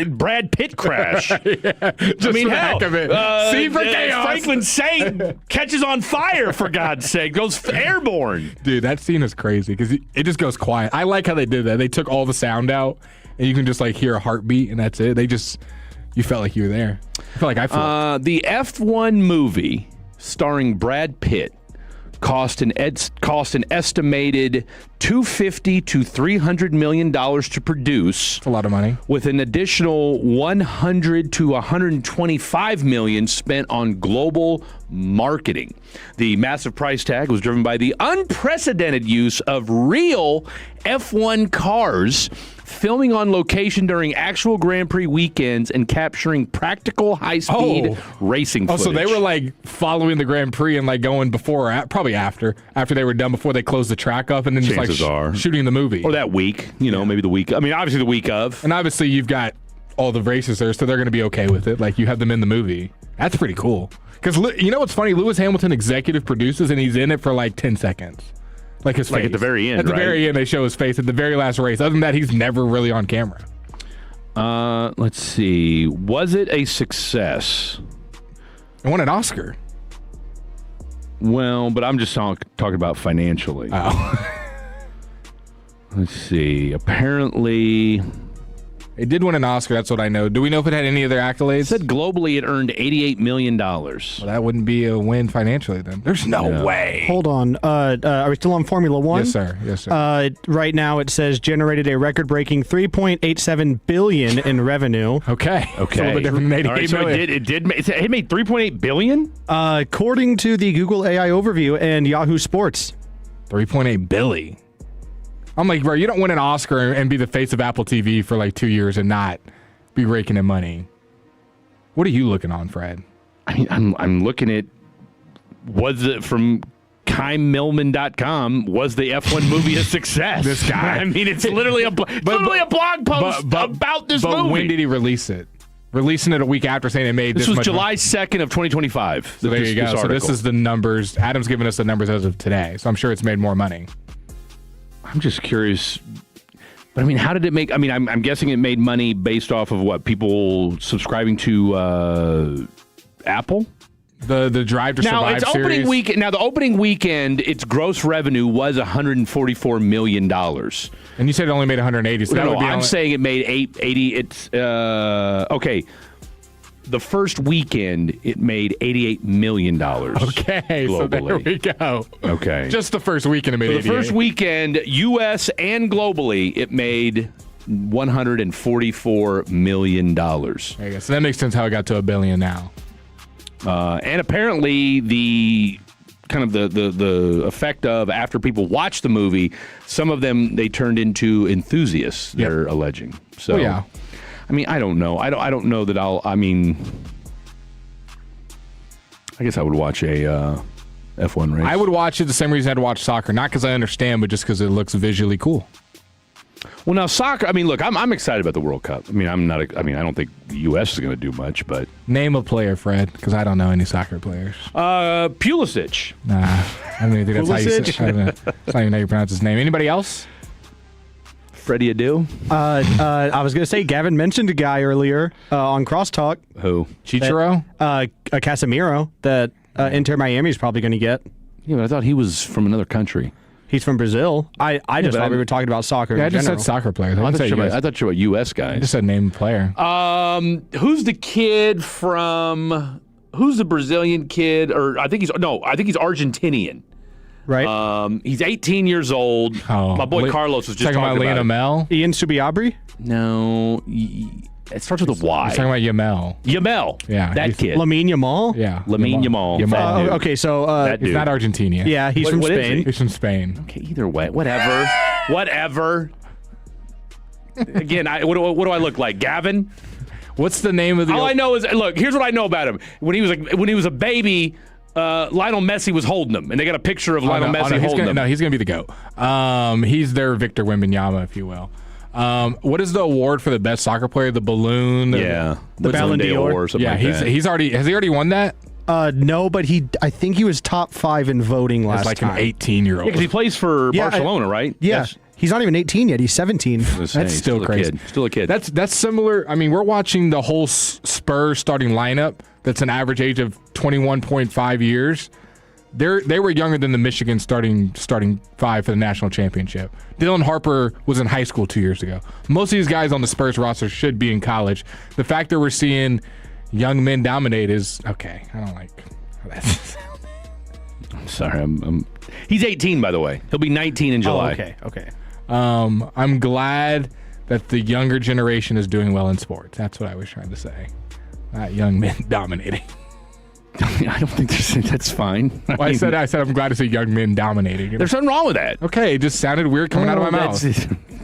Brad Pitt crash? Just for the heck of it. See for chaos. Franklin Saint catches on fire, for God's sake. Goes airborne. Dude, that scene is crazy because it just goes quiet. I like how they did that. They took all the sound out, and you can just like hear a heartbeat, and that's it. You felt like you were there. I felt like I felt. The F1 movie starring Brad Pitt cost an estimated $250 to $300 million to produce. That's a lot of money. With an additional $100 to $125 million spent on global marketing. The massive price tag was driven by the unprecedented use of real F1 cars, filming on location during actual Grand Prix weekends and capturing practical high-speed racing footage. So they were like following the Grand Prix and like going before or probably after they were done, before they closed the track up, and then Chances just like are. shooting the movie. Or that week, maybe the week. I mean, obviously the week of. And obviously you've got all the races there, so they're going to be okay with it. Like, you have them in the movie. That's pretty cool. Because you know what's funny? Lewis Hamilton executive produces, and he's in it for like 10 seconds. Like his face. Like at the very end, At the right? very end, they show his face at the very last race. Other than that, he's never really on camera. Let's see. Was it a success? It won an Oscar. Well, but I'm just talking about financially. Oh. Let's see. Apparently, it did win an Oscar. That's what I know. Do we know if it had any other accolades? It said globally it earned $88 million. Well, that wouldn't be a win financially then. There's no way. Hold on. Are we still on Formula One? Yes, sir. Yes, sir. Right now it says generated a record-breaking $3.87 billion in revenue. Okay. It's a little bit different than $88 million. So it made $3.8 billion? According to the Google AI overview and Yahoo Sports. $3.8 billion. I'm like, bro, you don't win an Oscar and be the face of Apple TV for like 2 years and not be raking in money. What are you looking on, Fred? I mean, I'm looking at, was it from KymMillman.com, was the F1 movie a success? This guy. I mean, it's literally a blog post about this movie. But when did he release it? Releasing it a week after saying it made this much was July 2nd of 2025. So there you go. So this is the numbers. Adam's giving us the numbers as of today. So I'm sure it's made more money. I'm just curious, but I mean, how did it make? I mean, I'm guessing it made money based off of what, people subscribing to Apple. The Drive to Survive its opening series. weekend. Now, the opening weekend, its gross revenue was $144 million. And you said it only made 180. So that would be I'm saying it made 880. It's okay. The first weekend, it made $88 million. Okay, globally. So there we go. Okay. Just the first weekend, it made 88. The first weekend, U.S. and globally, it made $144 million. There you go. So that makes sense how it got to $1 billion now. And apparently, the kind of the effect of, after people watched the movie, some of them, they turned into enthusiasts, they're alleging. So, yeah. I mean, I don't know. I don't know that I guess I would watch a F1 race. I would watch it the same reason I'd watch soccer. Not because I understand, but just because it looks visually cool. Well, now soccer, I mean, look, I'm excited about the World Cup. I mean, I don't think the U.S. is going to do much, but... Name a player, Fred, because I don't know any soccer players. Pulisic. Nah, I don't even think that's how you say it. That's not even how you pronounce his name. Anybody else? Freddie Adu? I was going to say, Gavin mentioned a guy earlier on Crosstalk. Who? Chicharo? Casemiro, that Inter Miami is probably going to get. Yeah, but I thought he was from another country. He's from Brazil. I just thought we were talking about soccer. Yeah, in I just general. said soccer players. I thought you were U.S. guys. I just said name a player. Who's the kid from... Who's the Brazilian kid? Or I think he's Argentinian. Right. He's 18 years old. Oh, my boy Carlos was just talking about Lionel Mel? Ian Subiabri? No. It starts with a Y. He's talking about Yamel. Yamel. Yeah. That kid. Lamine Yamal? Yeah. Lamine Yamal. Okay, so... he's not Argentinian. Yeah, he's from Spain. He's from Spain. Okay, either way. Whatever. Whatever. Again, what do I look like? Gavin? What's the name of the... All I know is... Look, here's what I know about him. When he was a baby... Lionel Messi was holding him, and they got a picture of Lionel Messi holding him. No, he's going to be the GOAT. He's their Victor Wembanyama, if you will. What is the award for the best soccer player? The balloon? Yeah. The Ballon d'Or or something like that. Has he already won that? No, but I think he was top 5 in voting last like time. An 18-year-old. Yeah, because he plays for Barcelona, right? Yeah. Yes. He's not even 18 yet. He's 17. That's still crazy. Still a kid. That's similar. I mean, we're watching the whole Spurs starting lineup. That's an average age of 21.5 years. They were younger than the Michigan starting 5 for the national championship. Dylan Harper was in high school 2 years ago. Most of these guys on the Spurs roster should be in college. The fact that we're seeing young men dominate is okay. I don't like that. I'm sorry. He's 18, by the way. He'll be 19 in July. Oh, okay. I'm glad that the younger generation is doing well in sports. That's what I was trying to say. Not young men dominating. I don't think that's fine. I said I'm glad to see young men dominating. There's nothing wrong with that. Okay, it just sounded weird coming out of my mouth.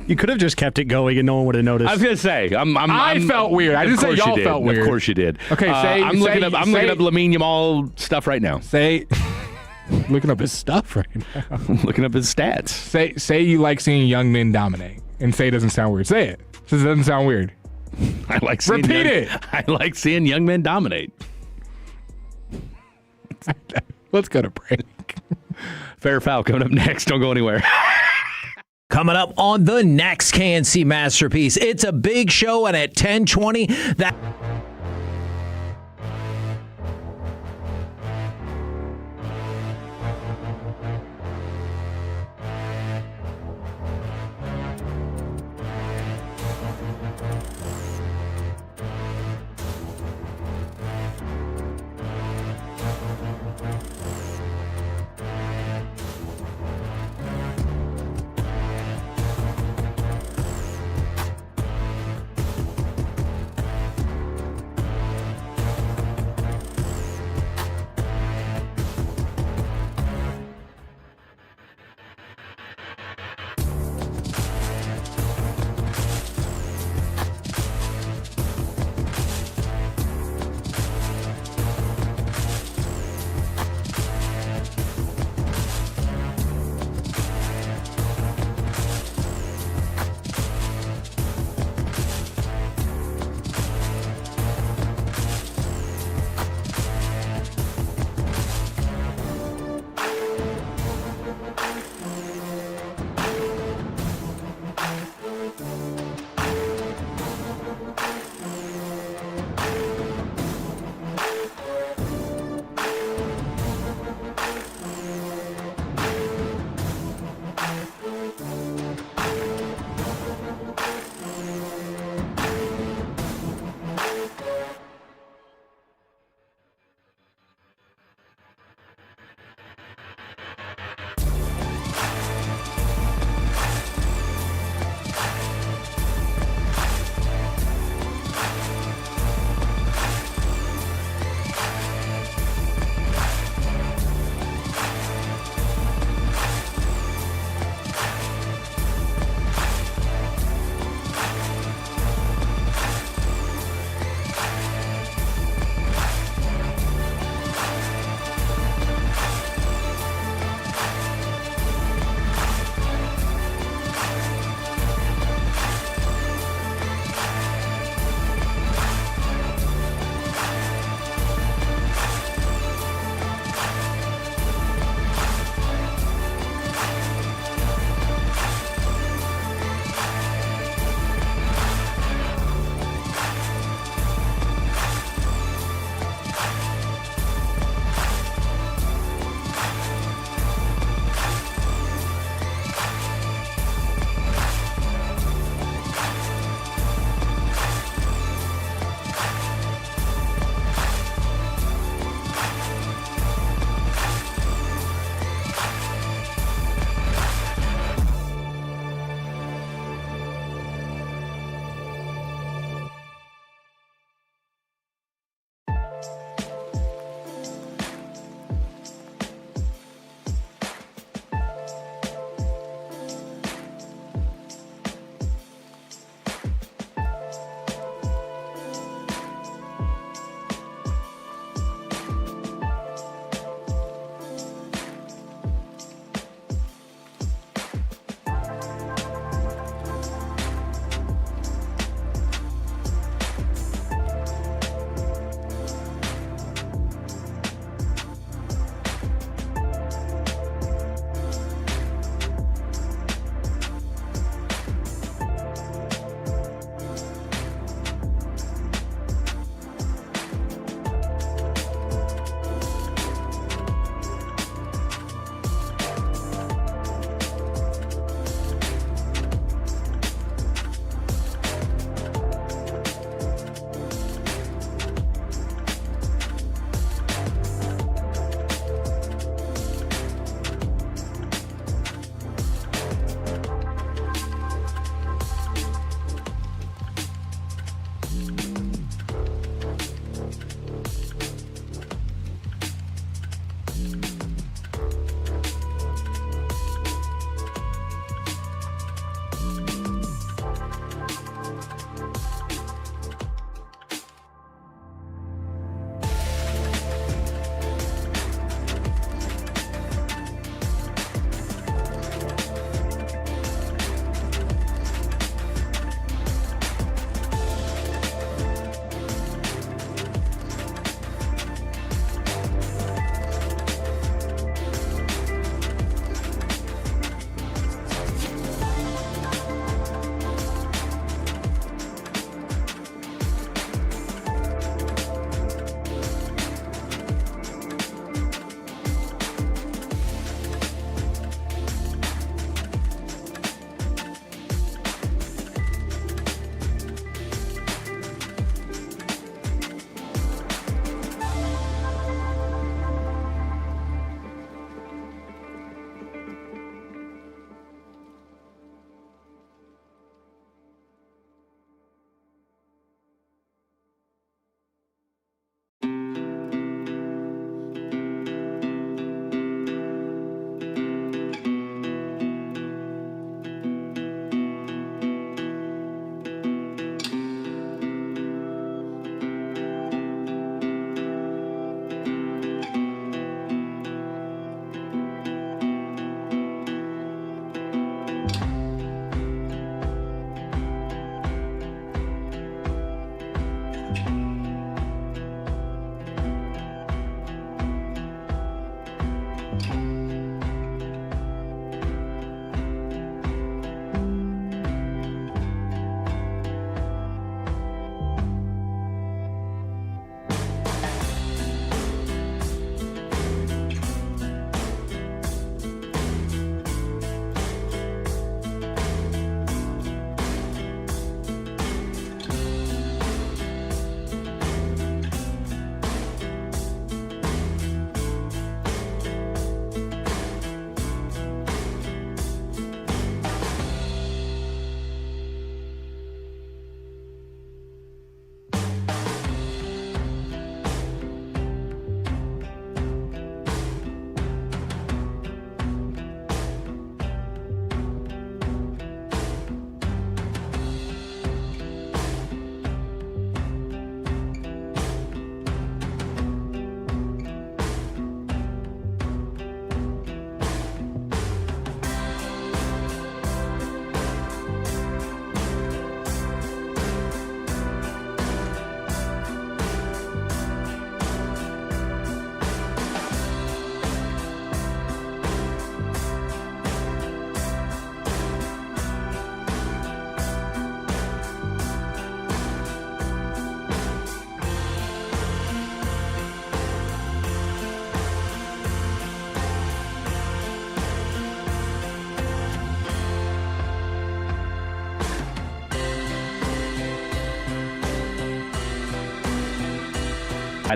You could have just kept it going and no one would have noticed. I was gonna say, I felt weird. I didn't say y'all felt weird. Of course you did. Okay, I'm looking up Lamine Yamal stuff right now. Looking up his stuff right now. I'm looking up his stats. Say you like seeing young men dominate, and say it doesn't sound weird. Say it. Says it doesn't sound weird. I like seeing Repeat it. I like seeing young men dominate. Let's go to break. Fair foul coming up next. Don't go anywhere. Coming up on the next KNC Masterpiece. It's a big show, and at 10:20, that.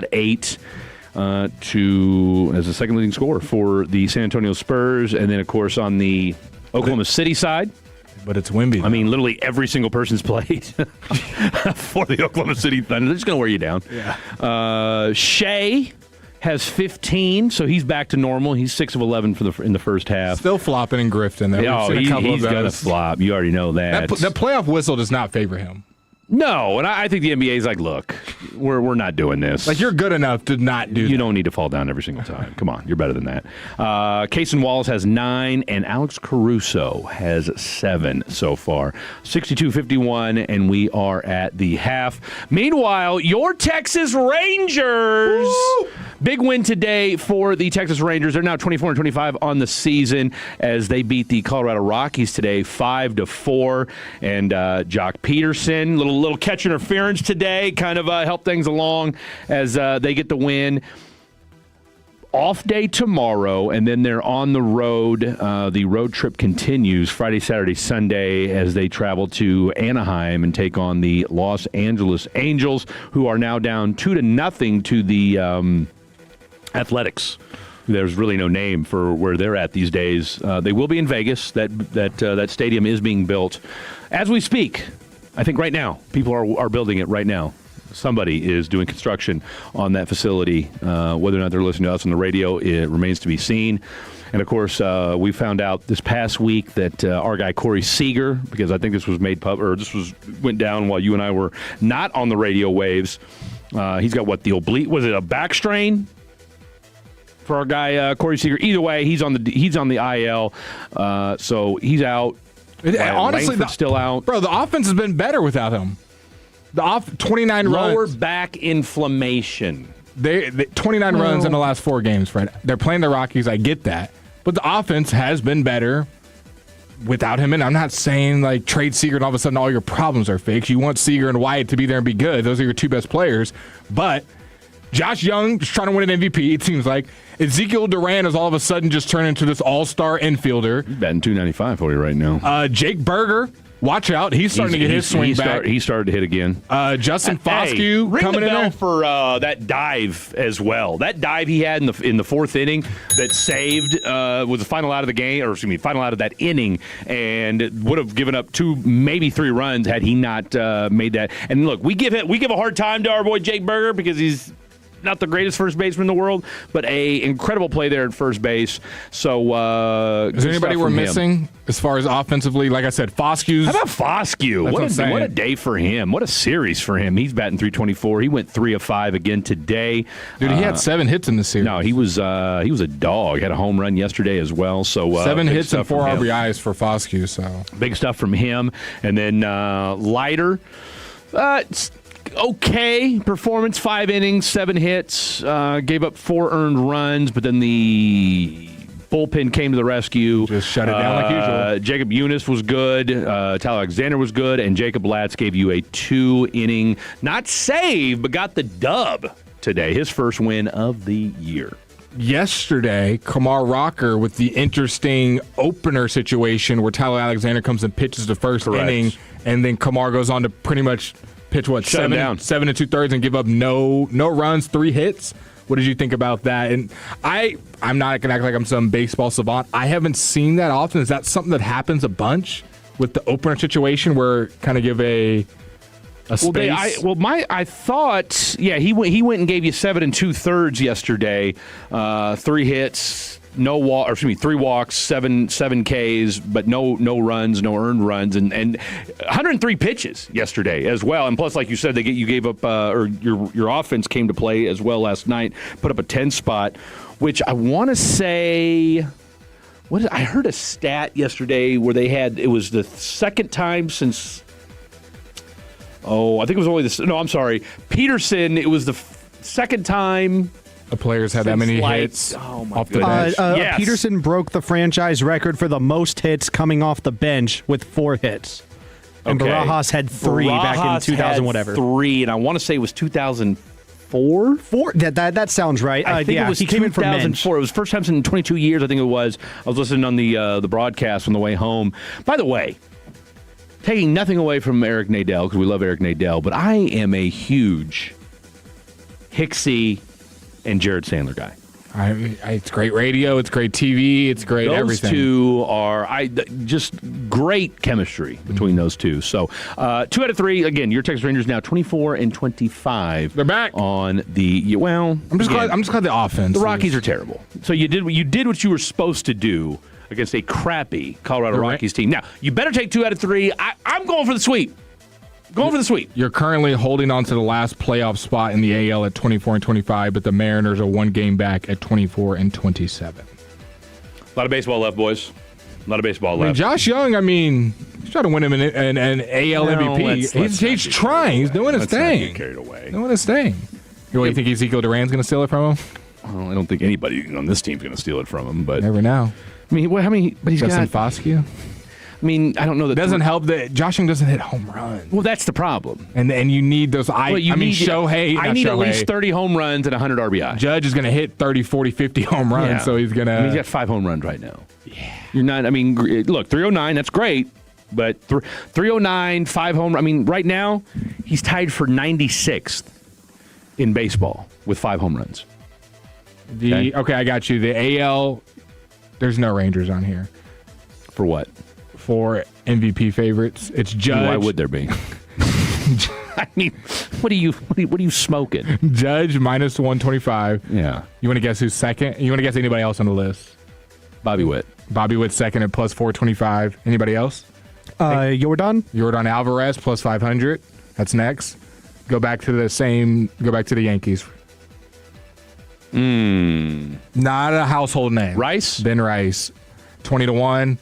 got 8 as the second leading scorer for the San Antonio Spurs. And then, of course, on the Oklahoma City side. But it's Wemby. I mean, literally every single person's played for the Oklahoma City Thunder. They're just going to wear you down. Yeah. Shea has 15, so he's back to normal. He's 6 of 11 in the first half. Still flopping and grifting. There. He's going to flop. You already know that. The playoff whistle does not favor him. No, and I think the NBA is like, look, we're not doing this. Like, you're good enough to not do You don't need to fall down every single time. Come on, you're better than that. Kaysen Wallace has 9, and Alex Caruso has 7 so far. 62-51, and we are at the half. Meanwhile, your Texas Rangers... Woo! Big win today for the Texas Rangers. They're now 24-25 on the season as they beat the Colorado Rockies today 5-4. And Jock Peterson, little catch interference today, kind of helped things along as they get the win. Off day tomorrow, and then they're on the road. The road trip continues Friday, Saturday, Sunday as they travel to Anaheim and take on the Los Angeles Angels, who are now down 2-0 to the Athletics. There's really no name for where they're at these days. They will be in Vegas. That stadium is being built as we speak. I think right now people are building it right now. Somebody is doing construction on that facility. Whether or not they're listening to us on the radio, it remains to be seen. And, of course, we found out this past week that our guy Corey Seager, because I think this was went down while you and I were not on the radio waves. He's got the oblique? Was it a back strain? For our guy Corey Seager, either way, he's on the IL, so he's out. Honestly, still out. Bro, the offense has been better without him. 29 lower runs. back inflammation. They 29 runs in the last 4 games, Fred. They're playing the Rockies. I get that, but the offense has been better without him. And I'm not saying like trade Seager and all of a sudden all your problems are fixed. You want Seager and Wyatt to be there and be good. Those are your 2 best players, but. Josh Young is trying to win an MVP, it seems like. Ezekiel Duran has all of a sudden just turned into this all-star infielder. He's batting .295 for you right now. Jake Berger, watch out. He's starting to get his swing back. He started to hit again. Justin Foscue coming in there. For that dive as well. That dive he had in the 4th inning that saved was the final out of the game, or final out of that inning, and would have given up 2, maybe 3 runs had he not made that. And look, we give a hard time to our boy Jake Berger because he's not the greatest first baseman in the world, but a incredible play there at first base. So, is there anybody we're missing as far as offensively? Like I said, Foscue's. How about Foscue? What a day for him! What a series for him! He's batting .324. He went 3 of 5 again today. Dude, he had 7 hits in the series. No, he was a dog. Had a home run yesterday as well. So 7 hits and 4 RBIs for Foscue. So big stuff from him. And then Leiter. Okay performance, 5 innings, 7 hits, gave up 4 earned runs, but then the bullpen came to the rescue. Just shut it down like usual. Jacob Eunice was good, Tyler Alexander was good, and Jacob Latz gave you a 2-inning, not save, but got the dub today, his first win of the year. Yesterday, Kamar Rocker with the interesting opener situation where Tyler Alexander comes and pitches the first inning, and then Kamar goes on to pretty much pitch 7 2/3 and give up no runs, 3 hits. What did you think about that? And I'm not gonna act like I'm some baseball savant. I haven't seen that often. Is that something that happens a bunch with the opener situation where kind of give a space? I thought he went and gave you 7 2/3 yesterday, 3 hits. 3 walks, 7 Ks, but no runs, no earned runs, and 103 pitches yesterday as well. And plus, like you said, you gave up, or your offense came to play as well last night, put up a 10 spot, which I want to say. I heard a stat yesterday where it was the second time since. Oh, I think it was only this. No, I'm sorry, Peterson. It was the second time. The players had that many hits off the bench. Yes. Peterson broke the franchise record for the most hits coming off the bench with 4 hits. And Barajas had 3 back in 2000 whatever. 3, and I want to say it was 2004? 4? That sounds right. I think it was he came in from 2004. It was the first time in 22 years, I think it was. I was listening on the broadcast on the way home. By the way, taking nothing away from Eric Nadel, because we love Eric Nadel, but I am a huge Hicksey, and Jared Sandler guy. It's great radio. It's great TV. It's great everything. Those two are just great chemistry between those two. So 2 out of 3. Again, your Texas Rangers now 24 and 25. They're back on the I'm just glad the offense. The Rockies are terrible. So you did what you were supposed to do against a crappy Colorado Rockies team. Now you better take 2 out of 3. I'm going for the sweep. Going for the sweep. You're currently holding on to the last playoff spot in the AL at 24 and 25, but the Mariners are 1 game back at 24 and 27. A lot of baseball left, boys. A lot of baseball left. Josh Young, he's trying to win him an AL MVP. He's trying. He's doing his thing. Not get carried away. Doing his thing. You really think Ezekiel Duran's going to steal it from him? Well, I don't think anybody on this team's going to steal it from him. But never know. I mean, how many? But he's Justin got Foscue. I mean, I don't know that doesn't help that Josh Young doesn't hit home runs. Well, that's the problem. And you need those. Shohei. I need at least 30 home runs and 100 RBI. Judge is going to hit 30, 40, 50 home runs, so he's going to. He's got 5 home runs right now. Yeah. You're not. I mean, look, 309. That's great, but 309, 5 home. I mean, right now he's tied for 96th in baseball with 5 home runs. Okay, I got you. The AL. There's no Rangers on here. For what? For MVP favorites, it's Judge. Why would there be? I mean, what are you smoking? Judge minus 125. Yeah. You want to guess who's second? You want to guess anybody else on the list? Bobby Witt. Bobby Witt second at plus 425. Anybody else? Yordan Alvarez plus 500. That's next. Go back to the Yankees. Not a household name. Rice? Ben Rice. 20-1.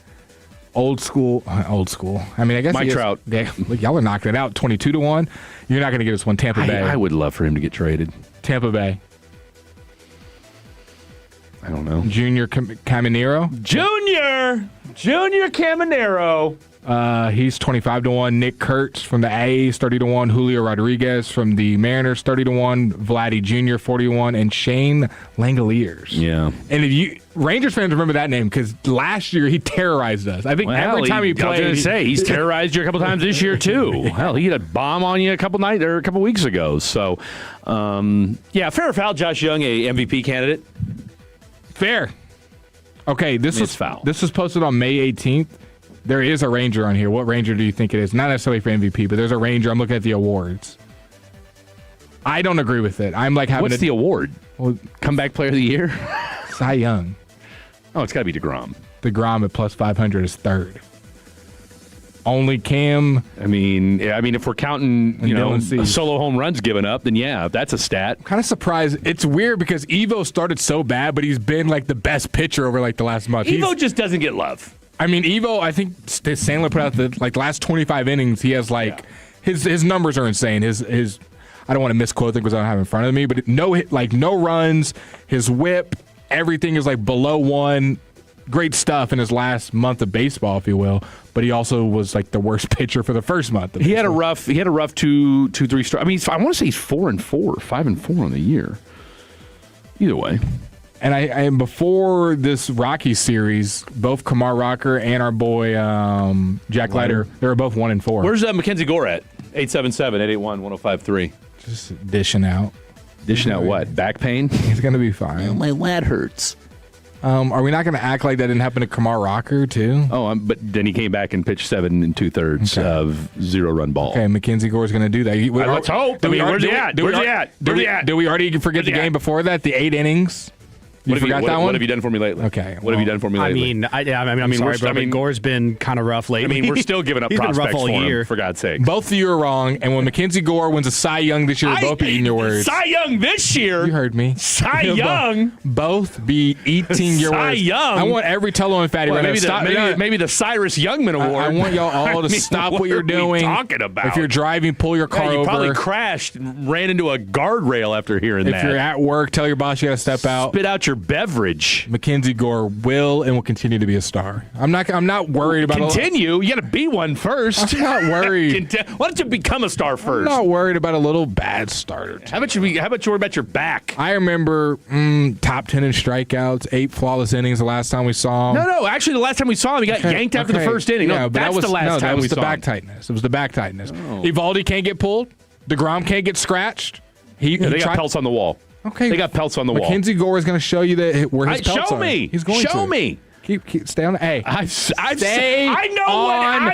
Old school. I mean, I guess Mike Trout. Yeah, y'all are knocking it out. 22-1. You're not going to get us one. Tampa Bay. I would love for him to get traded. Tampa Bay. I don't know. Junior Caminero. Junior Caminero. He's 25-1. Nick Kurtz from the A's, 30-1. Julio Rodriguez from the Mariners, 30-1. Vladdy Jr., 41, and Shane Langoliers. Yeah. And if you Rangers fans remember that name because last year he terrorized us. I think every time he played, I was going to say he's terrorized you a couple times this year too. Hell, he hit a bomb on you a couple weeks ago. So, fair or foul, Josh Young, a MVP candidate. Fair. Okay, this was posted on May 18th. There is a Ranger on here. What Ranger do you think it is? Not necessarily for MVP, but there's a Ranger. I'm looking at the awards. I don't agree with it. I'm like having What's the award? Well, Comeback Player of the Year? Cy Young. Oh, it's got to be DeGrom. DeGrom at plus 500 is third. Only Cam. I mean, if we're counting, solo home runs given up, then that's a stat. I'm kind of surprised. It's weird because Evo started so bad, but he's been like the best pitcher over like the last month. Evo just doesn't get love. I mean, Evo, I think Sandler put out the last 25 innings. He has his numbers are insane. His I don't want to misquote them because I don't have it in front of me, but no runs. His whip, everything is like below 1. Great stuff in his last month of baseball, if you will. But he also was like the worst pitcher for the first month. He had a rough 2-3 start. I mean, I want to say he's 4-4, 5-4 on the year. Either way. And I before this Rockies series, both Kumar Rocker and our boy Jack Leiter, they were both 1-4. Where's Mackenzie Gore at? 877-881-1053. Just dishing out. Dishing out what? Back pain? He's gonna be fine. My lat hurts. Are we not going to act like that didn't happen to Kumar Rocker too? Oh, but then he came back and pitched 7 2/3 of 0-run ball. Okay, Mackenzie Gore's going to do that. Let's hope. Where's he at? Did we already forget the game before that? The 8 innings. You forgot that one? What have you done for me lately? Okay. What have you done for me lately? I'm sorry, but Gore's been kind of rough lately. I mean, we're still giving up prospects rough all for year. him, for God's sake. Both of you are wrong, and when Mackenzie Gore wins a Cy Young this year, both be eating your words. Cy Young this year? You heard me. Cy Young? Both be eating your words. Cy Young? I want every Tello and Fatty maybe the Cyrus Youngman Award. I want y'all all to stop what you're doing. What are we talking about? If you're driving, pull your car over. You probably crashed and ran into a guardrail after hearing that. If you're at work, tell your boss you got to step out. Spit out your beverage. Mackenzie Gore will and will continue to be a star. I'm not worried about continue. You got to be one first. I'm not worried. Why don't you become a star first? I'm not worried about a little bad starter. How about you worry about your back? I remember top 10 in strikeouts, 8 flawless innings the last time we saw him. No. Actually, the last time we saw him, he got yanked after the first inning. Yeah, that's the last time we saw him. Tightness. It was the back tightness. Oh. Evaldi can't get pulled. DeGrom can't get scratched. He They got tried- pelts on the wall. Okay. They got pelts on the wall. Mackenzie Gore is going to show you that where his pelts Show are. me. He's going to. Show me. Keep stay on. Hey, I know on what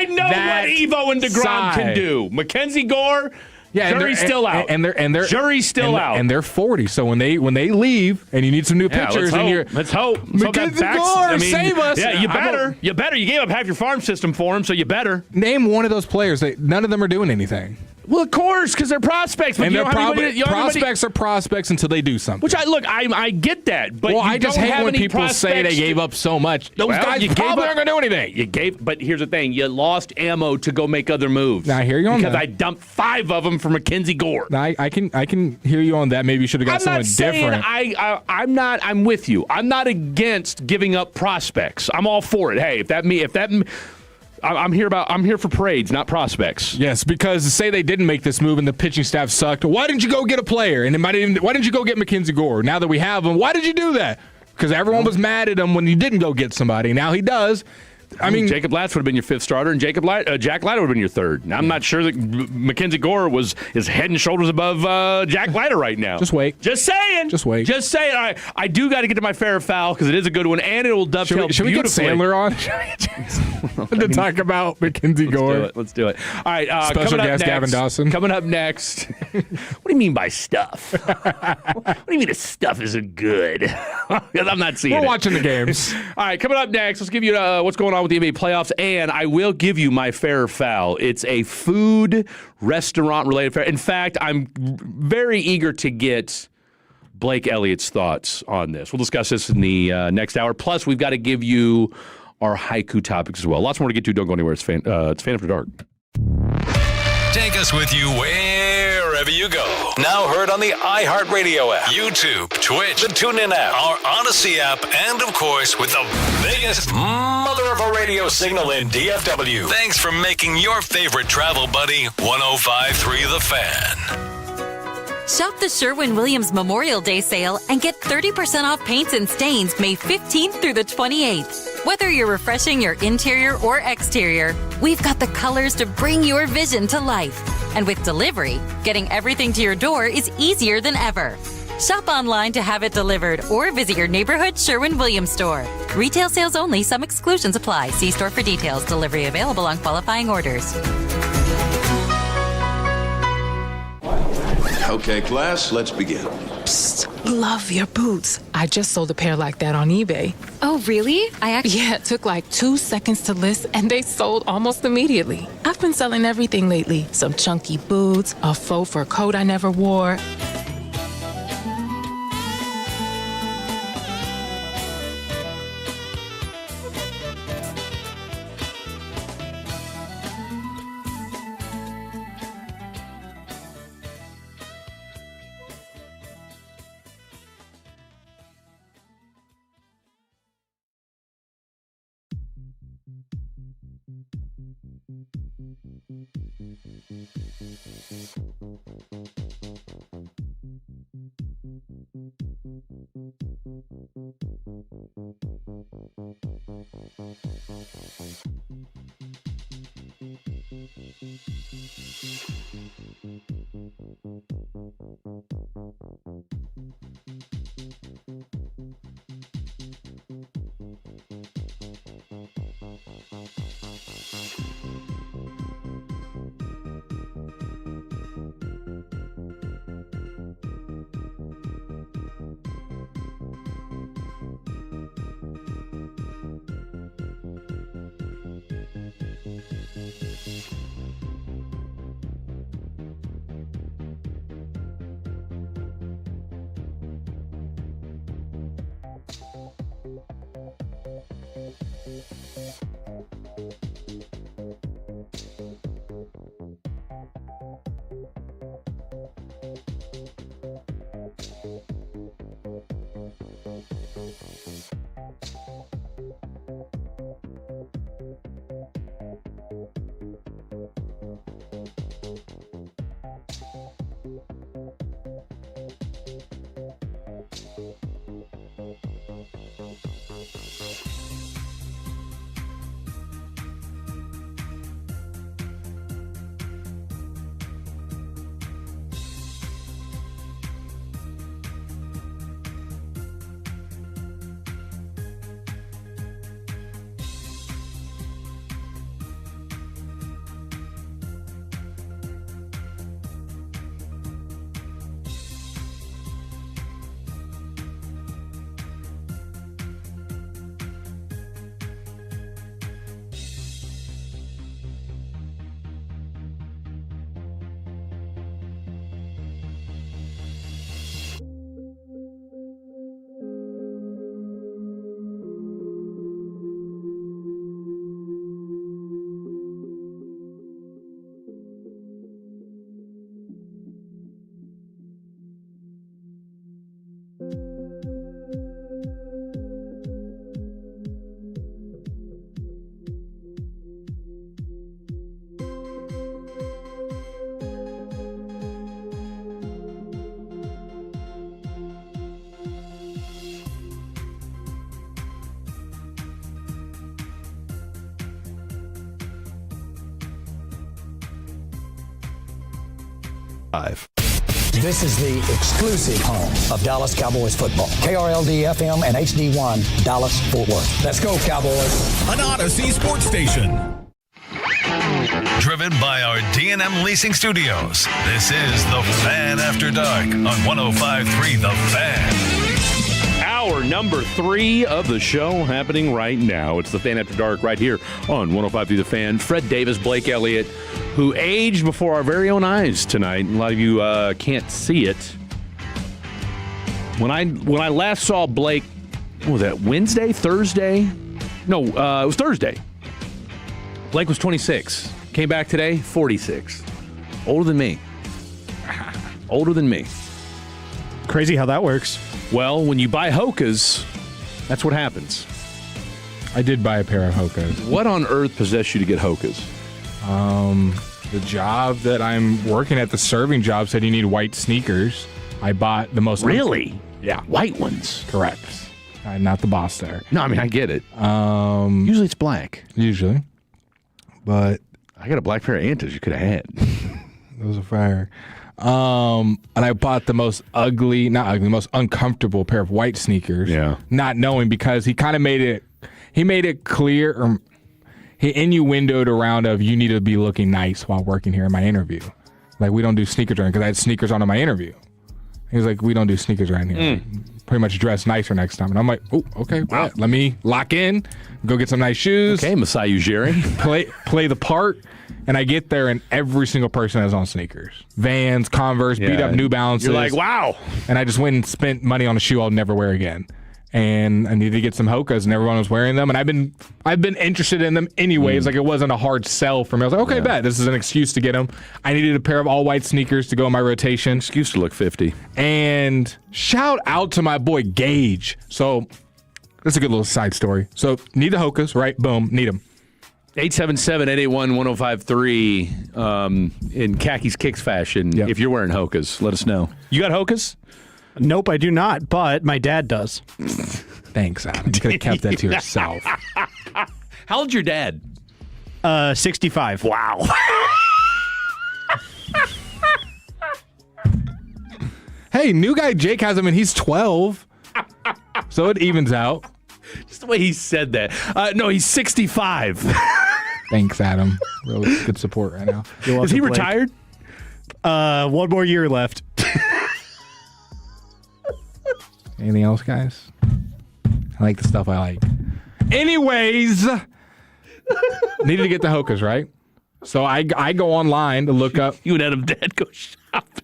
Evo and DeGrom side. can do. Mackenzie Gore. Yeah, jury's still out. And they're jury's still out. And they're 40. So when they leave, and you need some new pitchers, and you're let's hope. Mackenzie Gore, save us. Yeah, you better. You better. You gave up half your farm system for him, so you better name one of those players. None of them are doing anything. Well, of course, because they're prospects. But And you they're don't have anybody- you don't have anybody- prospects are prospects until they do something. Which I get that, but well, you I just don't hate have when any people say they prospects gave up so much. Those Well, guys you gave probably up- aren't going to do anything. You gave, but here's the thing: you lost ammo to go make other moves. Now I hear you on because that. I dumped 5 of them for Mackenzie Gore. Now, I can hear you on that. Maybe you should have got someone different. I'm not. I'm with you. I'm not against giving up prospects. I'm all for it. Hey, I'm here for parades, not prospects. Yes, because say they didn't make this move and the pitching staff sucked. Why didn't you go get a player? And why didn't you go get Mackenzie Gore? Now that we have him, why did you do that? Because everyone was mad at him when you didn't go get somebody. Now he does. I mean, Jacob Latz would have been your 5th starter, and Jack Leiter would have been your 3rd. Now, I'm not sure that Mackenzie Gore is head and shoulders above Jack Leiter right now. Just wait. Just saying. Just wait. Just saying. All right, I do got to get to my fair or foul because it is a good one, and it will dovetail should we get beautifully. Sandler on to talk about Mackenzie Gore? Let's do it. All right. Special coming up guest next, Gavin Dawson. Coming up next. What do you mean by stuff? What do you mean the stuff isn't good? I'm not seeing it. We're watching the games. All right. Coming up next, let's give you what's going on with the NBA playoffs. And I will give you my fair or foul. It's a food, restaurant-related fair. In fact, I'm very eager to get Blake Elliott's thoughts on this. We'll discuss this in the next hour. Plus, we've got to give you our haiku topics as well. Lots more to get to. Don't go anywhere. It's Fan After Dark. Take us with you wherever you go. Now heard on the iHeartRadio app, YouTube, Twitch, the TuneIn app, our Odyssey app, and of course with the biggest mother of a radio signal in DFW. Thanks for making your favorite travel buddy 105.3 The Fan. Shop the Sherwin-Williams Memorial Day sale and get 30% off paints and stains May 15th through the 28th. Whether you're refreshing your interior or exterior, we've got the colors to bring your vision to life. And with delivery, getting everything to your door is easier than ever. Shop online to have it delivered or visit your neighborhood Sherwin-Williams store. Retail sales only. Some exclusions apply. See store for details. Delivery available on qualifying orders. Okay, class, let's begin. Psst, love your boots. I just sold a pair like that on eBay. Oh, really? Yeah, it took like 2 seconds to list and they sold almost immediately. I've been selling everything lately. Some chunky boots, a faux fur coat I never wore. This is the exclusive home of Dallas Cowboys football. KRLD-FM and HD1, Dallas-Fort Worth. Let's go, Cowboys. An Odyssey sports station. Driven by our D&M Leasing Studios, this is The Fan After Dark on 105.3 The Fan. Hour number 3 of the show happening right now. It's The Fan After Dark right here on 105.3 The Fan. Fred Davis, Blake Elliott, who aged before our very own eyes tonight. A lot of you can't see it. When I last saw Blake, what was that, Wednesday, Thursday? No, it was Thursday. Blake was 26. Came back today, 46. Older than me. Older than me. Crazy how that works. Well, when you buy Hokas, that's what happens. I did buy a pair of Hokas. What on earth possessed you to get Hokas? The job that I'm working at, the serving job, said you need white sneakers. I bought the most... Really? Yeah. White ones? Correct. I'm not the boss there. No, I mean, I get it. Usually it's black. Usually. But... I got a black pair of Antas you could have had. Those are fire. And I bought the most most uncomfortable pair of white sneakers. Yeah. Not knowing, because he kind of made it clear, or he innuendoed around of, you need to be looking nice while working here in my interview. Like, we don't do sneakers around, because I had sneakers on in my interview. He was like, we don't do sneakers around here. Pretty much dress nicer next time. And I'm like, oh, okay, wow. Let me lock in, go get some nice shoes. Okay, Masai Ujiri. play the part. And I get there, and every single person is on sneakers. Vans, Converse, beat up New Balances. You're like, wow. And I just went and spent money on a shoe I'll never wear again. And I needed to get some Hokas, and everyone was wearing them. And I've been interested in them anyways. Like, it wasn't a hard sell for me. I was like, okay, bet. This is an excuse to get them. I needed a pair of all-white sneakers to go in my rotation. Excuse to look 50. And shout out to my boy Gage. So this is a good little side story. So need the Hokas, right? Boom, need them. 877-881-1053 in Khakis Kicks fashion. Yep. If you're wearing Hokas, let us know. You got Hokas? Nope, I do not, but my dad does. Thanks, Adam. You could have kept that to yourself. How old's your dad? 65. Wow. Hey, new guy Jake has him, and he's 12. So it evens out. Just the way he said that. No, he's 65. Thanks, Adam. Really good support right now. Is he retired? One more year left. Anything else, guys? I like the stuff I like. Anyways, needed to get the Hokas, right? So I go online to look up. You and Adam Dad go shopping.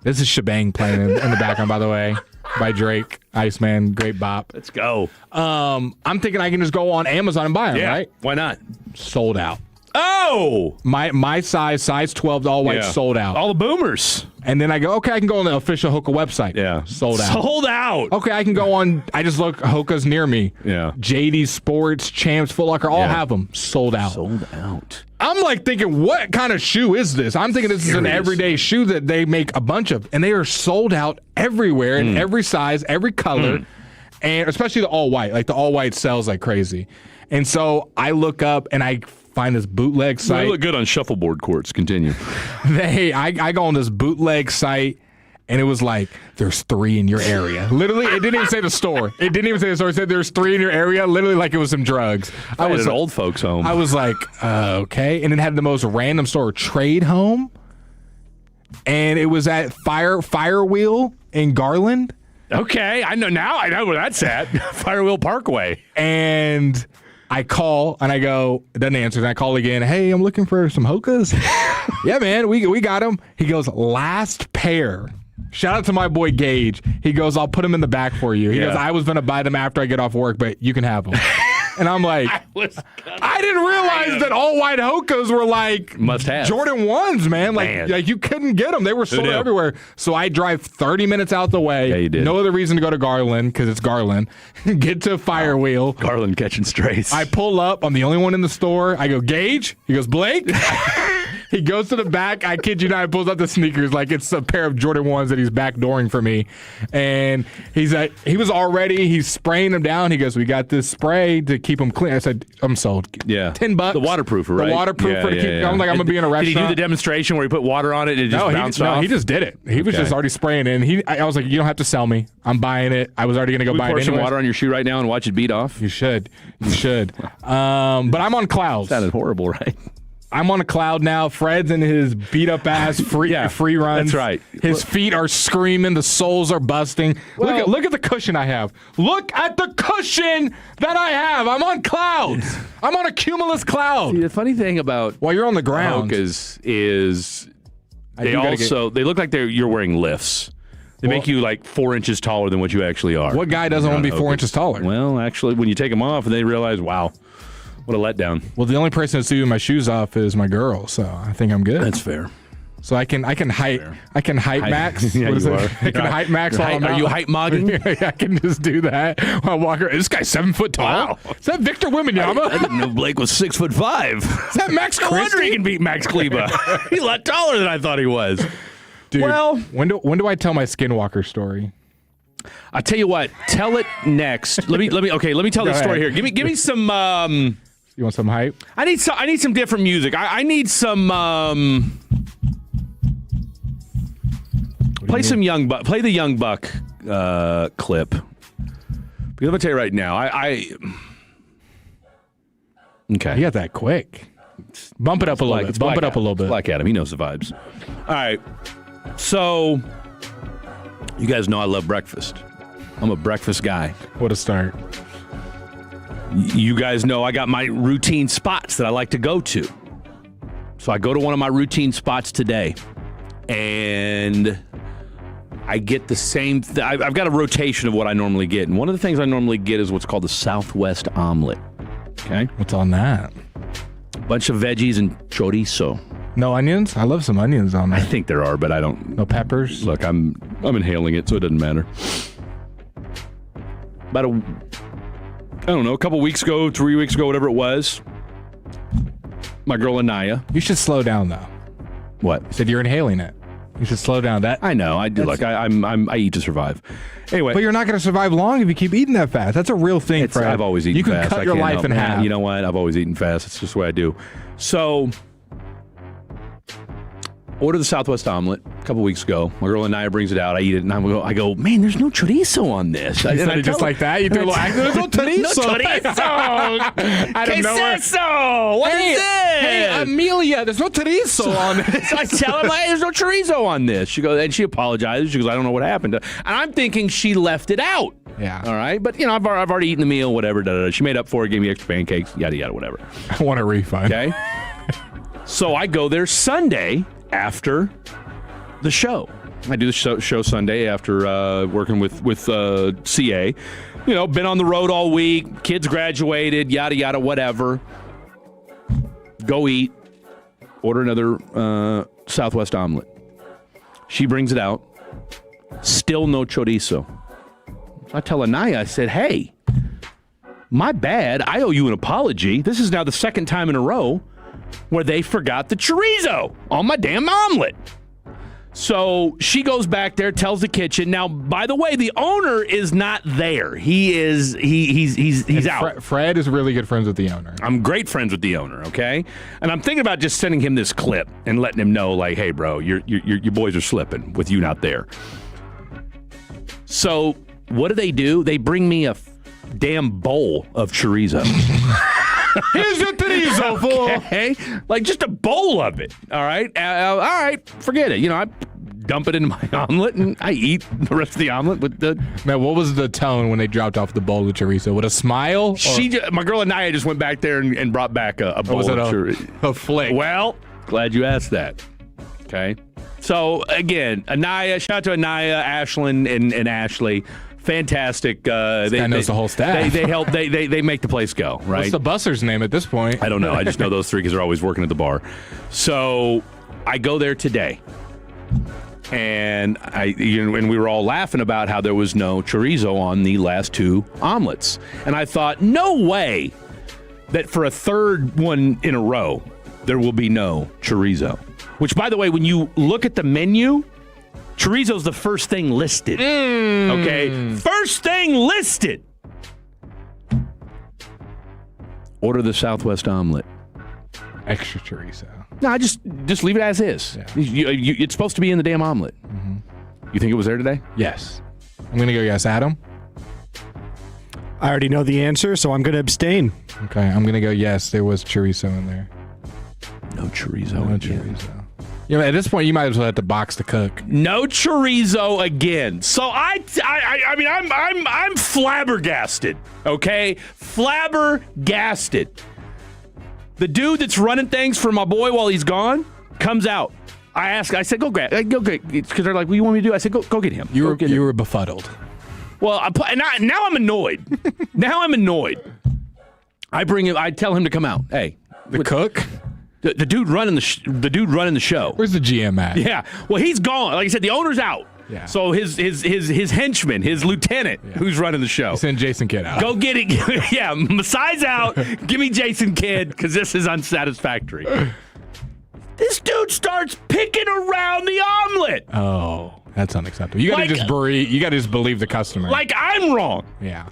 This is Shebang playing in the background, by the way, by Drake, Iceman, great bop. Let's go. I'm thinking I can just go on Amazon and buy them, right? Why not? Sold out. Oh! My size 12, all white, sold out. All the boomers. And then I go, okay, I can go on the official Hoka website. Yeah. Sold out. Sold out. Okay, I can go on, I just look, Hoka's near me. Yeah. JD Sports, Champs, Foot Locker, all have them. Sold out. Sold out. I'm like thinking, what kind of shoe is this? I'm thinking this is an everyday shoe that they make a bunch of. And they are sold out everywhere in every size, every color. And especially the all white. Like the all white sells like crazy. And so I look up and I find this bootleg site. They look good on shuffleboard courts. Continue. I go on this bootleg site, and it was like, there's 3 in your area. Literally, it didn't even say the store. It didn't even say the store. It said there's 3 in your area, literally like it was some drugs. I was an old folks home. I was like, okay. And it had the most random store, Trade Home. And it was at Firewheel in Garland. Okay, I know now. I know where that's at. Firewheel Parkway. And I call and I go, it doesn't answer. And I call again. Hey, I'm looking for some Hokas. Yeah, man, we got them. He goes, last pair. Shout out to my boy Gage. He goes, I'll put them in the back for you. He goes, I was going to buy them after I get off work, but you can have them. And I'm like, I didn't realize that all white Hokas were like must have Jordan 1s, man. Like you couldn't get them. They were sold everywhere. So I drive 30 minutes out the way. Yeah, you did. No other reason to go to Garland because it's Garland. Get to Firewheel. Garland catching strays. I pull up. I'm the only one in the store. I go, Gage? He goes, Blake? He goes to the back. I kid you not. He pulls out the sneakers like it's a pair of Jordan 1s that he's backdooring for me. And he's like, he's spraying them down. He goes, we got this spray to keep them clean. I said, I'm sold. Yeah. $10. The waterproofer, right? The waterproofer to keep. I'm like, I'm going to be in a restaurant. Did he do the demonstration where he put water on it and it just bounced off? No, he just did it. He was just already spraying it. And I was like, you don't have to sell me. I'm buying it. I was already going to go buy it pour anyway. some water on your shoe right now and watch it beat off? You should. But I'm on clouds. Sounded horrible, right? I'm on a cloud now. Fred's in his beat-up-ass free runs. That's right. His feet are screaming. The soles are busting. Well, look at the cushion I have. Look at the cushion that I have. I'm on clouds. I'm on a cumulus cloud. See, the funny thing about while you're on the ground is they look like you're wearing lifts. They make you like 4 inches taller than what you actually are. What guy doesn't want to be 4 inches taller? Well, actually, when you take them off, and they realize, wow, what a letdown. Well, the only person that's doing my shoes off is my girl, so I think I'm good. That's fair. So I can height max. Yeah, you are. I can height max. Are you height mogging? I can just do that while walking. This guy's 7 foot tall. Wow. Is that Victor Wembanyama? I didn't know Blake was 6'5". Is that Max No wonder he can beat Max Kleba. He's a lot taller than I thought he was. Dude, well, when do I tell my Skinwalker story? I tell you what, tell it next. Let me tell the story here. Give me some. You want some hype? I need some different music. I need some. Play some Young Buck. Play the Young Buck clip. Because I'm gonna tell you right now, okay. You got that quick. Bump it up a little bit. Bump it up a little bit. Black Adam, he knows the vibes. All right, so you guys know I love breakfast. I'm a breakfast guy. What a start. You guys know I got my routine spots that I like to go to. So I go to one of my routine spots today, and I get the same I've got a rotation of what I normally get. And one of the things I normally get is what's called the Southwest omelet. Okay? What's on that? Bunch of veggies and chorizo. No onions? I love some onions on that. I think there are, but I don't. No peppers? Look, I'm inhaling it, so it doesn't matter. About a couple weeks ago, 3 weeks ago, whatever it was, my girl Anaya. You should slow down, though. What? You said you're inhaling it. You should slow down. That I know. I do. Look, I eat to survive. Anyway, but you're not going to survive long if you keep eating that fast. That's a real thing, Fred. I've always eaten fast. You can cut your life in half. You know what? I've always eaten fast. It's just the way I do. So, order the Southwest omelet a couple weeks ago. My girl Anaya brings it out. I eat it, and I go, man, there's no chorizo on this. You said it just like that? You do a little act. There's no chorizo. No chorizo. I don't know. Queso. What is this? Hey, Amelia, there's no chorizo on this. So I tell her, hey, there's no chorizo on this. She goes, and she apologizes. She goes, I don't know what happened. And I'm thinking she left it out. Yeah. All right. But, I've already eaten the meal, whatever. She made up for it, gave me extra pancakes, yada, yada, whatever. I want a refund. Okay. So I go there Sunday after the show. I do the show Sunday after working with CA. Been on the road all week. Kids graduated, yada, yada, whatever. Go eat. Order another Southwest omelet. She brings it out. Still no chorizo. I tell Anaya, I said, hey, my bad. I owe you an apology. This is now the second time in a row where they forgot the chorizo on my damn omelet. So she goes back there, tells the kitchen. Now, by the way, the owner is not there. He's out. Fred is really good friends with the owner. I'm great friends with the owner, okay? And I'm thinking about just sending him this clip and letting him know, like, hey, bro, your boys are slipping with you not there. So what do? They bring me a damn bowl of chorizo. Here's your chorizo, fool. Okay? Like just a bowl of it. All right? All right. Forget it. I dump it into my omelet and I eat the rest of the omelet with the... Man, what was the tone when they dropped off the bowl of chorizo? With a smile? My girl Anaya just went back there and brought back a bowl of chorizo. A flick? Well, glad you asked that. Okay? So, again, Anaya, shout out to Anaya, Ashlyn, and Ashley. Fantastic. They knows the whole staff. They help. They make the place go, right? What's the busser's name at this point? I don't know. I just know those three because they're always working at the bar. So I go there today, and and we were all laughing about how there was no chorizo on the last two omelets, and I thought, no way that for a third one in a row there will be no chorizo. Which, by the way, when you look at the menu, chorizo's the first thing listed. Okay? First thing listed. Order the Southwest omelet. Extra chorizo. No, just leave it as is. Yeah. It's supposed to be in the damn omelet. Mm-hmm. You think it was there today? Yes. I'm going to go yes. Adam? I already know the answer, so I'm going to abstain. Okay, I'm going to go yes. There was chorizo in there. No chorizo. No chorizo. Yeah, at this point, you might as well have to box the cook. No chorizo again. So I mean, I'm flabbergasted. Okay, flabbergasted. The dude that's running things for my boy while he's gone comes out. I said, go get, because they're like, what do you want me to do? I said, go get him. You were befuddled. Well, now I'm annoyed. Now I'm annoyed. I tell him to come out. Hey, the cook. The dude running the show. Where's the GM at? Yeah. Well, he's gone. Like I said, the owner's out. Yeah. So his henchman, his lieutenant, who's running the show. Send Jason Kidd out. Go get it. Yeah, Masai's out. Give me Jason Kidd because this is unsatisfactory. This dude starts picking around the omelet. Oh, that's unacceptable. You gotta just believe the customer. Like I'm wrong. Yeah.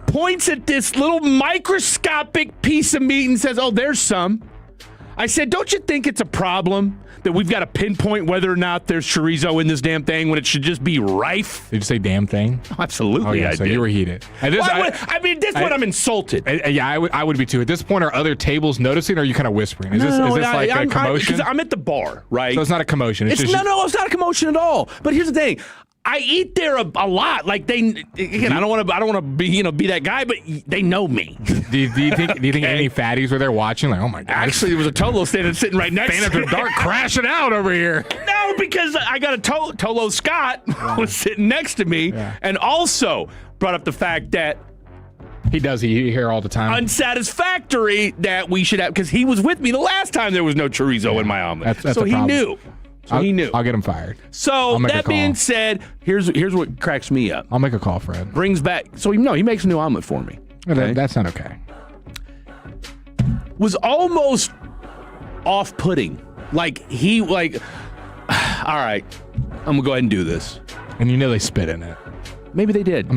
Points at this little microscopic piece of meat and says, "Oh, there's some." I said, don't you think it's a problem that we've got to pinpoint whether or not there's chorizo in this damn thing when it should just be rife? Did you say damn thing? Oh, absolutely, oh, yeah, I so did. You were heated. At this point, I'm insulted. I would be too. At this point, are other tables noticing, or are you kind of whispering? Is this like a commotion? I'm at the bar, right? So it's not a commotion. No, it's not a commotion at all. But here's the thing. I eat there a lot. Like I don't want to be that guy, but they know me. Do you think any fatties were there watching? Like, oh my god! Actually, there was a Tolo sitting right next to me. After dark, crashing out over here. No, because I got a Tolo Scott was sitting next to me, and also brought up the fact that he hear all the time. Unsatisfactory that we should have, because he was with me the last time there was no chorizo in my omelet. That's so he knew. He knew. I'll get him fired. So that being said, here's what cracks me up. I'll make a call, Fred. Brings back. So he makes a new omelet for me. Okay? That's not okay. Was almost off-putting. All right, I'm gonna go ahead and do this. And they spit in it. Maybe they did.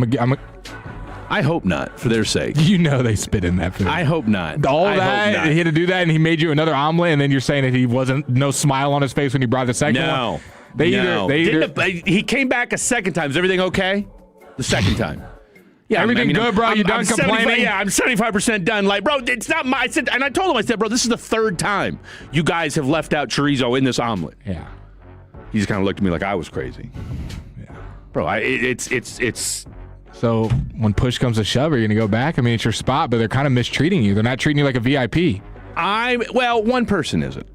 I hope not, for their sake. They spit in that food. I hope not. He had to do that, and he made you another omelet, and then you're saying that he wasn't no smile on his face when he brought the second one? He came back a second time. Is everything okay? The second time. Yeah, everything good, bro? You done complaining? I'm 75% done. Like, bro, it's not my. And I told him, bro, this is the third time you guys have left out chorizo in this omelet. Yeah. He just kind of looked at me like I was crazy. Yeah. Bro, it's. So when push comes to shove, are you going to go back? I mean, it's your spot, but they're kind of mistreating you. They're not treating you like a VIP. One person isn't.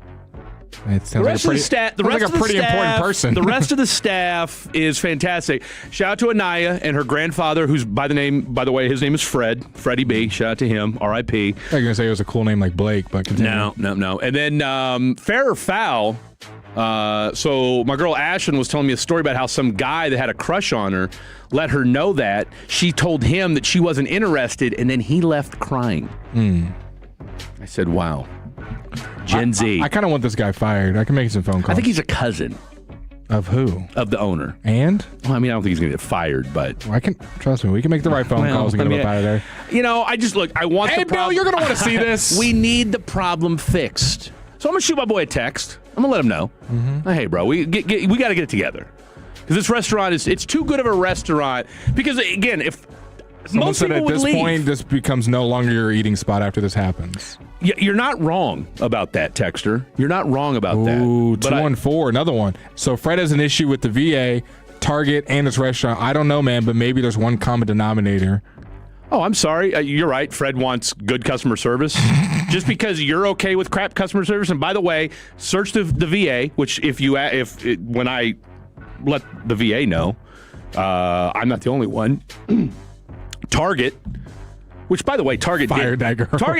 It sounds like a pretty important person. The rest of the staff is fantastic. Shout out to Anaya and her grandfather, who's by the way, his name is Fred. Freddie B. Shout out to him. R.I.P. I was going to say it was a cool name like Blake, but continue. No. And then fair or foul. So my girl Ashlyn was telling me a story about how some guy that had a crush on her let her know that. She told him that she wasn't interested, and then he left crying. I said, wow. Gen Z. I kind of want this guy fired. I can make some phone calls. I think he's a cousin. Of who? Of the owner. And? Well, I don't think he's going to get fired, but... Trust me, we can make the right phone calls and get him up out of there. I want the problem... Hey, Bill, you're going to want to see this. We need the problem fixed. So I'm going to shoot my boy a text. I'm going to let him know. Mm-hmm. Hey, bro, we got to get it together. Because this restaurant it's too good of a restaurant. Because, again, if someone most said people at this leave, point, this becomes no longer your eating spot after this happens. You're not wrong about that, Texter. You're not wrong about that. Ooh, 214, another one. So Fred has an issue with the VA, Target, and this restaurant. I don't know, man, but maybe there's one common denominator. Oh, I'm sorry. You're right. Fred wants good customer service. Just because you're okay with crap customer service. And by the way, search the VA, which when I let the VA know, I'm not the only one. Target, which by the way, Target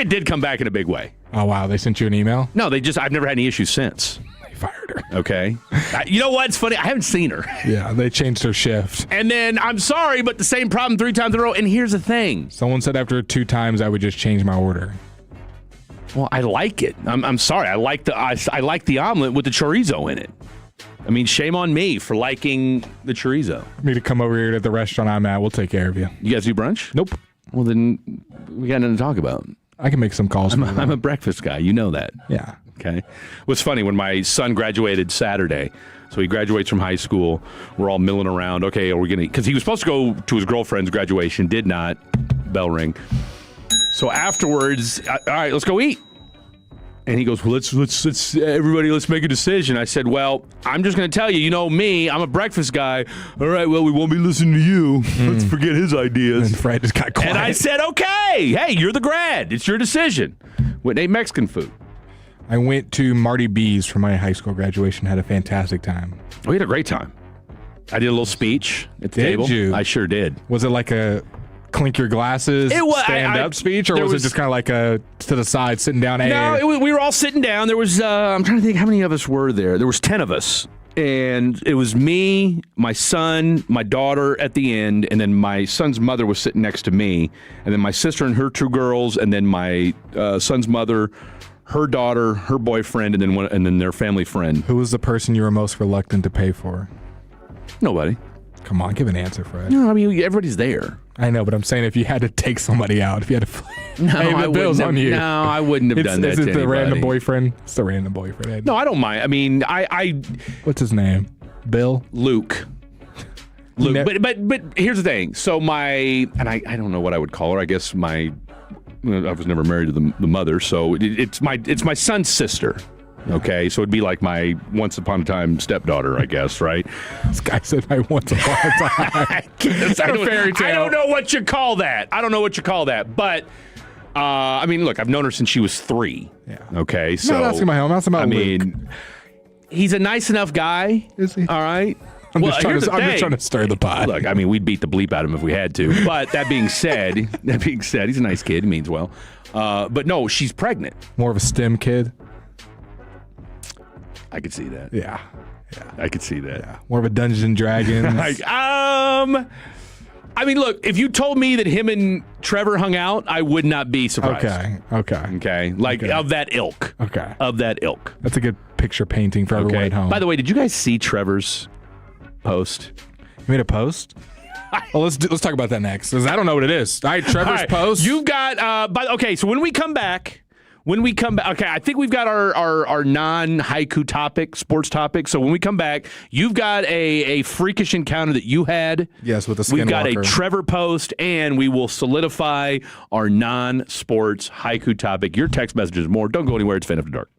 did come back in a big way. Oh wow, they sent you an email? No, I've never had any issues since. They fired her. Okay. You know what's funny? I haven't seen her. Yeah, they changed her shift. And then, I'm sorry, but the same problem 3 times in a row. And here's the thing. Someone said after 2 times I would just change my order. Well, I like it. I'm sorry. I like the omelet with the chorizo in it. I mean, shame on me for liking the chorizo. Me to come over here to the restaurant I'm at. We'll take care of you. You guys do brunch? Nope. Well, then we got nothing to talk about. I can make some calls. I'm a breakfast guy. You know that. Yeah. Okay. What's funny, when my son graduated Saturday, so he graduates from high school, we're all milling around. Okay, are we going to, because he was supposed to go to his girlfriend's graduation, did not. Bell ring. So afterwards, all right, let's go eat. And he goes, well, let's everybody, let's make a decision. I said, well, I'm just going to tell you, you know me, I'm a breakfast guy. All right, well, we won't be listening to you. Let's forget his ideas. And Fred just got quiet. And I said, okay, hey, you're the grad. It's your decision. Went and ate Mexican food. I went to Marty B's for my high school graduation. Had a fantastic time. We had a great time. I did a little speech at the table. Did you? I sure did. Was it like a clink your glasses, stand-up speech, or was it just kind of like a to the side, sitting down? No, we were all sitting down. There was, I'm trying to think how many of us were there. There was 10 of us. And it was me, my son, my daughter at the end, and then my son's mother was sitting next to me, and then my sister and her two girls, and then my son's mother, her daughter, her boyfriend, and then their family friend. Who was the person you were most reluctant to pay for? Nobody. Come on, give an answer, Fred. No, I mean, everybody's there. I know, but I'm saying if you had to take somebody out, if you had to pay the bills on you. No, I wouldn't have done that Is to it the anybody. random boyfriend? It's the random boyfriend. No, I don't mind. I mean, I what's his name? Bill? Luke. But here's the thing. So I don't know what I would call her. I guess I was never married to the mother, so it's my son's sister. Okay, so it'd be like my once upon a time stepdaughter, I guess, right? This guy said my once upon a time. It's not a fairy tale. I don't know what you call that. But I mean, look, I've known her since she was 3. Yeah. Okay, so I'm not asking my home. I'm asking about Luke. mean, he's a nice enough guy. Is he? All right. I'm just trying to stir the pot. Look, I mean, we'd beat the bleep out of him if we had to. But that being said, he's a nice kid. He means well. But no, she's pregnant. More of a STEM kid. I could see that. Yeah. I could see that. Yeah. More of a Dungeons and Dragons. I mean, look, if you told me that him and Trevor hung out, I would not be surprised. Okay. Like, of that ilk. Okay. Of that ilk. That's a good picture painting for everyone at home. By the way, did you guys see Trevor's post? You made a post? Well, let's talk about that next, because I don't know what it is. All right, Trevor's post. You got, so when we come back, okay, I think we've got our non-haiku topic, sports topic. So when we come back, you've got a freakish encounter that you had. Yes, with the Skinwalker. We've got a Trevor post, and we will solidify our non-sports haiku topic. Your text messages more. Don't go anywhere. It's Fan After Dark.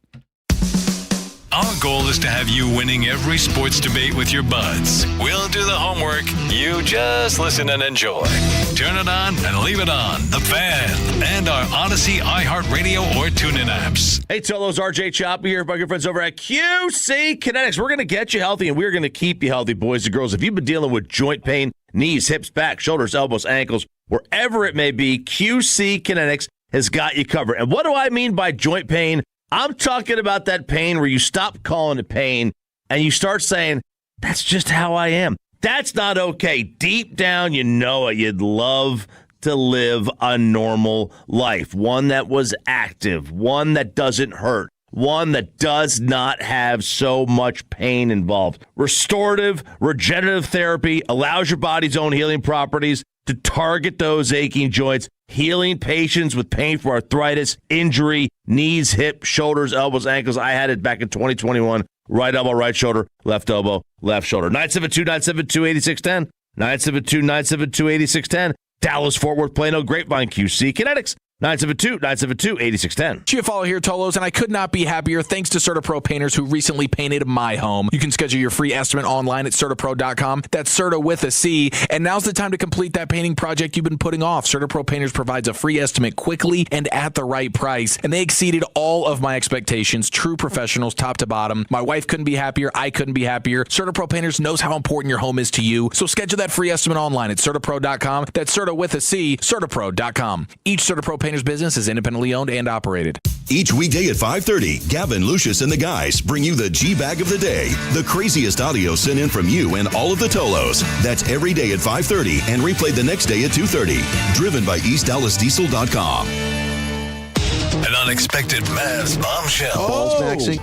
Our goal is to have you winning every sports debate with your buds. We'll do the homework. You just listen and enjoy. Turn it on and leave it on. The Fan and our Odyssey, iHeartRadio, or TuneIn apps. Hey, Tolos, RJ Choppy here, my good friends over at QC Kinetics. We're going to get you healthy, and we're going to keep you healthy, boys and girls. If you've been dealing with joint pain, knees, hips, back, shoulders, elbows, ankles, wherever it may be, QC Kinetics has got you covered. And what do I mean by joint pain? I'm talking about that pain where you stop calling it pain and you start saying, that's just how I am. That's not okay. Deep down, you know it. You'd love to live a normal life, one that was active, one that doesn't hurt, one that does not have so much pain involved. Restorative, regenerative therapy allows your body's own healing properties to target those aching joints, healing patients with pain for arthritis, injury, knees, hips, shoulders, elbows, ankles. I had it back in 2021. Right elbow, right shoulder, left elbow, left shoulder. 972-972-8610. 972-972-8610. Dallas, Fort Worth, Plano, Grapevine, QC Kinetics. 972-972-8610. GFL here, Tolos, and I could not be happier thanks to CertaPro Painters, who recently painted my home. You can schedule your free estimate online at CertaPro.com. That's Certa with a C. And now's the time to complete that painting project you've been putting off. CertaPro Painters provides a free estimate quickly and at the right price. And they exceeded all of my expectations. True professionals, top to bottom. My wife couldn't be happier. I couldn't be happier. CertaPro Painters knows how important your home is to you. So schedule that free estimate online at CertaPro.com. That's Certa with a C. CertaPro.com. Each CertaPro Painters business is independently owned and operated. Each weekday at 5:30, Gavin, Lucius, and the guys bring you the G-Bag of the day. The craziest audio sent in from you and all of the Tolos. That's every day at 5:30 and replayed the next day at 2:30. Driven by EastDallasDiesel.com. An unexpected Mavs bombshell. Balls, Maxie.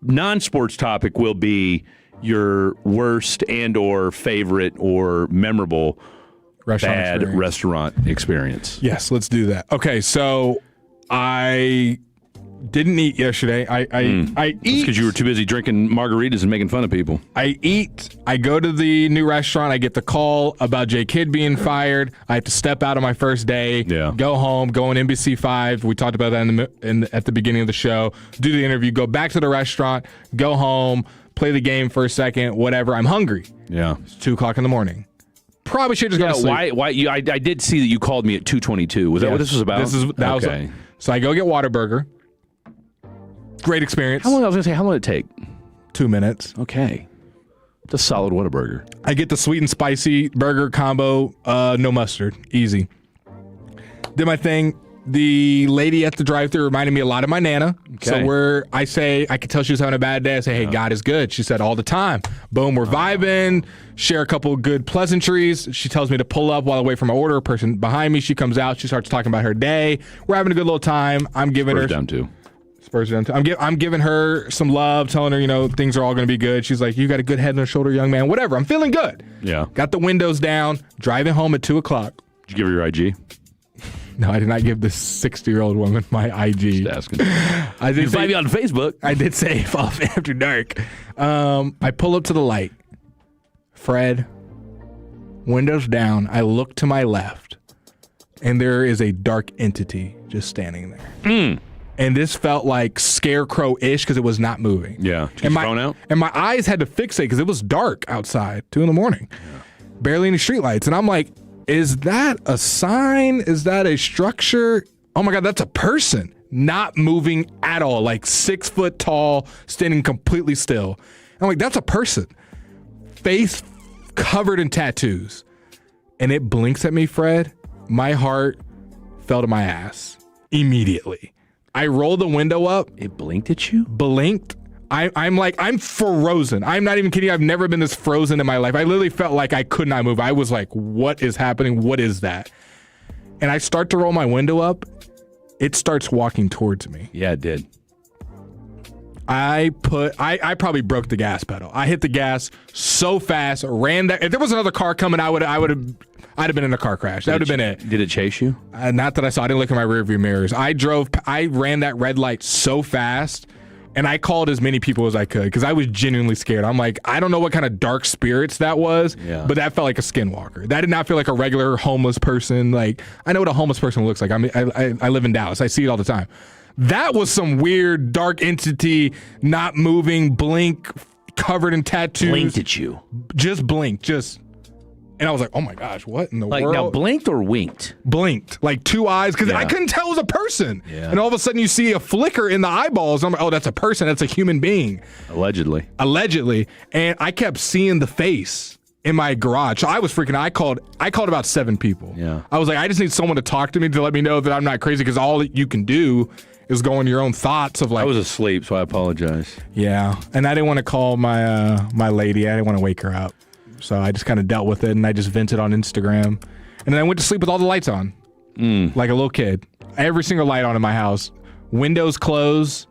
Non-sports topic will be your worst and or favorite or memorable restaurant experience. Yes, let's do that. Okay, so I didn't eat yesterday. I eat because you were too busy drinking margaritas and making fun of people. I eat. I go to the new restaurant. I get the call about J. Kidd being fired. I have to step out on my first day. Yeah. Go home. Go on NBC 5. We talked about that at the beginning of the show. Do the interview. Go back to the restaurant. Go home. Play the game for a second. Whatever. I'm hungry. Yeah. It's 2:00 in the morning. Probably should just go to sleep. Why? I did see that you called me at 2:22. Was that what this was about? Okay. So I go get Whataburger. Great experience. How long did it take? 2 minutes. Okay. It's a solid Whataburger. I get the sweet and spicy burger combo, no mustard. Easy. Did my thing. The lady at the drive-thru reminded me a lot of my Nana. Okay. So I could tell she was having a bad day. I say, hey, God is good. She said all the time. Boom, we're vibing, share a couple of good pleasantries. She tells me to pull up while I wait for my order. A person behind me, she comes out. She starts talking about her day. We're having a good little time. I'm giving her... Spurs down two. I'm giving her some love, telling her, things are all going to be good. She's like, you got a good head on your shoulder, young man. Whatever. I'm feeling good. Yeah. Got the windows down, driving home at 2:00. Did you give her your IG? No, I did not give this 60-year-old woman my IG. Just asking. I did find me on Facebook. I did say off after dark. I pull up to the light. Fred, windows down. I look to my left, and there is a dark entity just standing there. And this felt like Scarecrow-ish because it was not moving. Yeah. Did you get your phone out? And my eyes had to fixate because it was dark outside, 2 a.m. Yeah. Barely any streetlights. And I'm like, is that a sign? Is that a structure? Oh my God, that's a person. Not moving at all. Like 6 foot tall, standing completely still. I'm like, that's a person. Face covered in tattoos. And it blinks at me, Fred. My heart fell to my ass immediately. I rolled the window up. It blinked at you? Blinked. I'm frozen. I'm not even kidding. I've never been this frozen in my life. I literally felt like I could not move. I was like, what is happening? What is that? And I start to roll my window up. It starts walking towards me. Yeah, it did. I probably broke the gas pedal. I hit the gas so fast, ran that. If there was another car coming, I'd have been in a car crash. That would have been it. Did it chase you? Not that I saw. I didn't look in my rearview mirrors. I ran that red light so fast, and I called as many people as I could because I was genuinely scared. I'm like, I don't know what kind of dark spirits that was, but that felt like a skinwalker. That did not feel like a regular homeless person. Like, I know what a homeless person looks like. I mean, I live in Dallas. I see it all the time. That was some weird dark entity, not moving, blink, covered in tattoos. Blinked at you. Just blinked. And I was like, oh my gosh, what in the world? Now, blinked or winked? Blinked. Like 2 eyes, because I couldn't tell it was a person. Yeah. And all of a sudden you see a flicker in the eyeballs. I'm like, oh, that's a person. That's a human being. Allegedly. And I kept seeing the face. in my garage. So I was freaking out. I called about 7 people. Yeah. I was like, I just need someone to talk to me to let me know that I'm not crazy, because all that you can do is go in your own thoughts of like. I was asleep, so I apologize. Yeah, and I didn't want to call my my lady. I didn't want to wake her up, so I just kind of dealt with it, and I just vented on Instagram, and then I went to sleep with all the lights on, like a little kid. Every single light on in my house, windows closed.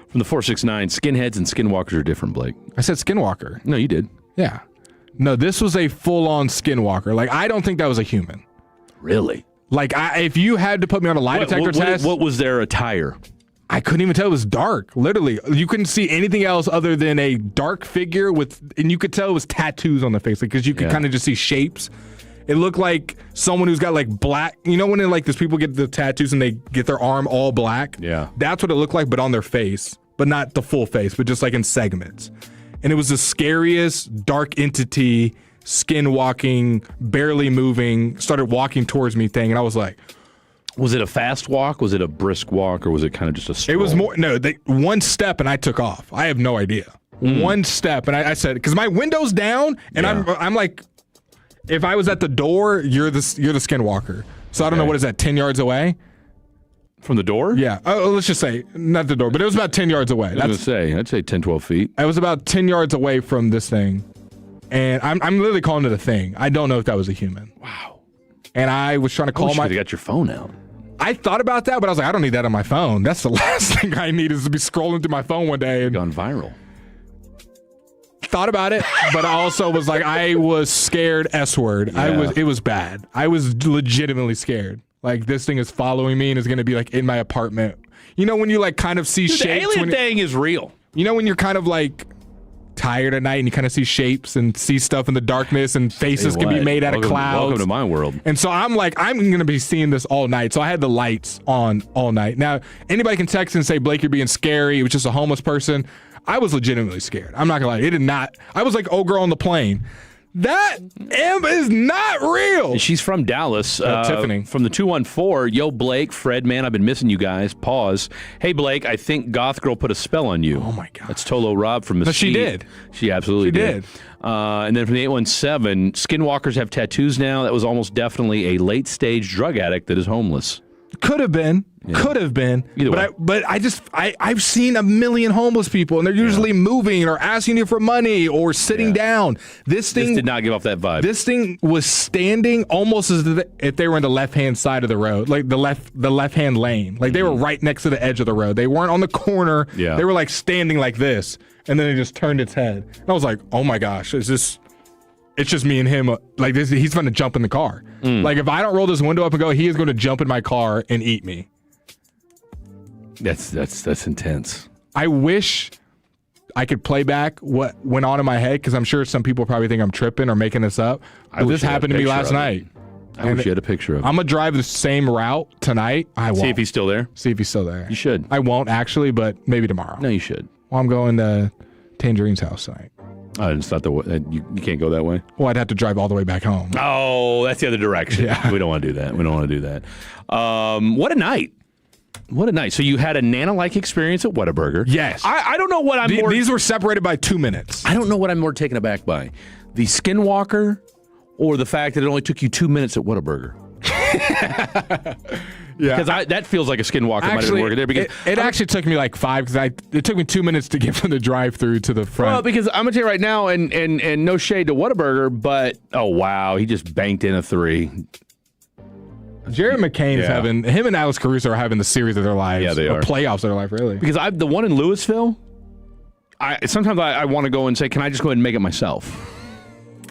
From the 469, skinheads and skinwalkers are different, Blake. I said Skinwalker. No, you did. Yeah. No, this was a full-on Skinwalker. Like, I don't think that was a human. Really? Like, if you had to put me on a lie detector test. What was their attire? I couldn't even tell. It was dark. Literally. You couldn't see anything else other than a dark figure and you could tell it was tattoos on the face, because you could kind of just see shapes. It looked like someone who's got like black, you know, when like these people get the tattoos and they get their arm all black? Yeah. That's what it looked like, but on their face. But not the full face, but just like in segments. And it was the scariest dark entity, skin walking, barely moving, started walking towards me thing. And I was like, was it a fast walk? Was it a brisk walk? Or was it kind of just a stroll? It was more, no, one step and I took off. I have no idea. One step. And I said, because my window's down and I'm like, if I was at the door, you're the Skinwalker. So I don't know, what is that, 10 yards away? From the door? Yeah. Oh, let's just say, not the door, but it was about 10 yards away. I'd say 10, 12 feet. I was about 10 yards away from this thing. And I'm literally calling it a thing. I don't know if that was a human. Wow. And I was trying to call you could have got your phone out. I thought about that, but I was like, I don't need that on my phone. That's the last thing I need, is to be scrolling through my phone one day. And gone viral. Thought about it, but I also was like, I was scared S-word. Yeah. It was bad. I was legitimately scared. Like, this thing is following me and is going to be like in my apartment. You know, when you like kind of see shapes. The alien thing is real. You know, when you're kind of like tired at night and you kind of see shapes and see stuff in the darkness and faces can be made out of clouds. Welcome to my world. And so I'm like, I'm going to be seeing this all night. So I had the lights on all night. Now, anybody can text and say, Blake, you're being scary. It was just a homeless person. I was legitimately scared. I'm not going to lie. It did not. I was like, oh, girl on the plane. That imp is not real. She's from Dallas. Tiffany. From the 214. Yo, Blake, Fred, man, I've been missing you guys. Pause. Hey, Blake, I think Goth Girl put a spell on you. Oh, my God. That's Tolo Rob from Mesquite. No, she did. She absolutely did. And then from the 817, Skinwalkers have tattoos now. That was almost definitely a late-stage drug addict that is homeless. Could have been. Yeah. Could have been. Either way. But I've seen a million homeless people, and they're usually moving or asking you for money or sitting down. This did not give off that vibe. This thing was standing almost as if they were in the left-hand side of the road, like the left-hand lane. Like they were right next to the edge of the road. They weren't on the corner. Yeah. They were like standing like this, and then it just turned its head. And I was like, oh my gosh, it's just me and him. Like this, he's going to jump in the car. Like if I don't roll this window up and go, he is going to jump in my car and eat me. That's intense. I wish I could play back what went on in my head, because I'm sure some people probably think I'm tripping or making this up. But this happened to me last night. I wish you had a picture of it. I'm going to drive the same route tonight. I won't. See if he's still there. You should. I won't actually, but maybe tomorrow. No, you should. Well, I'm going to Tangerine's house tonight. It's not you can't go that way. Well, I'd have to drive all the way back home. Oh, that's the other direction. Yeah. We don't want to do that. What a night. What a night. So you had a Nana-like experience at Whataburger. Yes. I don't know what These were separated by 2 minutes. I don't know what I'm more taken aback by. The Skinwalker or the fact that it only took you 2 minutes at Whataburger. Yeah, because that feels like a Skinwalker might have been working there. Because it actually took me like 5, because it took me 2 minutes to get from the drive-through to the front. Well, because I'm gonna tell you right now, and no shade to Whataburger, but oh wow, he just banked in a 3. Jared McCain is having, him and Alex Caruso are having the series of their lives. Yeah, they are. Playoffs of their life, really. Because the one in Louisville, sometimes I want to go and say, can I just go ahead and make it myself?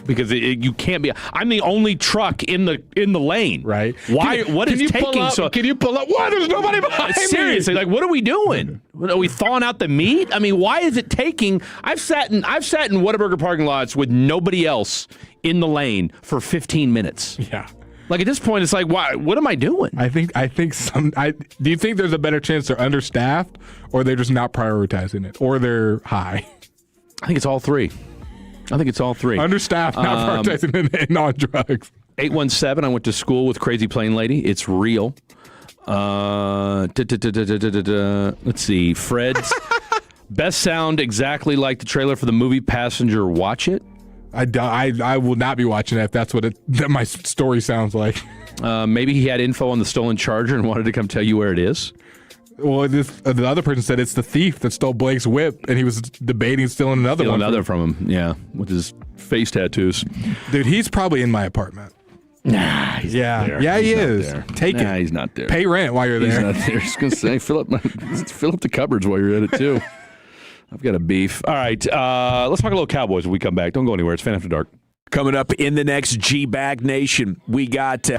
Because you can't be. I'm the only truck in the lane. Right. Why? What is taking so? Can you pull up? Why? There's nobody behind me. Seriously, like, what are we doing? Are we thawing out the meat? I mean, why is it taking? I've sat in Whataburger parking lots with nobody else in the lane for 15 minutes. Yeah. Like at this point, it's like, why? What am I doing? I think do you think there's a better chance they're understaffed, or they're just not prioritizing it, or they're high? I think it's all three. Understaffed, not prioritizing it, and on drugs. 817. I went to school with Crazy Plane Lady. It's real. Let's see. Fred's best sound exactly like the trailer for the movie Passenger. Watch it. I will not be watching that if that's what that my story sounds like. Maybe he had info on the stolen Charger and wanted to come tell you where it is. Well, the other person said it's the thief that stole Blake's whip, and he was debating stealing another one. Another from him, yeah, with his face tattoos. Dude, he's probably in my apartment. Nah, he's not there. Yeah, he is. Take it. Nah, he's not there. Pay rent while you're there. He's not there. Just gonna say, fill up the cupboards while you're at it too. I've got a beef. All right, let's talk a little Cowboys when we come back. Don't go anywhere. It's Fan After Dark. Coming up in the next G-Bag Nation, we got...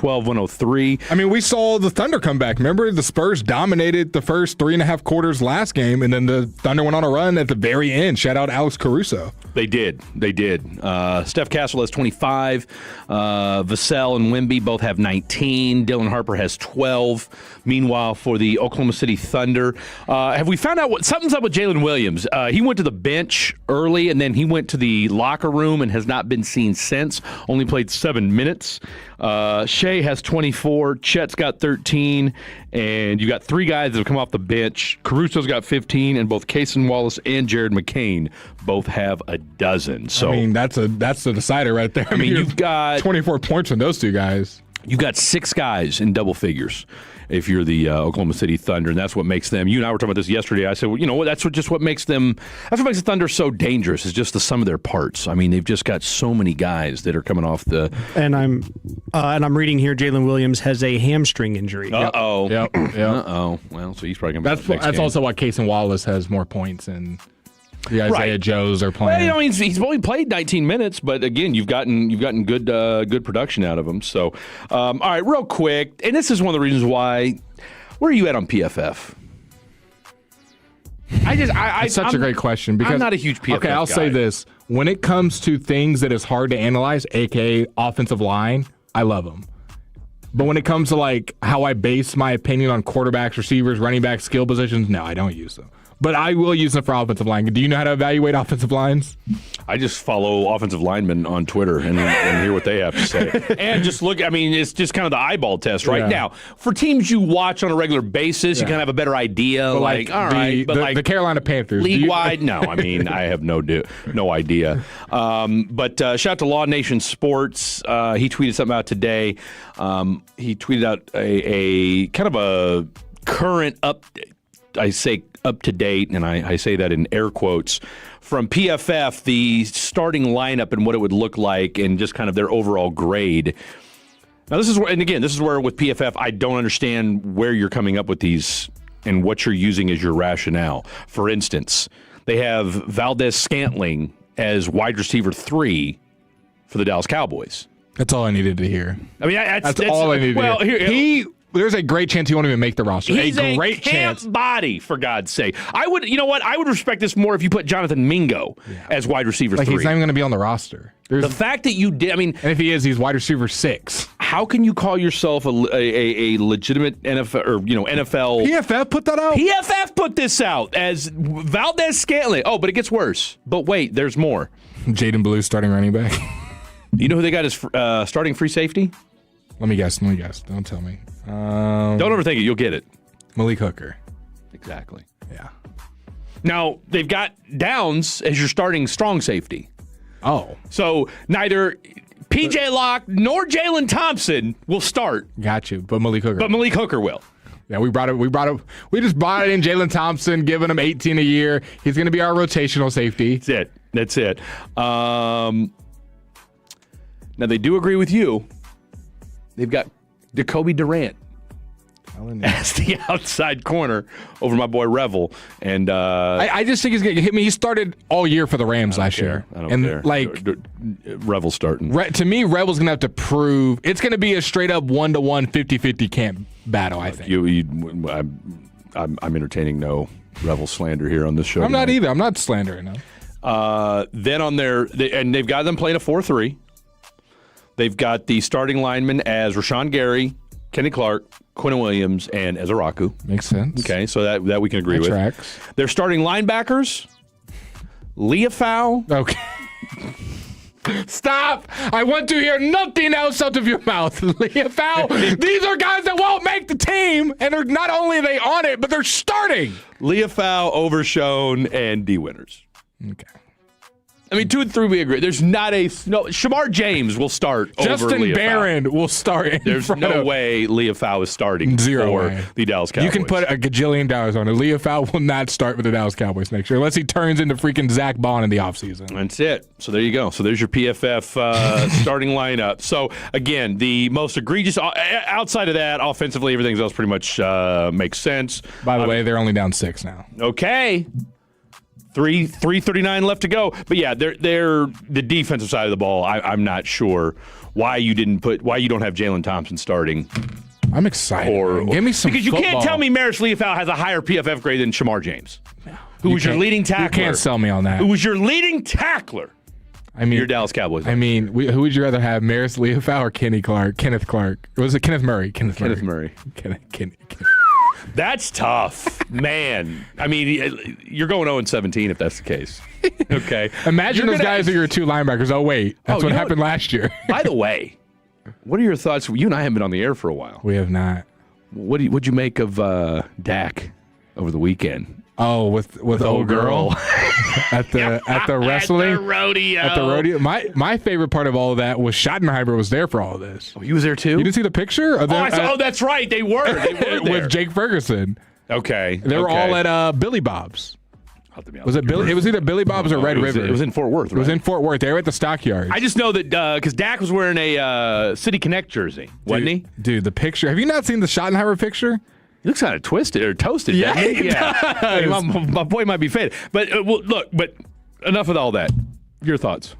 112-103. I mean, we saw the Thunder come back. Remember, the Spurs dominated the first 3.5 quarters last game, and then the Thunder went on a run at the very end. Shout out Alex Caruso. They did. Steph Castle has 25. Vassell and Wemby both have 19. Dylan Harper has 12. Meanwhile, for the Oklahoma City Thunder, have we found out something's up with Jalen Williams? He went to the bench early, and then he went to the locker room and has not been seen since. Only played 7 minutes. Shea has 24. Chet's got 13. And you got 3 guys that have come off the bench. Caruso's got 15, and both Cason Wallace and Jared McCain both have a dozen. So I mean, that's the decider right there. I mean, you've got 24 points from those 2 guys. You got 6 guys in double figures if you're the Oklahoma City Thunder, and that's what makes them. You and I were talking about this yesterday. I said, well, you know what? That's what makes them. That's what makes the Thunder so dangerous. Is just the sum of their parts. I mean, they've just got so many guys that are coming off the. And I'm reading here. Jalen Williams has a hamstring injury. Uh-oh. Yep. Well, so he's probably going to be. That's also why Cason Wallace has more points and. The Isaiah Joes are playing. Well, he's only played 19 minutes, but again, you've gotten good production out of him. So, all right, real quick, and this is one of the reasons why. Where are you at on PFF? It's such a great question because I'm not a huge PFF Okay, I'll guy. say this: when it comes to things that is hard to analyze, aka offensive line, I love them. But when it comes to like how I base my opinion on quarterbacks, receivers, running backs, skill positions, no, I don't use them. But I will use them for offensive line. Do you know how to evaluate offensive lines? I just follow offensive linemen on Twitter and hear what they have to say. And just look, I mean, it's just kind of the eyeball test right now. For teams you watch on a regular basis, you kind of have a better idea. But the Carolina Panthers. League-wide, no. I mean, I have no idea. But shout out to Law Nation Sports. He tweeted something out today. He tweeted out a kind of a current up to date, and I say that in air quotes, from PFF, the starting lineup and what it would look like and just kind of their overall grade. Now, this is where with PFF, I don't understand where you're coming up with these and what you're using as your rationale. For instance, they have Valdez-Scantling as wide receiver 3 for the Dallas Cowboys. That's all I needed to hear. I mean, that's all I needed to hear. There's a great chance he won't even make the roster. He's a great chance. Body, for God's sake. I would respect this more if you put Jonathan Mingo as wide receiver 3. He's not even going to be on the roster. The fact that you did, I mean, and if he is, he's wide receiver 6. How can you call yourself a legitimate NFL or NFL? PFF put that out. PFF put this out as Valdez-Scantling. Oh, but it gets worse. But wait, there's more. Jaden Blue starting running back. You know who they got as starting free safety? Let me guess. Don't tell me. Don't overthink it. You'll get it. Malik Hooker. Exactly. Yeah. Now, they've got Downs as your starting strong safety. Oh. So neither P.J. Locke nor Jalen Thompson will start. Got you. But Malik Hooker. But Malik Hooker will. Yeah, we just brought in Jalen Thompson, giving him 18 a year. He's going to be our rotational safety. That's it. Now, they do agree with you. They've got Jacoby Durant as the outside corner over my boy Revel. And I just think he's going to hit me. He started all year for the Rams last year. I don't care. Like, Revel's starting. To me, Revel's going to have to prove. It's going to be a straight up 1-to-1, 50-50 camp battle, I think. I'm entertaining no Revel slander here on this show. I'm not either. I'm not slandering him. Then on and they've got them playing a 4-3. They've got the starting linemen as Rashawn Gary, Kenny Clark, Quinn Williams, and Ezaraku. Makes sense. Okay, so that we can agree with. Tracks. Their starting linebackers, Leafau. Okay. Stop! I want to hear nothing else out of your mouth, Leafau. These are guys that won't make the team, and they're not only are they on it, but they're starting. Leafau, Overshone, and D. Winters. Okay. I mean, 2 and 3 we agree. There's not Shamar James will start Justin over Leafau. Barron will start. There's no way Leafau is starting for the Dallas Cowboys. You can put a gajillion dollars on it. Leafau will not start with the Dallas Cowboys next year unless he turns into freaking Zach Bond in the offseason. That's it. So there you go. So there's your PFF starting lineup. So, again, the most egregious outside of that, offensively, everything else pretty much makes sense. By the way, they're only down 6 now. Okay. 3:39 left to go. But yeah, they're the defensive side of the ball. I'm not sure why you don't have Jalen Thompson starting. I'm excited. Give me some because you football. can't tell me Maris Leofau has a higher PFF grade than Shamar James, who was your leading tackler. You can't sell me on that. Who was your leading tackler? I mean, your Dallas Cowboys. I mean, who would you rather have, Maris Leofau or Kenneth Clark? Or was it Kenneth Murray? Kenneth Murray. That's tough, man. I mean, you're going 0-17 if that's the case. Okay. Imagine those guys are your two linebackers. Oh, wait. That's what happened last year. By the way, what are your thoughts? You and I haven't been on the air for a while. We have not. What'd you make of Dak over the weekend? Oh, with old girl at the wrestling, at the rodeo. My favorite part of all of that was Schottenheimer was there for all of this. Oh, he was there too. You didn't see the picture? That's right. They were there. With Jake Ferguson. Okay, they were all at Billy Bob's. Was it Billy? It was either Billy Bob's or Red River. It was in Fort Worth. Right? It was in Fort Worth. They were at the Stockyards. I just know that because Dak was wearing a City Connect jersey, wasn't he? Dude, the picture. Have you not seen the Schottenheimer picture? He looks kind of twisted or toasted. Yeah, doesn't he? Does. My boy might be faded. But but enough with all that. Your thoughts.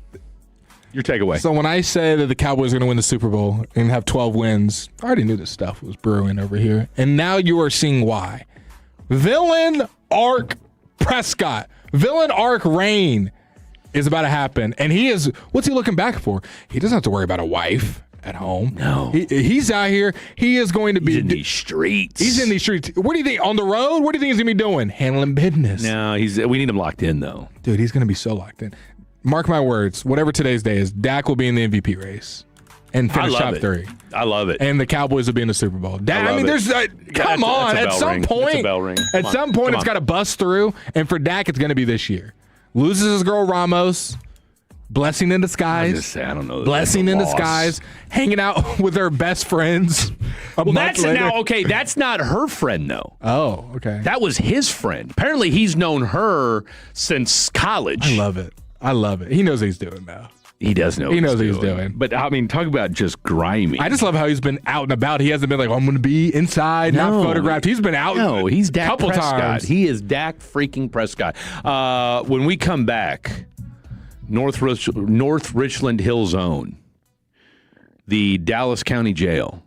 Your takeaway. So when I say that the Cowboys are going to win the Super Bowl and have 12 wins, I already knew this stuff was brewing over here. And now you are seeing why. Villain arc Prescott. Villain arc reign is about to happen. And what's he looking back for? He doesn't have to worry about a wife at home. No. He's out here. He is going to be in these streets. He's in these streets. What do you think? On the road? What do you think he's going to be doing? Handling business. No, we need him locked in, though. Dude, he's going to be so locked in. Mark my words. Whatever today's day is, Dak will be in the MVP race and finish top 3. I love it. And the Cowboys will be in the Super Bowl. There's come on. At some point, it's got to bust through. And for Dak, it's going to be this year. Loses his girl Ramos. Blessing in disguise. I don't know. Blessing in disguise. Hanging out with her best friends. That's not her friend, though. Oh, okay. That was his friend. Apparently, he's known her since college. I love it. He knows what he's doing now. He does know. He knows what he's doing. But I mean, talk about just grimy. I just love how he's been out and about. He hasn't been like, I'm going to be inside, not photographed. He's been out. No, he's Dak couple Prescott. times. He is Dak freaking Prescott. When we come back, North Richland Hill Zone, the Dallas County Jail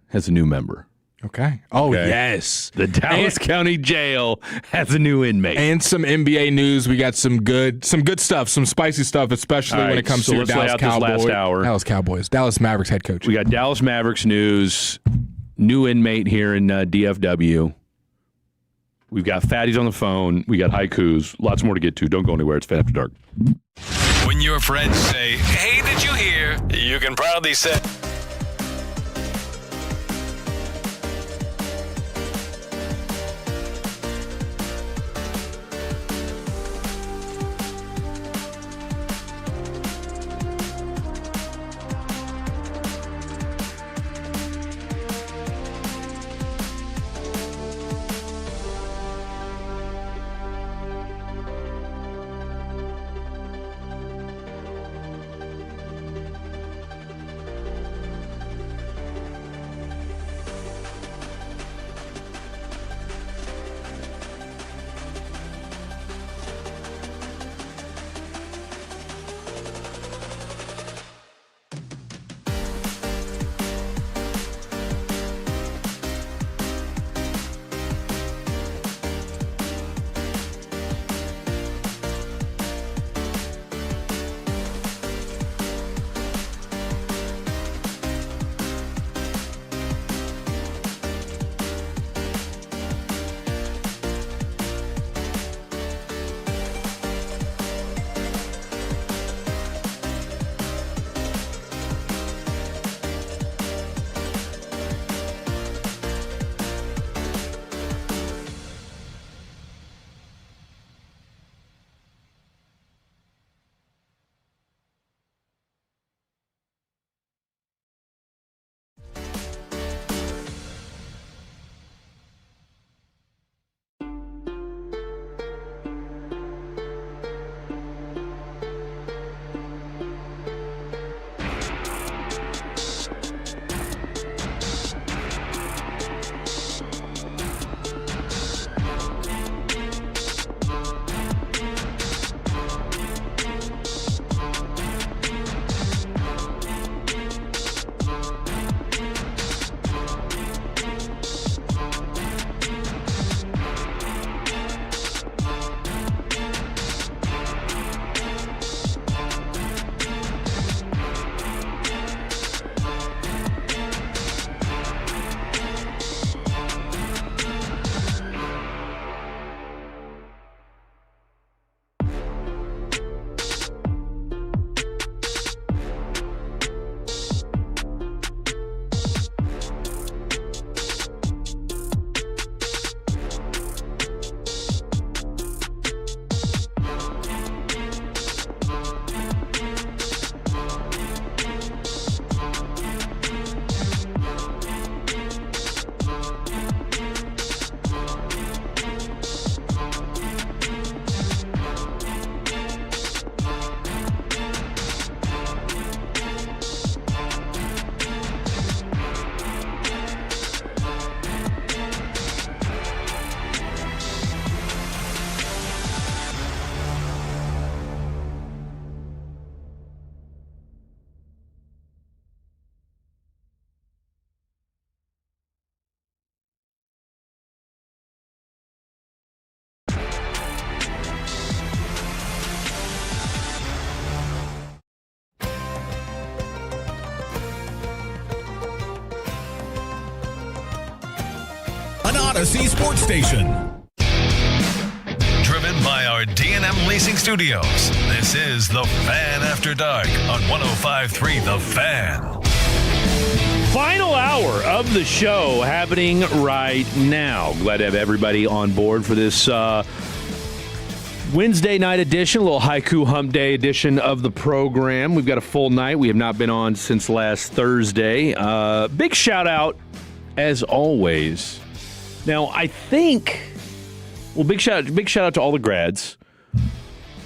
has a new member. Okay. Oh, yes. The Dallas County Jail has a new inmate. And some NBA news. We got some good stuff, some spicy stuff, especially when it comes to your Dallas Cowboys. Dallas Mavericks head coach. We got Dallas Mavericks news, new inmate here in DFW. We've got fatties on the phone. We got haikus. Lots more to get to. Don't go anywhere. It's Fan After Dark. When your friends say, hey, did you hear? You can proudly say... Odyssey Sports Station. Driven by our D&M Leasing Studios, this is The Fan After Dark on 105.3 The Fan. Final hour of the show happening right now. Glad to have everybody on board for this Wednesday night edition, a little haiku hump day edition of the program. We've got a full night. We have not been on since last Thursday. Big shout out, as always. Now, I think, big shout out to all the grads.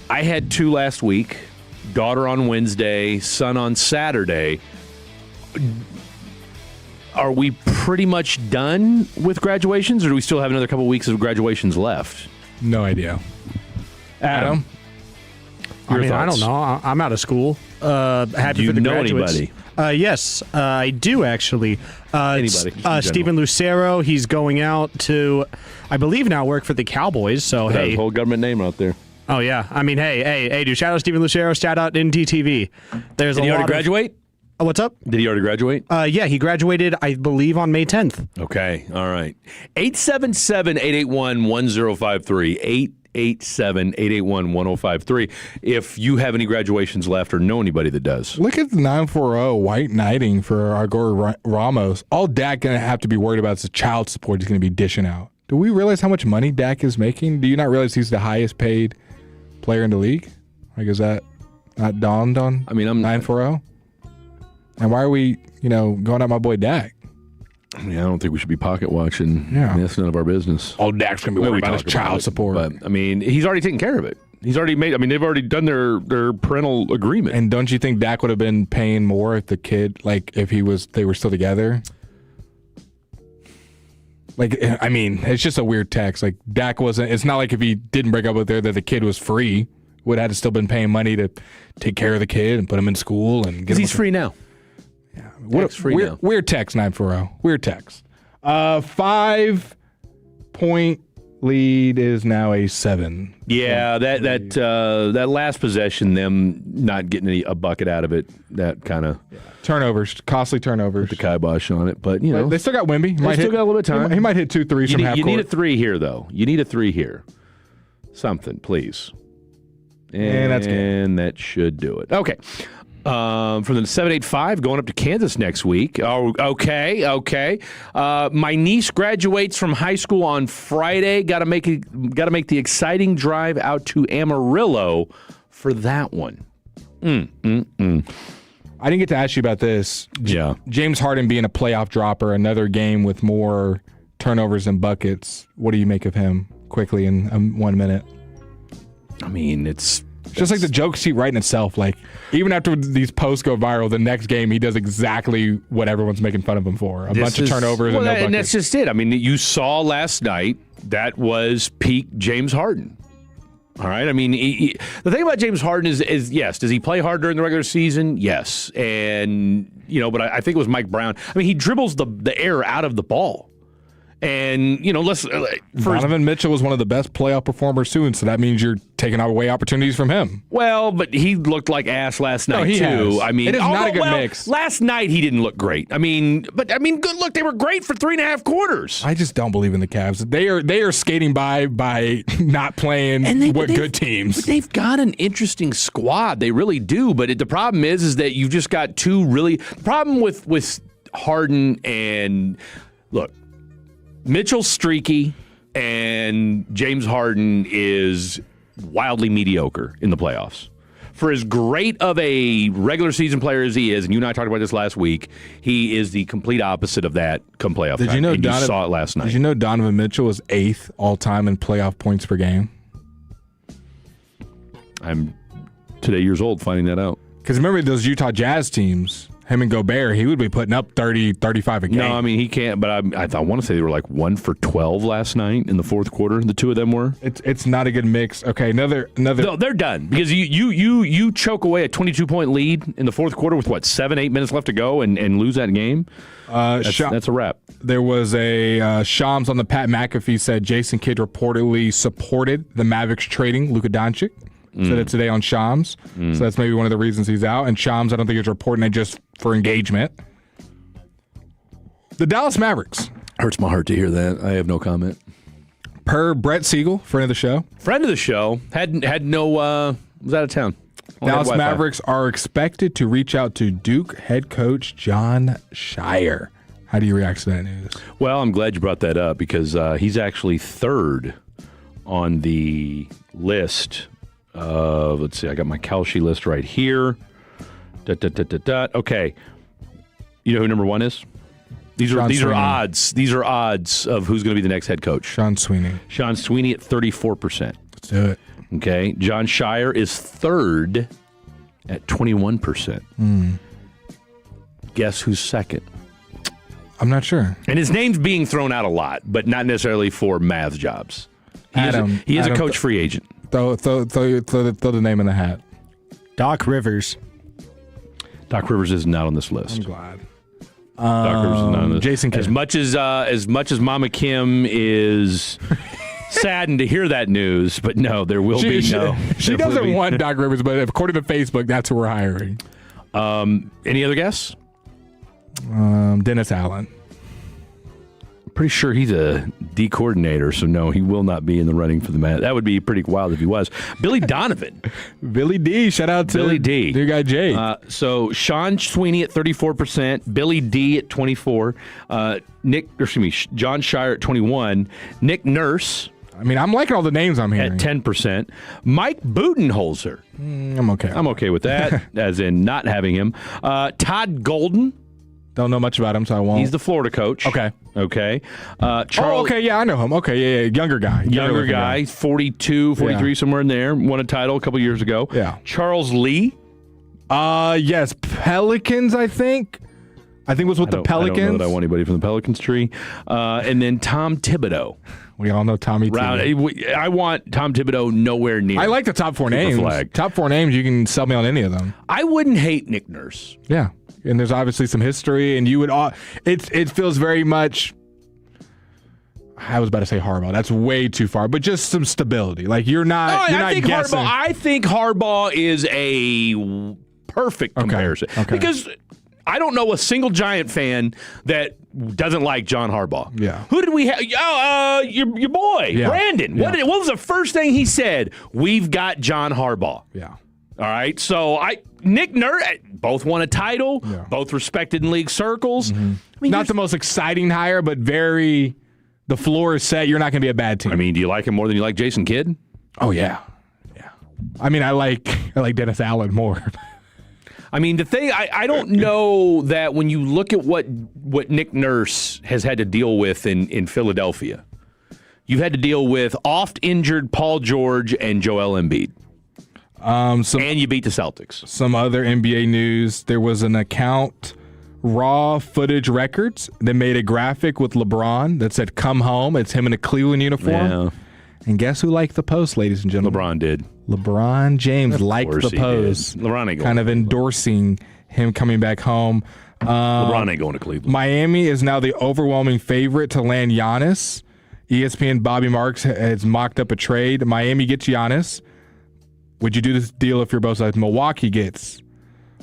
I had 2 last week. Daughter on Wednesday, son on Saturday. Are we pretty much done with graduations, or do we still have another couple weeks of graduations left? No idea. Adam? I don't know. I'm out of school. Happy for the graduates. Anybody? Yes, I do actually. Anybody? Stephen Lucero, he's going out to, I believe now, work for the Cowboys. So, Got hey. his whole government name out there. Oh, yeah. I mean, hey, dude, shout out Stephen Lucero, shout out NTTV. Did he already graduate? What's up? Did he already graduate? Yeah, he graduated, I believe, on May 10th. Okay, all right. 877-881-1053. 887-881-1053. If you have any graduations left or know anybody that does. Look at the 940 white knighting for Igor Ramos. All Dak going to have to be worried about is the child support he's going to be dishing out. Do we realize how much money Dak is making? Do you not realize he's the highest paid player in the league? Like, is that not dawned on? I mean, I'm 940? And why are we, going at my boy Dak? I mean, I don't think we should be pocket watching. Yeah. I mean, that's none of our business. All Dak's going to be worried about his child support. But, I mean, he's already taken care of it. He's already made, they've already done their parental agreement. And don't you think Dak would have been paying more if the kid, if they were still together? It's just a weird text. Like, Dak wasn't, it's not like if he didn't break up with her that the kid was free. Would have still been paying money to take care of the kid and put him in school. Because he's free now. Yeah. Weird text, 940. Weird text. 5-point lead is now a 7. Yeah, that last possession, them not getting a bucket out of it, that kind of turnovers, costly turnovers, put the kibosh on it. But they still got Wemby. They still got a little bit of time. He might hit 2 threes from half court. You need a 3 here, though. You need a 3 here. Something, please. And that's good. And that should do it. Okay. From the 785 going up to Kansas next week. Oh, okay. My niece graduates from high school on Friday. Got to make the exciting drive out to Amarillo for that one. I didn't get to ask you about this. Yeah. James Harden being a playoff dropper, another game with more turnovers and buckets. What do you make of him quickly in 1 minute? I mean, it's just like the jokes keep writing itself. Like, even after these posts go viral, the next game he does exactly what everyone's making fun of him for. A bunch of turnovers and no buckets. And that's just it. I mean, you saw last night that was peak James Harden. All right. I mean, the thing about James Harden is yes, does he play hard during the regular season? Yes. And, but I think it was Mike Brown. I mean, he dribbles the air out of the ball. And, Donovan Mitchell was one of the best playoff performers soon, so that means you're taking away opportunities from him. Well, but he looked like ass last night, too. Has. I mean, it is not a good mix. Last night he didn't look great. Good look. They were great for 3.5 quarters. I just don't believe in the Cavs. They are skating by not playing good teams. But they've got an interesting squad. They really do. But the problem is that you've just got two really. The problem with Harden and look. Mitchell's streaky, and James Harden is wildly mediocre in the playoffs. For as great of a regular season player as he is, and you and I talked about this last week, he is the complete opposite of that come playoff time. You saw it last night. Did you know Donovan Mitchell is 8th all-time in playoff points per game? I'm today years old finding that out. Because remember those Utah Jazz teams, him and Gobert, he would be putting up 30, 35 a game. No, I mean, he can't, but I want to say they were like 1 for 12 last night in the fourth quarter, the two of them were. It's not a good mix. Okay, another. No, they're done because you choke away a 22-point lead in the fourth quarter with, 7-8 minutes left to go and lose that game? That's a wrap. There was a Shams on the Pat McAfee said Jason Kidd reportedly supported the Mavericks trading Luka Doncic. Said it today on Shams. So that's maybe one of the reasons he's out. And Shams, I don't think is reporting it just for engagement. The Dallas Mavericks. Hurts my heart to hear that. I have no comment. Per Brett Siegel, friend of the show. Friend of the show. Had no, was out of town. Dallas Mavericks are expected to reach out to Duke head coach Jon Scheyer. How do you react to that news? Well, I'm glad you brought that up because he's actually third on the list of, let's see, I got my Kalshi list right here. Okay. You know who number one is? These are odds. These are odds of who's going to be the next head coach. Sean Sweeney. Sean Sweeney at 34%. Let's do it. Okay. Jon Scheyer is third at 21%. Guess who's second? I'm not sure. And his name's being thrown out a lot, but not necessarily for Mavs jobs. He is a coach free agent. Throw the name in the hat. Doc Rivers. Doc Rivers is not on this list. I'm glad. Doc Rivers is not on this. Jason Kidd. As much as Mama Kim is saddened to hear that news, but no, there will be no. She doesn't want Doc Rivers, but according to Facebook, that's who we're hiring. Any other guess? Dennis Allen. Pretty sure he's a D coordinator, so no, he will not be in the running for the Mavs. That would be pretty wild if he was. Billy Donovan. Billy D. Shout out to Billy D. Your guy Jay. So Sean Sweeney at 34%, Billy D at 24%, Jon Scheyer at 21%, Nick Nurse. I mean, I'm liking all the names I'm hearing. At 10%, Mike Budenholzer. I'm okay. I'm okay with that, as in not having him. Todd Golden. Don't know much about him, so I won't. He's the Florida coach. Okay. Charles, okay, yeah, I know him. Okay, yeah. Younger guy. 42, 43, somewhere in there. Won a title a couple years ago. Yeah. Charles Lee. Yes, Pelicans, I think. I think it was with the Pelicans. I don't know that I want anybody from the Pelicans tree. And then Tom Thibodeau. We all know Tommy T. I want Tom Thibodeau nowhere near. I like the top four names. Top four names, you can sell me on any of them. I wouldn't hate Nick Nurse. Yeah. And there's obviously some history, and you would it feels very much. I was about to say Harbaugh. That's way too far, but just some stability. Like you're not. I think Harbaugh is a perfect comparison because I don't know a single Giant fan that doesn't like John Harbaugh. Yeah. Who did we have? Your boy Brandon. Yeah. What was the first thing he said? We've got John Harbaugh. Yeah. All right, so Nick Nurse, both won a title, both respected in league circles. Mm-hmm. I mean, not the most exciting hire, but the floor is set. You're not going to be a bad team. I mean, do you like him more than you like Jason Kidd? Oh yeah. I mean, I like Dennis Allen more. I mean, the thing I don't know that when you look at what Nick Nurse has had to deal with in Philadelphia, you've had to deal with oft injured Paul George and Joel Embiid. And you beat the Celtics. Some other NBA news. There was an account, Raw Footage Records, that made a graphic with LeBron that said, "Come home." It's him in a Cleveland uniform. Yeah. And guess who liked the post, ladies and gentlemen? LeBron did. LeBron James liked the post. LeBron ain't going kind of endorsing him coming back home. LeBron ain't going to Cleveland. Miami is now the overwhelming favorite to land Giannis. ESPN Bobby Marks has mocked up a trade. Miami gets Giannis. Would you do this deal if you're both sides? Milwaukee gets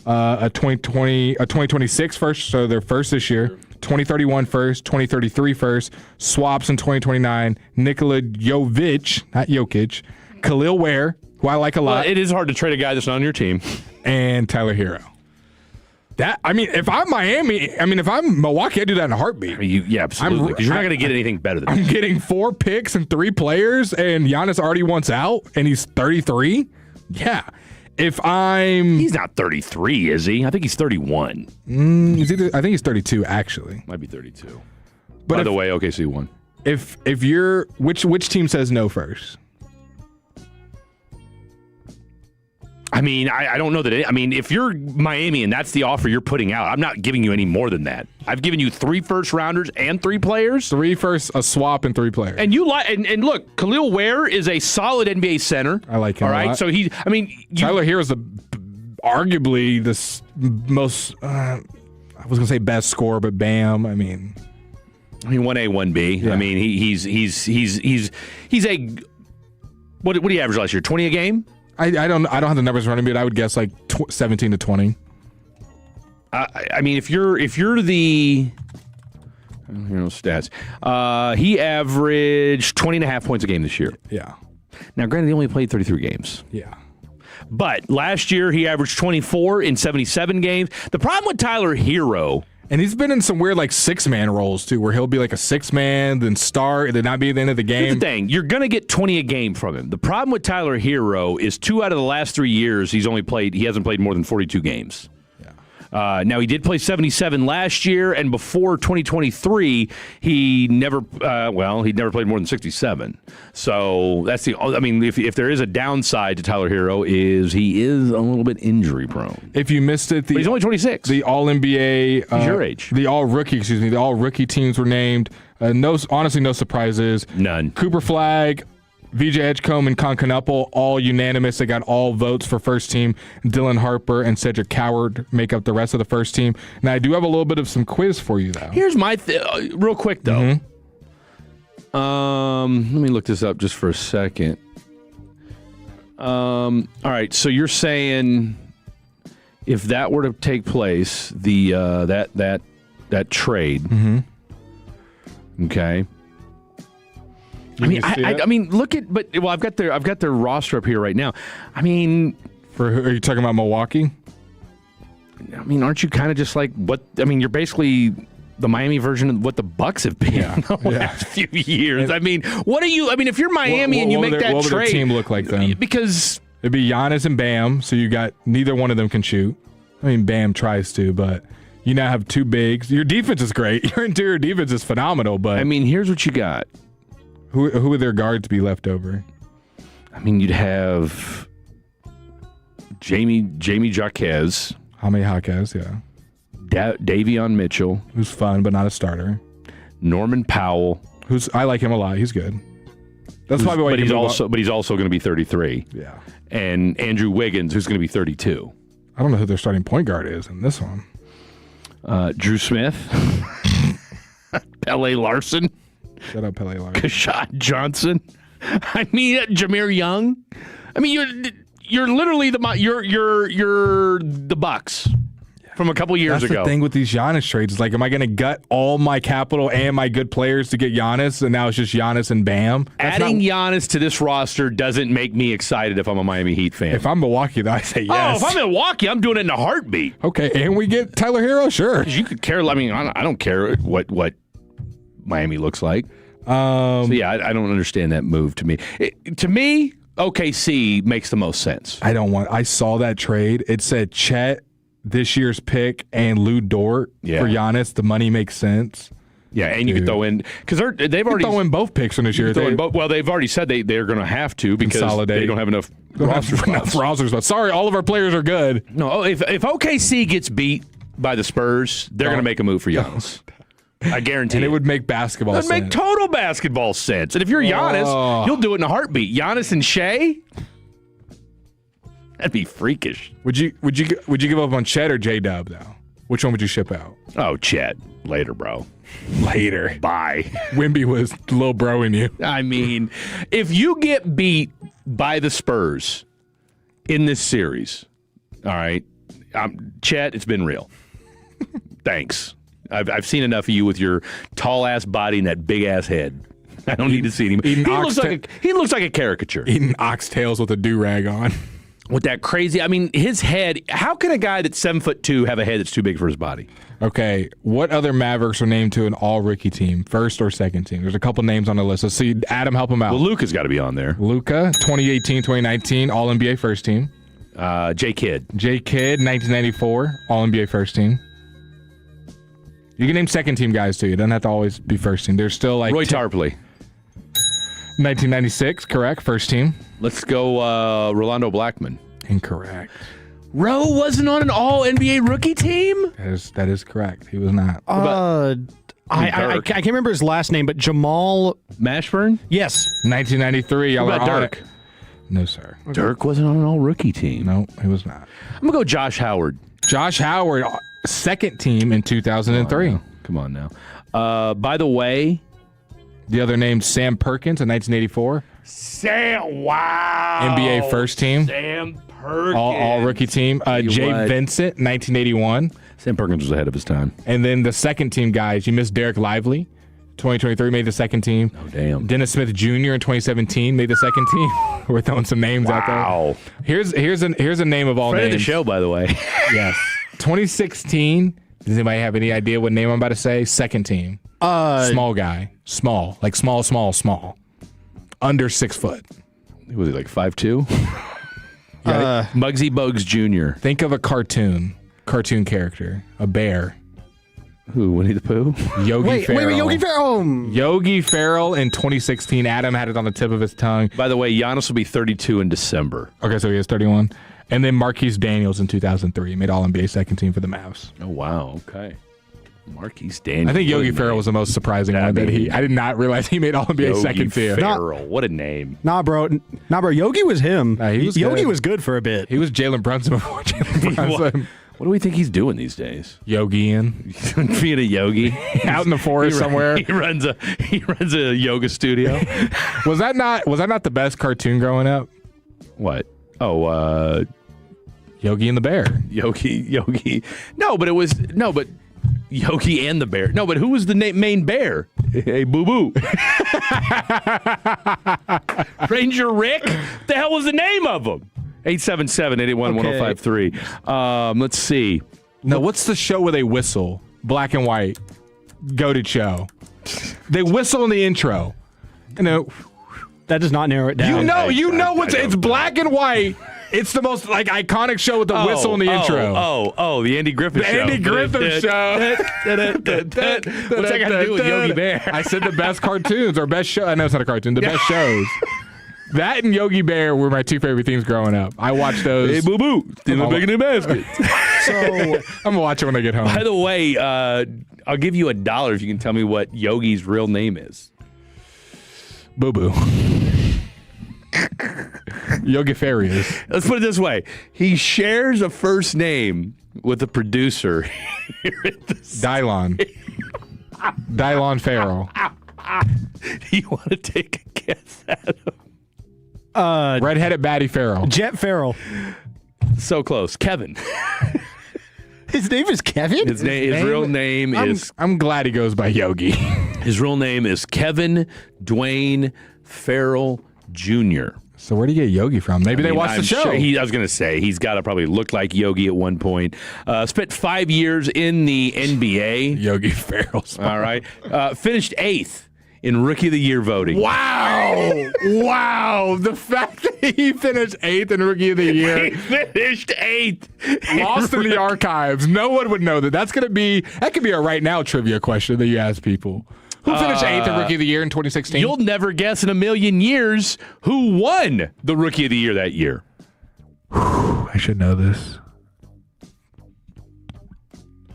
a 2026 first, so they're first this year, 2031 first, 2033 first, swaps in 2029, Nikola Jovic, not Jokic, Khalil Ware, who I like a lot. Well, it is hard to trade a guy that's not on your team. And Tyler Hero. If I'm Miami, if I'm Milwaukee, I'd do that in a heartbeat. Yeah, absolutely. Because you're not going to get anything better than that. I'm getting 4 picks and 3 players, and Giannis already wants out, and he's 33. Yeah. He's not 33, is he? I think he's 31. I think he's 32, actually. Might be 32. But by the way, OKC won. If you're which team says no first? I mean, I don't know that. If you're Miami and that's the offer you're putting out, I'm not giving you any more than that. I've given you 3 first-rounders and 3 players. 3 first, a swap, and 3 players. And and look, Khalil Ware is a solid NBA center. I like him. All right, so Tyler Hero is arguably the most. I was gonna say best scorer, but Bam. 1A, 1B. Yeah. He's a. What do you average last year? 20 a game. I don't have the numbers in front of me, but I would guess like 17 to 20. If you're the, Stats. He averaged 20.5 points a game this year. Yeah. Now, granted, he only played 33 games. Yeah. But last year, he averaged 24 in 77 games. The problem with Tyler Hero... And he's been in some weird, like, six-man roles, too, where he'll be like a six-man, then start, and then not be at the end of the game. Here's the thing. You're going to get 20 a game from him. The problem with Tyler Hero is 2 out of the last 3 years, he hasn't played more than 42 games. Now, he did play 77 last year, and before 2023, he never played more than 67. So that's if there is a downside to Tyler Hero, is he is a little bit injury prone. If you missed it, but he's only 26. The All-NBA, he's your age. The All-Rookie teams were named. No surprises. None. Cooper Flagg, VJ Edgecombe, and Concanapple, all unanimous. They got all votes for first team. Dylan Harper and Cedric Coward make up the rest of the first team. Now, I do have a little bit of some quiz for you, though. Here's my real quick, though. Let me look this up just for a second. All right, so you're saying if that were to take place, the that trade, okay. I mean, look at, I've got their roster up here right now. I mean, are you talking about Milwaukee? I mean, aren't you kind of just like what? I mean, you're basically the Miami version of what the Bucks have been the last few years. I mean, what are you? I mean, if you're Miami and you make that trade, what would their team look like then? Because it'd be Giannis and Bam. So you got neither one of them can shoot. I mean, Bam tries to, but you now have two bigs. Your defense is great. Your interior defense is phenomenal. But I mean, here's what you got. Who would their guards be left over? I mean, you'd have Jamie Jaquez. Jaime Jaquez, yeah. Davion Mitchell. Who's fun, but not a starter. Norman Powell. I like him a lot. He's good. That's probably why he's also going to be 33. Yeah. And Andrew Wiggins, who's going to be 32. I don't know who their starting point guard is in this one. Drew Smith. Pele Larson. Shut up, Pele Larson. Kashad Johnson. I mean, Jameer Young. I mean, you're literally the Bucks from a couple years ago. That's the thing with these Giannis trades. Is like, am I going to gut all my capital and my good players to get Giannis, and now it's just Giannis and Bam? Adding Giannis to this roster doesn't make me excited if I'm a Miami Heat fan. If I'm Milwaukee, though, I say yes. Oh, if I'm Milwaukee, I'm doing it in a heartbeat. Okay, and we get Tyler Hero, sure. You could care. I mean, I don't care what Miami looks like. So yeah, I don't understand that move. To me, OKC makes the most sense. I saw that trade. It said Chet, this year's pick, and Lou Dort for Giannis. The money makes sense. Yeah, and you could throw in because they've already throw in both picks from this year. They've already said they're going to have to because they don't have enough roster spots. Sorry, all of our players are good. No, if OKC gets beat by the Spurs, they're going to make a move for Giannis. I guarantee and it would make basketball sense. It would make total basketball sense. And if you're Giannis, you'll do it in a heartbeat. Giannis and Shea? That'd be freakish. Would you give up on Chet or J-Dub, though? Which one would you ship out? Oh, Chet. Later, bro. Later. Bye. Wimby was little broing you. I mean, if you get beat by the Spurs in this series, all right, Chet, it's been real. Thanks. I've seen enough of you with your tall-ass body and that big-ass head. I don't need to see him. He looks like a caricature. Eating oxtails with a do-rag on. With that crazy, I mean, his head, how can a guy that's 7'2" have a head that's too big for his body? Okay, what other Mavericks are named to an all-rookie team, first or second team? There's a couple names on the list. Let's see, Adam, help him out. Well, Luka's got to be on there. Luka, 2018-2019, All-NBA first team. J. Kidd, 1994, All-NBA first team. You can name second team guys too. You don't have to always be first team. There's still like Roy Tarpley. 1996, correct. First team. Let's go Rolando Blackman. Incorrect. Rowe wasn't on an all-NBA rookie team? That is correct. He was not. I can't remember his last name, but Jamal Mashburn? Yes. 1993. What about Dirk? No, sir. Dirk wasn't on an all-rookie team. No, he was not. I'm going to go Josh Howard. Josh Howard, second team in 2003. Come on now. By the way, the other name, Sam Perkins in 1984. Wow. NBA first team. Sam Perkins. All rookie team. Jay Vincent, 1981. Sam Perkins was ahead of his time. And then the second team guys, you missed Derek Lively. 2023 made the second team. Oh, damn. Dennis Smith Jr. in 2017 made the second team. We're throwing some names out there. Wow. Here's a name of all Friend names. of the show, by the way. Yes. 2016. Does anybody have any idea what name I'm about to say? Second team. Small guy. Small. Like small. Under 6 foot. Was he like 5'2"? Muggsy Bogues Jr. Think of a cartoon character. A bear. Who? Winnie the Pooh? Yogi Ferrell. Wait, Yogi Ferrell. Yogi Ferrell in 2016. Adam had it on the tip of his tongue. By the way, Giannis will be 32 in December. Okay, so he is 31. And then Marquise Daniels in 2003 made All-NBA second team for the Mavs. Oh, wow. Okay. Marquise Daniels. I think Yogi Ferrell was the most surprising one. I did not realize he made All-NBA second team. Yogi Ferrell. What a name. Nah, bro. Yogi was him. Yogi was good for a bit. He was Jalen Brunson before Jalen Brunson. What do we think he's doing these days? Yogiing. Being a yogi. Out in the forest somewhere. He runs a yoga studio. Was that not the best cartoon growing up? What? Oh, Yogi and the Bear. Yogi. No, but Yogi and the Bear. No, but who was the main bear? Hey, Boo Boo. Ranger Rick? What the hell was the name of him? 877-881-1053. Let's see. No, what's the show where they whistle? Black and white. Goated show. They whistle in the intro. That does not narrow it down. It's black and white. It's the most iconic show with the whistle in the intro. The Andy Griffith Show. The Andy Griffith Show. What's that got to do with Yogi Bear? I said the best cartoons or best show. I know it's not a cartoon. The best shows. That and Yogi Bear were my two favorite things growing up. I watched those. Hey, Boo Boo. Steal a big in the basket. So I'm going to watch it when I get home. By the way, I'll give you $1 if you can tell me what Yogi's real name is. Boo Boo. Yogi Farias. Let's put it this way. He shares a first name with a producer here at the Dylon Farrell. Do you want to take a guess at him? Redheaded Batty Farrell. Jet Farrell. So close. Kevin. His name is Kevin? His real name is... I'm glad he goes by Yogi. His real name is Kevin Dwayne Farrell Jr. So where do you get Yogi from? Maybe they watched the show. Sure I was going to say, he's got to probably look like Yogi at one point. Spent 5 years in the NBA. Yogi Farrell. All right. Finished 8th in Rookie of the Year voting. Wow. Wow. The fact that he finished 8th in Rookie of the Year. He finished 8th. Lost in the archives. No one would know that. That could be a right now trivia question that you ask people. Who finished 8th in Rookie of the Year in 2016? You'll never guess in a million years who won the Rookie of the Year that year. I should know this.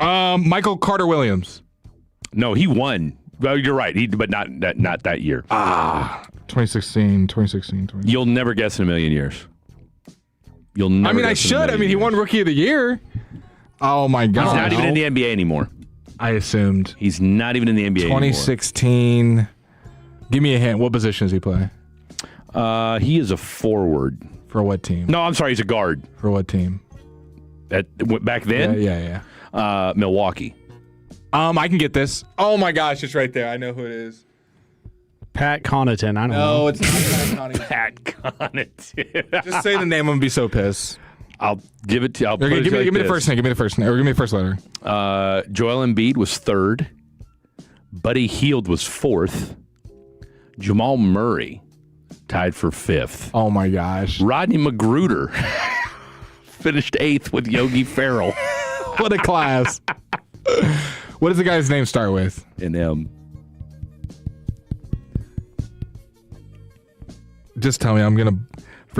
Michael Carter Williams. No, he won. Well, you're right. But not that year. 2016. You'll never guess in a million years. You'll never. I should. He won Rookie of the Year. Oh my God. He's not even in the NBA anymore. I assumed. He's not even in the NBA 2016. anymore. Give me a hint. What position does he play? He is a forward. For what team? No, I'm sorry. He's a guard. For what team? Back then? Yeah. Milwaukee. I can get this. Oh my gosh, it's right there. I know who it is. Pat Connaughton. I don't know. No, it's not Pat Connaughton. Pat Connaughton. Just say the name. I'm going to be so pissed. I'll give it to you. Give me the first name. Give me the first name. Or give me the first letter. Joel Embiid was 3rd. Buddy Hield was 4th. Jamal Murray tied for 5th. Oh my gosh. Rodney Magruder finished 8th with Yogi Ferrell. What a class. What does the guy's name start with? An M. Just tell me. I'm going to...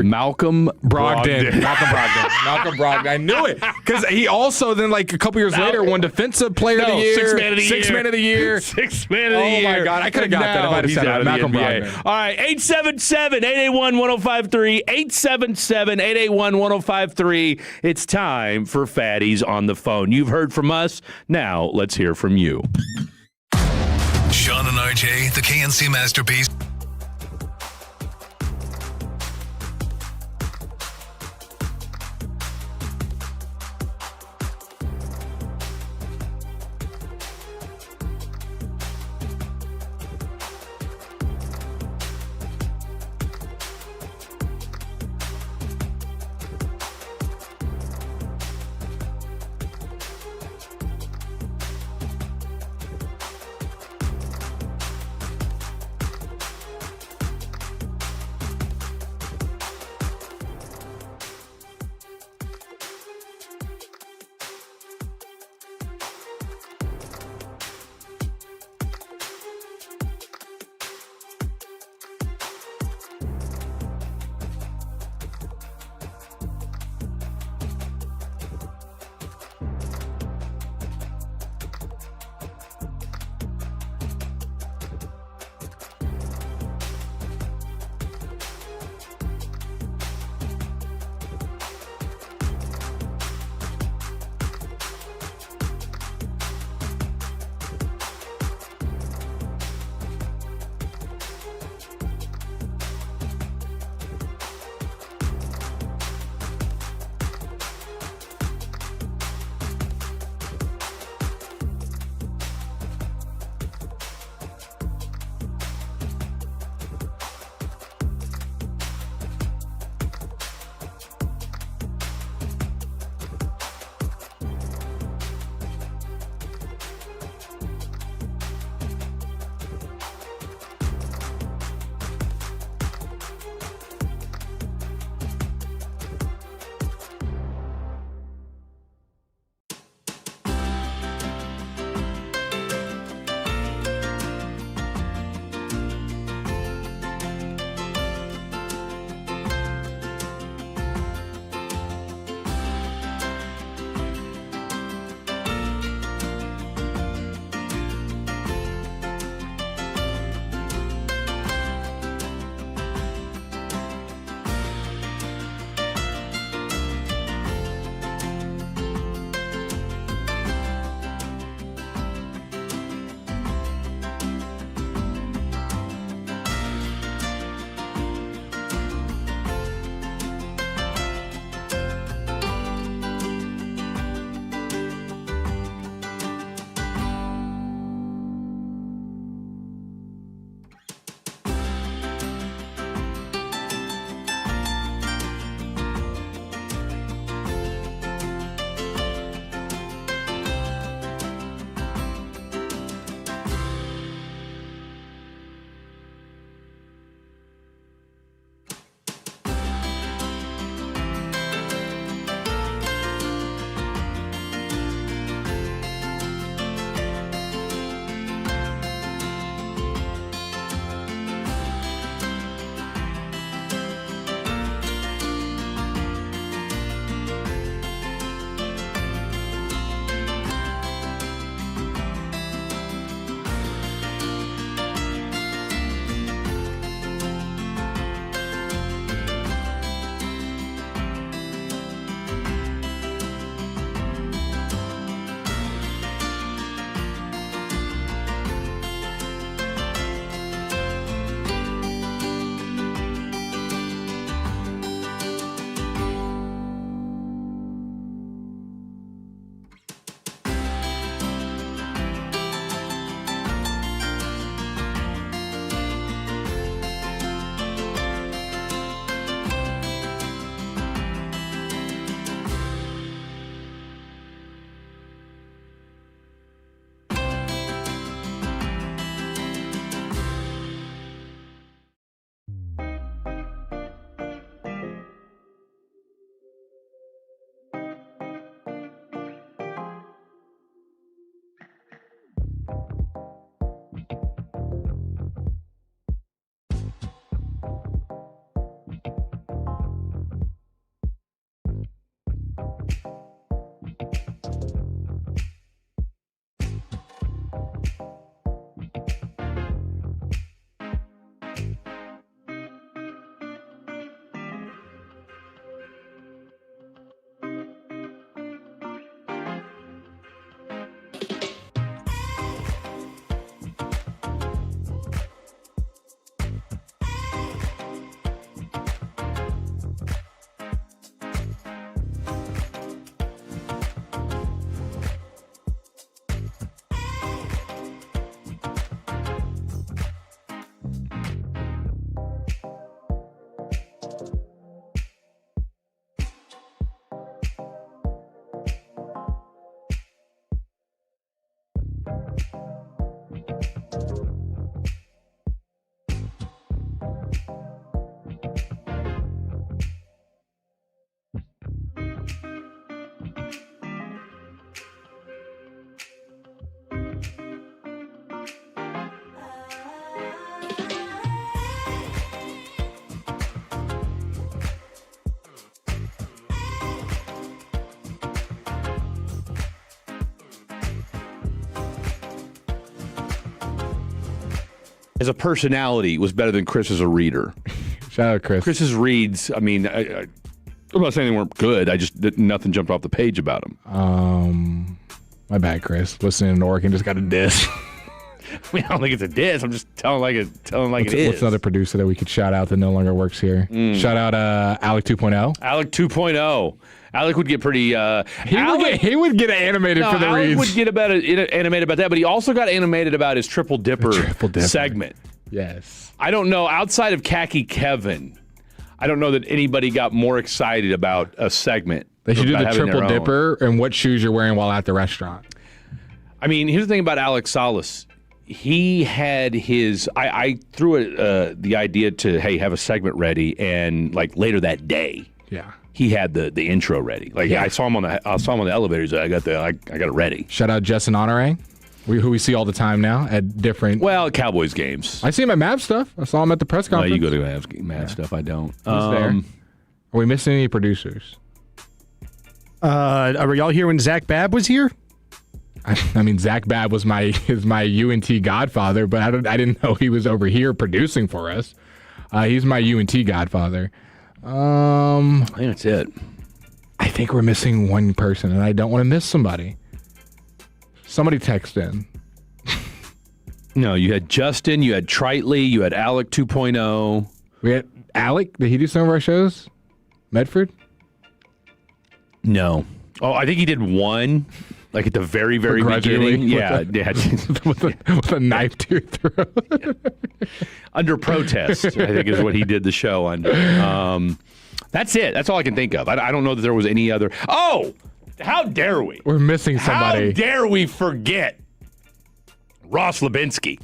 Malcolm Brogdon. Malcolm Brogdon. I knew it. Because he also then, a couple years later, won Defensive Player of the Year. Sixth Man of the Year. Sixth Man of the Year. Sixth Man of the Year. Oh, my God. I could have got that if I'd have said it. Malcolm Brogdon. All right. 877-881-1053. 877-881-1053. It's time for Fatties on the Phone. You've heard from us. Now, let's hear from you. Sean and RJ, the KNC Masterpiece. as a personality was better than Chris as a reader. Shout out Chris. Chris's reads, I mean, I'm not saying they weren't good. I just nothing jumped off the page about them. My bad, Chris. Listening to Oregon just got a diss. I mean, I don't think it's a diss. I'm just telling it is. What's another producer that we could shout out that no longer works here? Shout out Alec 2.0. Alec 2.0. Alec would get pretty. He would get animated for the Alec reads. would get animated about that, but he also got animated about his Triple Dipper segment. Yes. I don't know. Outside of Khaki Kevin, I don't know that anybody got more excited about a segment. They should do about the having Triple their own. Dipper and what shoes you're wearing while at the restaurant. I mean, here's the thing about Alex Salas. He had his. I threw the idea to have a segment ready, and like later that day, he had the intro ready. Like I saw him on the elevators. I got it ready. Shout out Justin Honorang, who we see all the time now at different Cowboys games. I see him at Mavs stuff. I saw him at the press conference. You go to Mavs stuff. I don't. He's there. Are we missing any producers? Are y'all here when Zach Babb was here? I mean, Zach Babb is my UNT godfather, but I didn't know he was over here producing for us. He's my UNT godfather. I think that's it. I think we're missing one person, and I don't want to miss somebody. Somebody text in. No, you had Justin, you had Tritley, you had Alec 2.0. We had Alec. Did he do some of our shows? Medford? No. Oh, I think he did one. Like at the very, very beginning. Yeah. With a knife to your throat. Under protest, I think is what he did the show under. That's it. That's all I can think of. I don't know that there was any other. Oh, how dare we? We're missing somebody. How dare we forget Ross Lubinsky?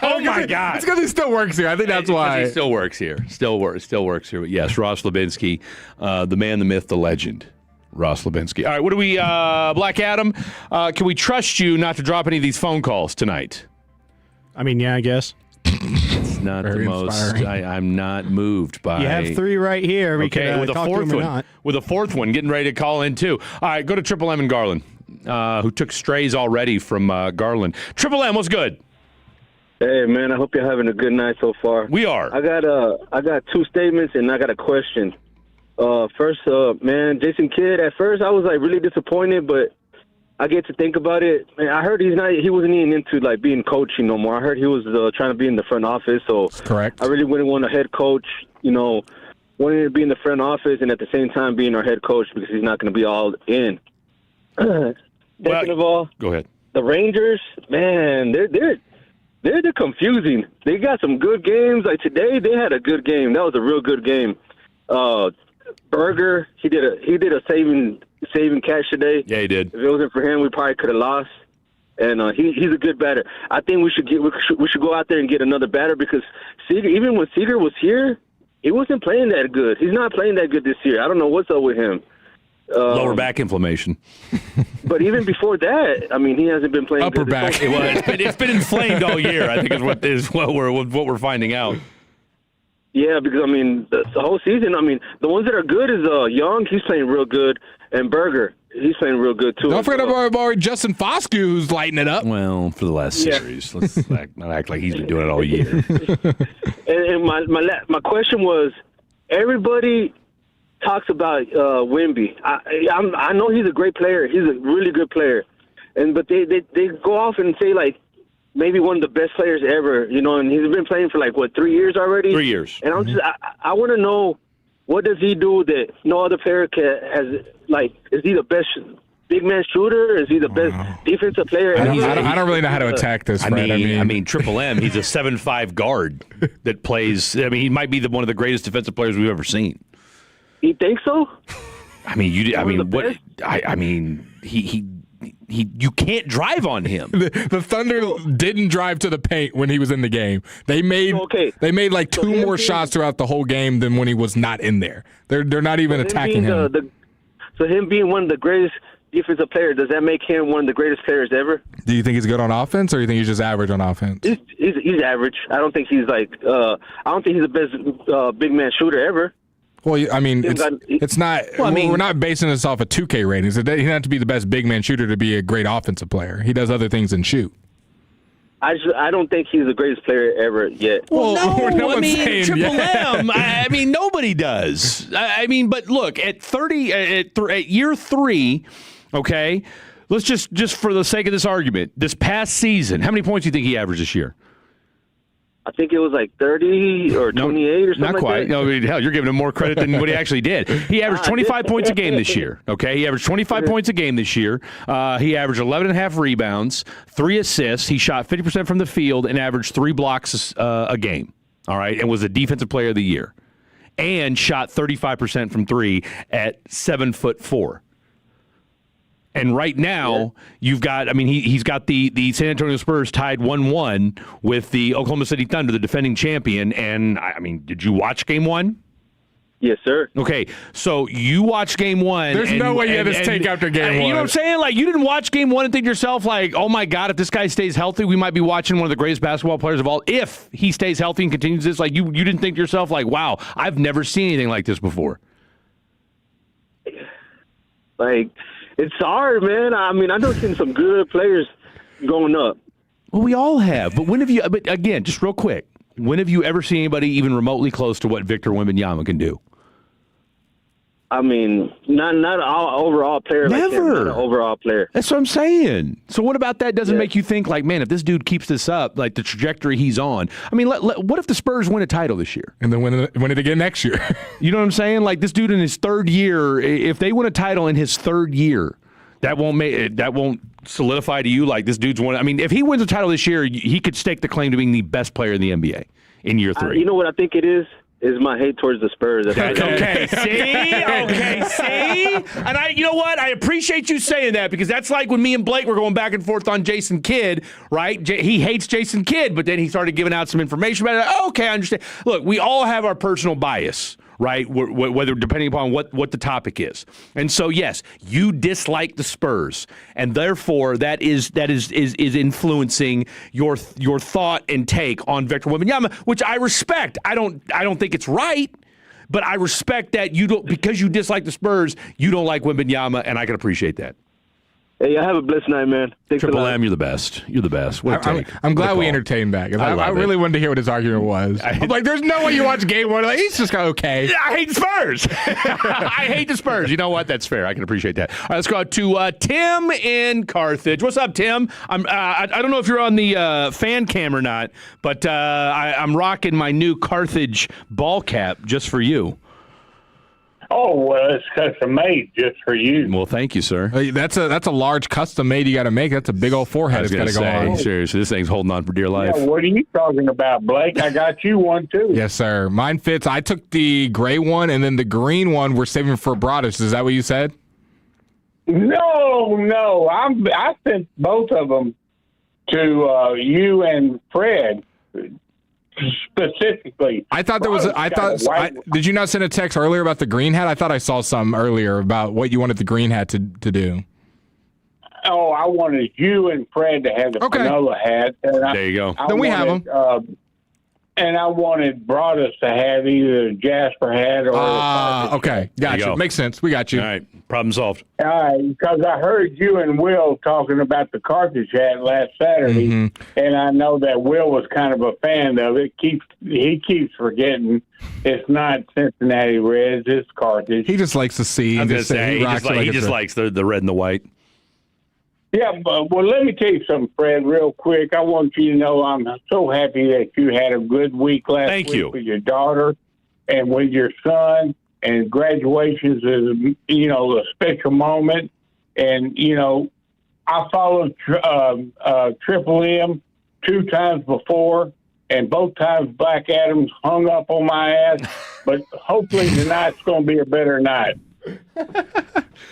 Oh, my God. It's because he still works here. I think that's why. He still works here. Still works here. But yes, Ross Lubinsky, the man, the myth, the legend. Ross Lubinsky. All right, what do we, Black Adam, can we trust you not to drop any of these phone calls tonight? I mean, yeah, I guess. It's not the most, I'm not moved by. You have three right here. We okay, with a fourth one. With a fourth one, getting ready to call in too. All right, go to Triple M and Garland, who took strays already from Garland. Triple M, what's good? Hey, man, I hope you're having a good night so far. We are. I got two statements and I got a question. First, man, Jason Kidd, at first I was like really disappointed, but I get to think about it. Man, I heard he wasn't even into like being coaching no more. I heard he was trying to be in the front office. So correct. I really wouldn't want a head coach, wanting to be in the front office and at the same time being our head coach because he's not going to be all in. Second of all, go ahead. The Rangers, man, they're confusing. They got some good games. Like today, they had a good game. That was a real good game. Berger, he did a saving catch today. Yeah, he did. If it wasn't for him, we probably could have lost. And he's a good batter. I think we should go out there and get another batter because Seager, even when Seager was here, he wasn't playing that good. He's not playing that good this year. I don't know what's up with him. Lower back inflammation. But even before that, I mean, he hasn't been playing upper good. back. It's been inflamed all year. I think is what we're finding out. Yeah, because, I mean, the whole season, I mean, the ones that are good is Young, he's playing real good, and Berger, he's playing real good, too. Don't forget about Justin Foscue, who's lighting it up. Well, for the last series. Let's not act like he's been doing it all year. And my question was, everybody talks about Wemby. I know he's a great player. He's a really good player. But they go off and say, like, maybe one of the best players ever, and he's been playing for 3 years already? 3 years. And I want to know, what does he do that no other player has, is he the best big man shooter? Is he the best defensive player ever? I don't really know how to attack this, Fred. I mean, Triple M, he's a 7'5" guard that plays, he might be one of the greatest defensive players we've ever seen. You think so? You can't drive on him. The Thunder didn't drive to the paint when he was in the game. They made two more shots throughout the whole game than when he was not in there. They're not even attacking him. So him being one of the greatest defensive players, does that make him one of the greatest players ever? Do you think he's good on offense, or do you think he's just average on offense? He's average. I don't think he's I don't think he's the best big man shooter ever. Well, I mean, it's not. We're not basing this off of 2K ratings. He doesn't have to be the best big man shooter to be a great offensive player. He does other things than shoot. I don't think he's the greatest player ever yet. Well, No, I mean, saying Triple yes. M. I mean, nobody does. I mean, but look, at year 3, okay, let's just for the sake of this argument, this past season, how many points do you think he averaged this year? I think it was like 30 or 28 or something. Not quite. Like that. No, I mean, hell, you're giving him more credit than what he actually did. He averaged 25 points a game this year. Okay, he averaged 25 points a game this year. He averaged 11.5 rebounds, 3 assists. He shot 50% from the field and averaged 3 blocks a game. All right, and was the defensive player of the year, and shot 35% from 3 at 7'4". And right now, you've got, I mean, he's got the San Antonio Spurs tied 1-1 with the Oklahoma City Thunder, the defending champion. And, I mean, did you watch Game 1? Yes, sir. Okay, so you watched Game 1. There's no way you had this take after Game 1. You know what I'm saying? Like, you didn't watch Game 1 and think to yourself, like, oh, my God, if this guy stays healthy, we might be watching one of the greatest basketball players of all. If he stays healthy and continues this, like, you didn't think to yourself, like, wow, I've never seen anything like this before. Like, it's hard, man. I mean, I've seen some good players going up. Well, we all have. But when have you, but again, just real quick, when have you ever seen anybody even remotely close to what Victor Wembanyama can do? I mean, not an overall player. Never. Like him, not an overall player. That's what I'm saying. So what about that doesn't make you think, like, man, if this dude keeps this up, like the trajectory he's on, I mean, what if the Spurs win a title this year? And then win it again next year. You know what I'm saying? Like, this dude in his third year, if they win a title in his third year, that won't solidify to you, like, this dude's won. I mean, if he wins a title this year, he could stake the claim to being the best player in the NBA in year 3. You know what I think it is? Is my hate towards the Spurs. Okay, see? And you know what? I appreciate you saying that, because that's like when me and Blake were going back and forth on Jason Kidd, right? He hates Jason Kidd, but then he started giving out some information about it. Okay, I understand. Look, we all have our personal bias, right? Whether depending upon what the topic is. And so, yes, you dislike the Spurs, and therefore that is influencing your thought and take on Victor Wembanyama, which I respect. I don't think it's right, but I respect that you don't, because you dislike the Spurs, you don't like Wembanyama, and I can appreciate that. Hey, I have a blessed night, man. Thanks Triple M, you're the best. You're the best. What a take. I'm glad we entertained that, because I really wanted to hear what his argument was. I'm like, there's no way you watch Game 1. Like, he's just okay. I hate the Spurs. I hate the Spurs. You know what? That's fair. I can appreciate that. All right, let's go out to Tim in Carthage. What's up, Tim? I don't know if you're on the fan cam or not, but I'm rocking my new Carthage ball cap just for you. Oh, well, it's custom made just for you. Well, thank you, sir. That's a large custom made you got to make. That's a big old forehead. It's got to go on. Seriously, this thing's holding on for dear life. Yeah, what are you talking about, Blake? I got you one, too. Yes, sir. Mine fits. I took the gray one, and then the green one we're saving for Broadus. Is that what you said? No. I sent both of them to you and Fred. Specifically, I thought there was. Did you not send a text earlier about the green hat? I thought I saw some earlier about what you wanted the green hat to do. Oh, I wanted you and Fred to have the Panola hat. And there you go. Then we have them. And I wanted Broadus to have either a Jasper hat or. Okay, gotcha. Makes sense. We got you. All right, problem solved. All right, because I heard you and Will talking about the Carthage hat last Saturday, and I know that Will was kind of a fan of it. He keeps forgetting it's not Cincinnati Reds, it's Carthage. He just likes to see. I was going to say, he just likes the red and the white. Yeah, well, let me tell you something, Fred, real quick. I want you to know I'm so happy that you had a good week last week with your daughter and with your son. And graduations is, a special moment. And, I followed Triple M 2 times before, and both times Black Adams hung up on my ass. But hopefully tonight's going to be a better night.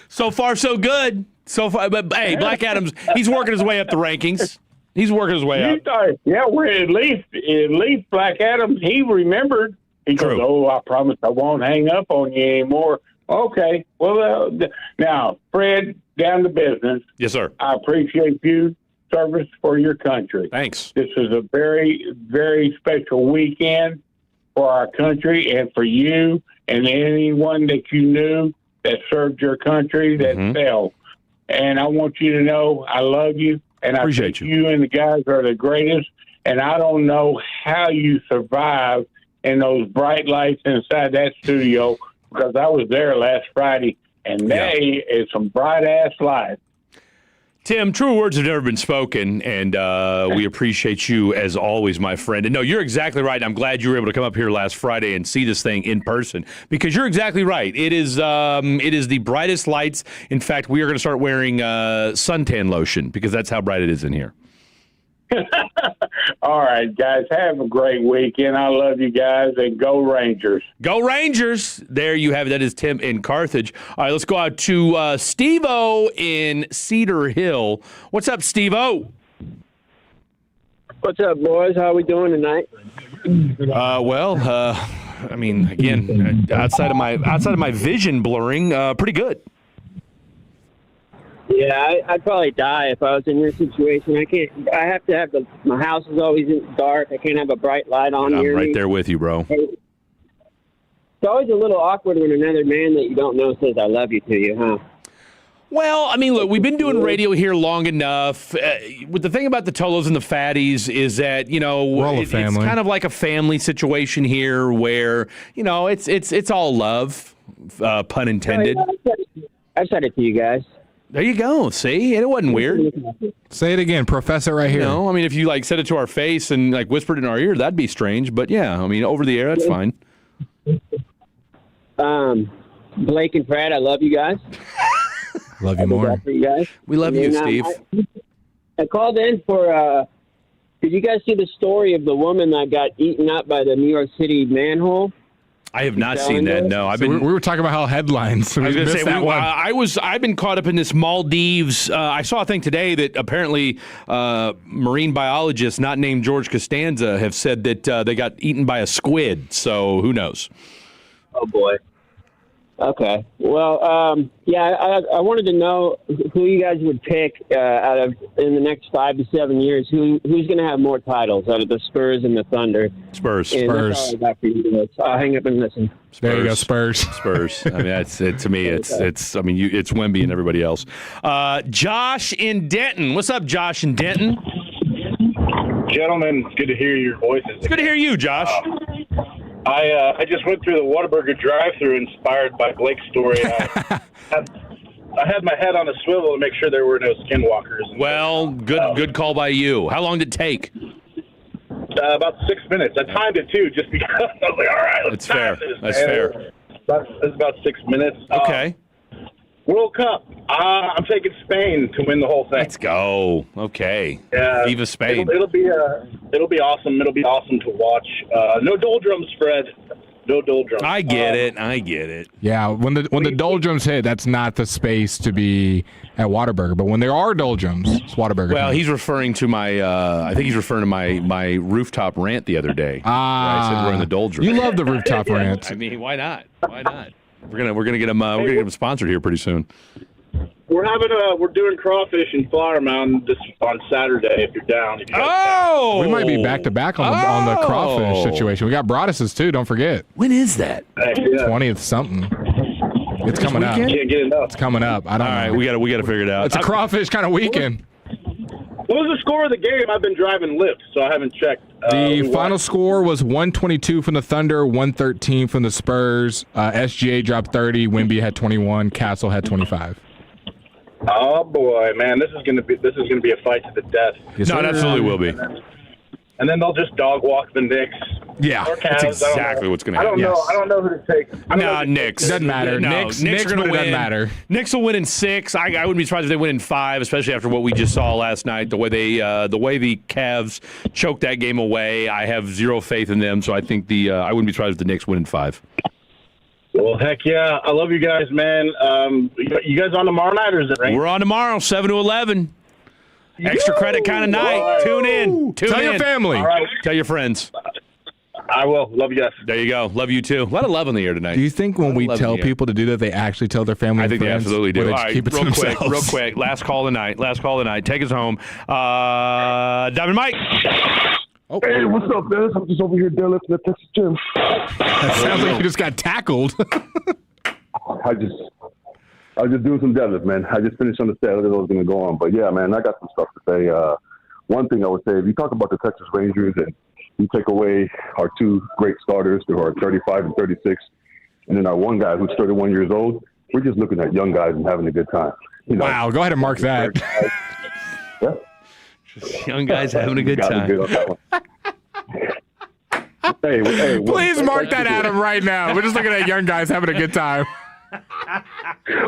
So far, so good. So far, but hey, Black Adams, he's working his way up the rankings. He's working his way up. Well, at least Black Adams, he remembered. He goes, I promise I won't hang up on you anymore. Okay. Well, now, Fred, down to business. Yes, sir. I appreciate you. Service for your country. Thanks. This is a very, very special weekend for our country and for you and anyone that you knew that served your country that fell. And I want you to know I love you. And I Appreciate think you and the guys are the greatest. And I don't know how you survive in those bright lights inside that studio, because I was there last Friday, and they is some bright-ass lights. Tim, true words have never been spoken, and we appreciate you as always, my friend. And no, you're exactly right. I'm glad you were able to come up here last Friday and see this thing in person, because you're exactly right. It is the brightest lights. In fact, we are going to start wearing suntan lotion because that's how bright it is in here. All right, guys, have a great weekend. I love you guys, and go Rangers. Go Rangers. There you have it. That is Tim in Carthage. All right, let's go out to Steve-O in Cedar Hill. What's up, Steve-O? What's up, boys? How are we doing tonight? I mean, again, outside of my vision blurring, pretty good. Yeah, I'd probably die if I was in your situation. I have to have my house is always dark. I can't have a bright light on I'm near right me. there with you, bro. It's always a little awkward when another man that you don't know says "I love you" to you, huh? Well, I mean, look, we've been doing radio here long enough. With the thing about the Tolos and the Fatties is that, you know, it's kind of like a family situation here where, you know, it's all love, pun intended. I've said it to you guys. There you go. See? And it wasn't weird. Say it again. Professor right here. No, I mean, if you, like, said it to our face and, like, whispered in our ear, that'd be strange. But, yeah, I mean, over the air, that's fine. Blake and Brad, I love you guys. Love you more. For you guys. We love you, Steve. I called in for, did you guys see the story of the woman that got eaten up by the New York City manhole? I have not seen that. No, we were talking about how headlines. I was going to say I've been caught up in this Maldives. I saw a thing today that apparently marine biologists, not named George Costanza, have said that they got eaten by a squid. So who knows? Oh boy. Okay. Well, I wanted to know who you guys would pick out of in the next 5 to 7 years. Who's going to have more titles out of the Spurs and the Thunder? Spurs. And that's all I got for you guys. I'll hang up and listen. Spurs. There you go, Spurs. Spurs. I mean, that's it. To me, it's Wemby and everybody else. Josh in Denton. What's up, Josh in Denton? Gentlemen, good to hear your voices. It's good to hear you, Josh. I just went through the Whataburger drive-thru inspired by Blake's story. I had my head on a swivel to make sure there were no Skinwalkers. Well, good call by you. How long did it take? About 6 minutes. I timed it too, just because I was like, all right, let's time this. That's fair. It's about 6 minutes. Okay. World Cup. I'm taking Spain to win the whole thing. Let's go. Okay. Yeah. Viva Spain. It'll be awesome. It'll be awesome to watch. No doldrums, Fred. No doldrums. I get it. Yeah, when the doldrums hit, that's not the space to be at Whataburger. But when there are doldrums, it's Whataburger. Well, he's referring to my. I think he's referring to my rooftop rant the other day. I said we're in the doldrums. You love the rooftop rant. I mean, why not? Why not? We're gonna get him sponsored here pretty soon. We're doing crawfish in Flower Mound on Saturday. If you're down, we might be back to back on the crawfish situation. We got Broadus's too. Don't forget. When is that? 20th something. It's coming up. Can't get enough. It's coming up. I don't know. All right, we got to figure it out. It's a crawfish kind of weekend. What was the score of the game? I've been driving Lyft, so I haven't checked. The final score was 122 from the Thunder, 113 from the Spurs. SGA dropped 30. Wemby had 21. Castle had 25. Oh boy, man, this is gonna be a fight to the death. Yes, no, it absolutely will be. And then they'll just dog walk the Knicks. Yeah, that's exactly what's going to happen. I don't know who to take. Knicks. Doesn't matter. No, Knicks are going to win. Doesn't matter. Knicks will win in 6. I wouldn't be surprised if they win in 5, especially after what we just saw last night. The way the Cavs choked that game away, I have zero faith in them. So I think I wouldn't be surprised if the Knicks win in 5. Well, heck yeah. I love you guys, man. You guys on tomorrow night, or is it right? We're on tomorrow, 7 to 11. Extra credit kind of night. Right. Tune in. Tell your family. All right. Tell your friends. I will. Love you guys. There you go. Love you too. A lot of love in the air tonight. Do you think when we tell people to do that, they actually tell their family? I think they absolutely do. All right, keep it real quick. Last call of the night. Take us home. Diamond Mike. Oh. Hey, what's up, guys? I'm just over here deadlifting at Texas Gym. That sounds like you just got tackled. I was just doing some deadlift, man. I just finished on the set. I didn't know what was going to go on. But, yeah, man, I got some stuff to say one thing I would say, if you talk about the Texas Rangers and you take away our two great starters who are 35 and 36, and then our one guy who's 31 years old, we're just looking at young guys and having a good time. Wow, go ahead and mark that. Yeah. Just young guys having a good time. Hey, please mark that, Adam, right now. We're just looking at young guys having a good time.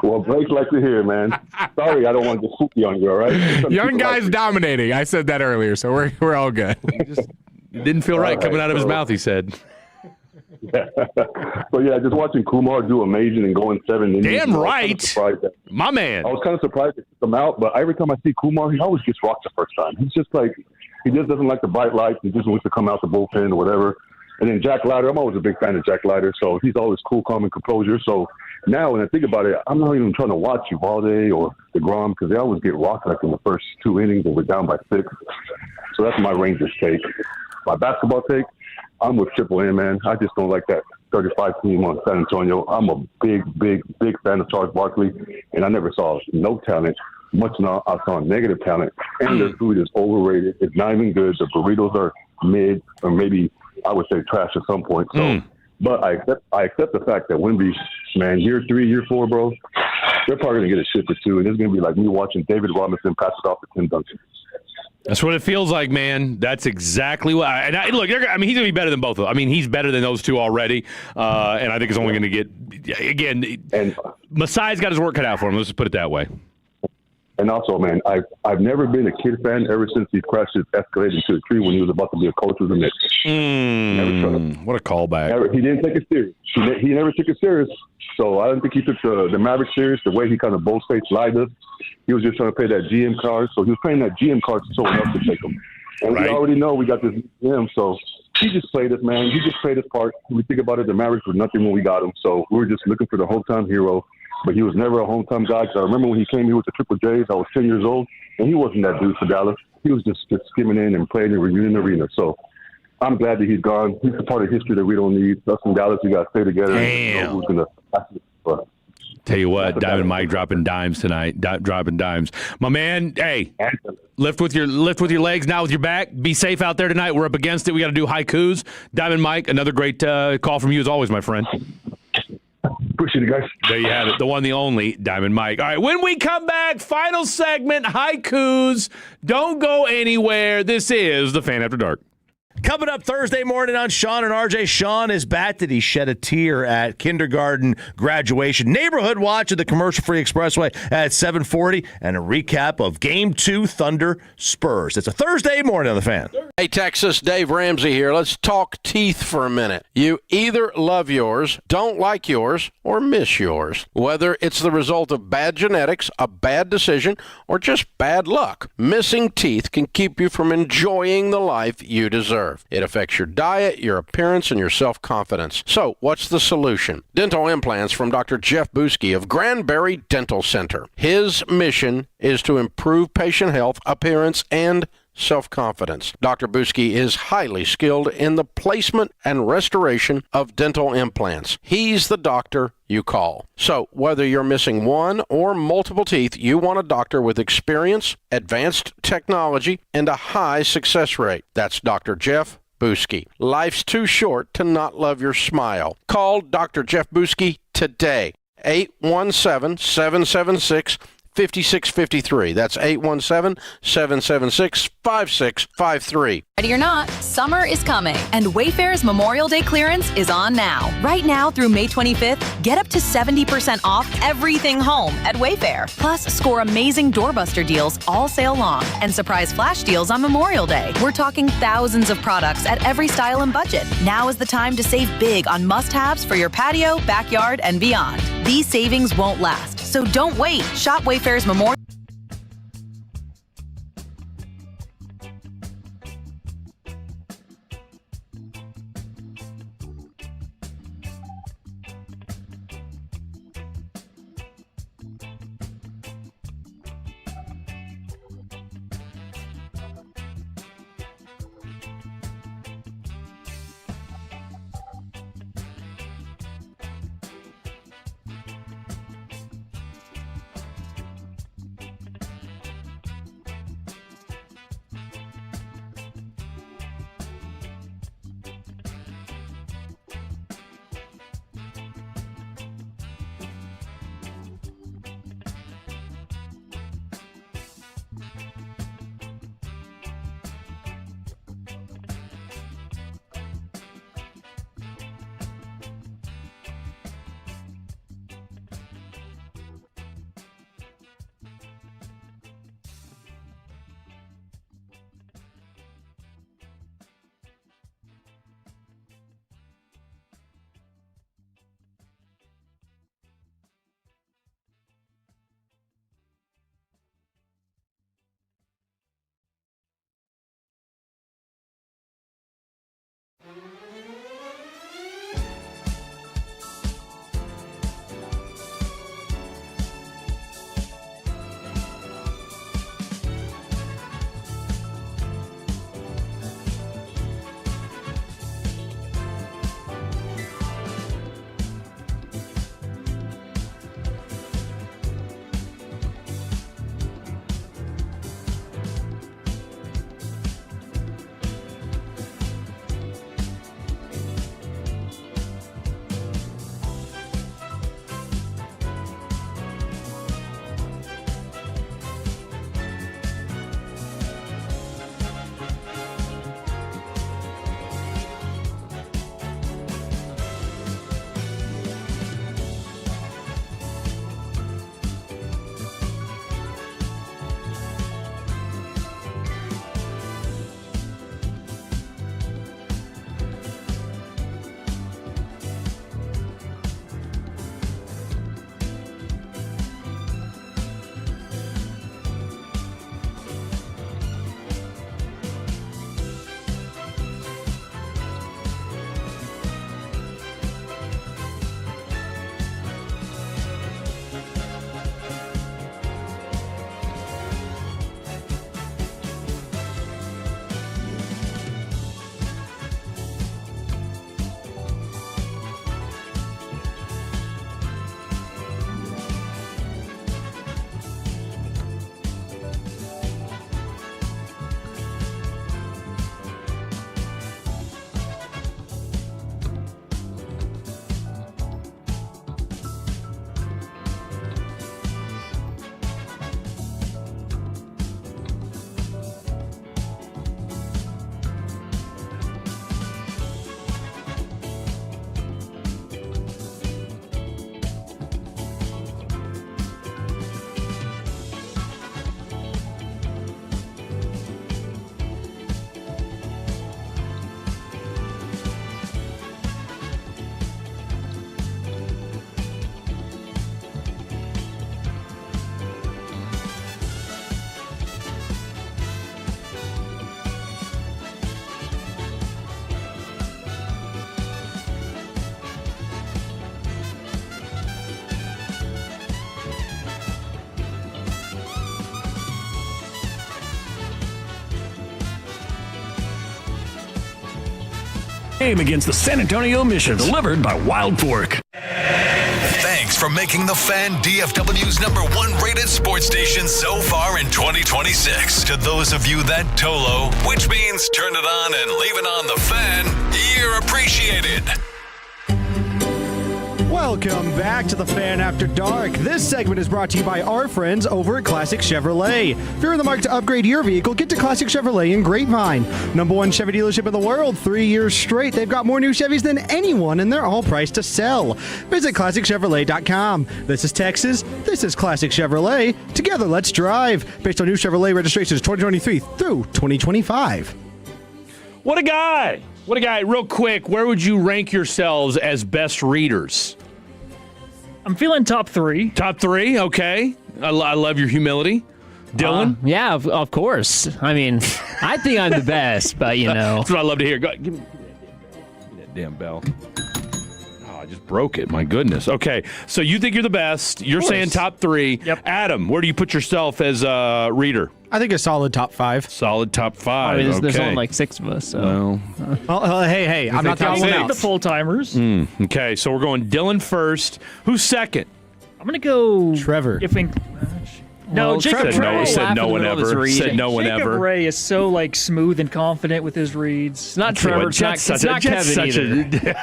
Well, Blake likes to hear, man. Sorry, I don't want to get spooky on you, all right? Young guys dominating. I said that earlier, so we're all good. It didn't feel right coming out of his mouth, he said. So, yeah, just watching Kumar do amazing and going 7 innings. Damn right. My man. I was kind of surprised to kick him out, but every time I see Kumar, he always gets rocked the first time. He's just like, he just doesn't like the bright lights. He just wants to come out the bullpen or whatever. And then Jack Leiter, I'm always a big fan of Jack Leiter, so he's always cool, calm, and composure. So now when I think about it, I'm not even trying to watch Uvalde or DeGrom because they always get rocked like in the first 2 innings and we're down by 6. So that's my Rangers take. My basketball take, I'm with Triple M, man. I just don't like that 35 team on San Antonio. I'm a big fan of Charles Barkley, and I never saw no talent. Much now, I saw negative talent, and their food is overrated. It's not even good. The burritos are mid, or maybe I would say trash at some point. So, but I accept the fact that Wemby, man, year 3, year 4, bro, they're probably gonna get a ship or 2, and it's gonna be like me watching David Robinson pass it off to Tim Duncan. That's what it feels like, man. That's exactly what. Look, I mean, he's going to be better than both of them. I mean, he's better than those two already, and I think it's only going to get. Again, and Masai's got his work cut out for him. Let's just put it that way. And also, man, I've never been a Kid fan ever since he crashed his Escalade into a tree when he was about to be a coach with the Knicks. What a callback. He didn't take it serious. He never took it serious. So I don't think he took the Mavericks serious. The way he kind of bold-faced lied us, he was just trying to play that GM card. So he was playing that GM card to someone else to take him. And we already know we got this GM. So he just played us, man. He just played his part. When we think about it, the Mavericks were nothing when we got him. So we were just looking for the hometown hero. But he was never a hometown guy. So I remember when he came here with the Triple J's, I was 10 years old, and he wasn't that dude for Dallas. He was just skimming in and playing in Reunion Arena. So I'm glad that he's gone. He's a part of history that we don't need. Us in Dallas, we got to stay together. Damn. Who's gonna Tell you what, Diamond Mike dropping dimes tonight. Dropping dimes. My man, hey, lift with your legs, not with your back. Be safe out there tonight. We're up against it. We got to do haikus. Diamond Mike, another great call from you as always, my friend. Appreciate it, guys. There you have it. The one, the only, Diamond Mike. All right, when we come back, final segment, haikus. Don't go anywhere. This is the Fan After Dark. Coming up Thursday morning on Sean and RJ. Sean is back. Did he shed a tear at kindergarten graduation? Neighborhood watch at the commercial-free expressway at 7:40, and a recap of Game 2 Thunder Spurs. It's a Thursday morning on the Fan. Hey, Texas, Dave Ramsey here. Let's talk teeth for a minute. You either love yours, don't like yours, or miss yours. Whether it's the result of bad genetics, a bad decision, or just bad luck, missing teeth can keep you from enjoying the life you deserve. It affects your diet, your appearance, and your self-confidence. So, what's the solution? Dental implants from Dr. Jeff Buski of Granbury Dental Center. His mission is to improve patient health, appearance, and self-confidence. Dr. Buski is highly skilled in the placement and restoration of dental implants. He's the doctor you call. So, whether you're missing one or multiple teeth, you want a doctor with experience, advanced technology, and a high success rate. That's Dr. Jeff Buski. Life's too short to not love your smile. Call Dr. Jeff Buski today. 817-776-5653. That's 817-776-5653. Ready or not, summer is coming, and Wayfair's Memorial Day clearance is on now. Right now through May 25th, get up to 70% off everything home at Wayfair. Plus, score amazing doorbuster deals all sale long and surprise flash deals on Memorial Day. We're talking thousands of products at every style and budget. Now is the time to save big on must-haves for your patio, backyard, and beyond. These savings won't last, so don't wait. Shop Wayfair's Memorial. game against the San Antonio Mission, delivered by Wild Fork. Thanks for making The Fan DFW's #1 rated sports station so far in 2026. To those of you that TOLO, which means turn it on and leave it on The Fan, you're appreciated. Welcome back to the Fan After Dark. This segment is brought to you by our friends over at Classic Chevrolet. If you're in the market to upgrade your vehicle, get to Classic Chevrolet in Grapevine. #1 Chevy dealership in the world, 3 years straight. They've got more new Chevys than anyone, and they're all priced to sell. Visit ClassicChevrolet.com. This is Texas. This is Classic Chevrolet. Together, let's drive. Based on new Chevrolet registrations 2023 through 2025. What a guy. What a guy. Real quick, where would you rank yourselves as best readers? I'm feeling top 3. Top 3, okay. I love your humility. Dylan? Yeah, of course. I mean, I think I'm the best, but you know. That's what I love to hear. Give me that damn bell. Oh, I just broke it. My goodness. Okay, so you think you're the best. You're saying top 3. Yep. Adam, where do you put yourself as a reader? I think a solid top 5. Solid top 5. I mean, there's okay. only like 6 of us, so. Well, hey, I'm not the only one The out. full timers. Okay, so we're going Dylan first. Who's second? I'm gonna go Trevor. No, Well, Jacob Trevor Ray. Said no one ever. Said no one Jacob ever. Ray is so like smooth and confident with his reads. It's not Trevor. It's not Kevin either.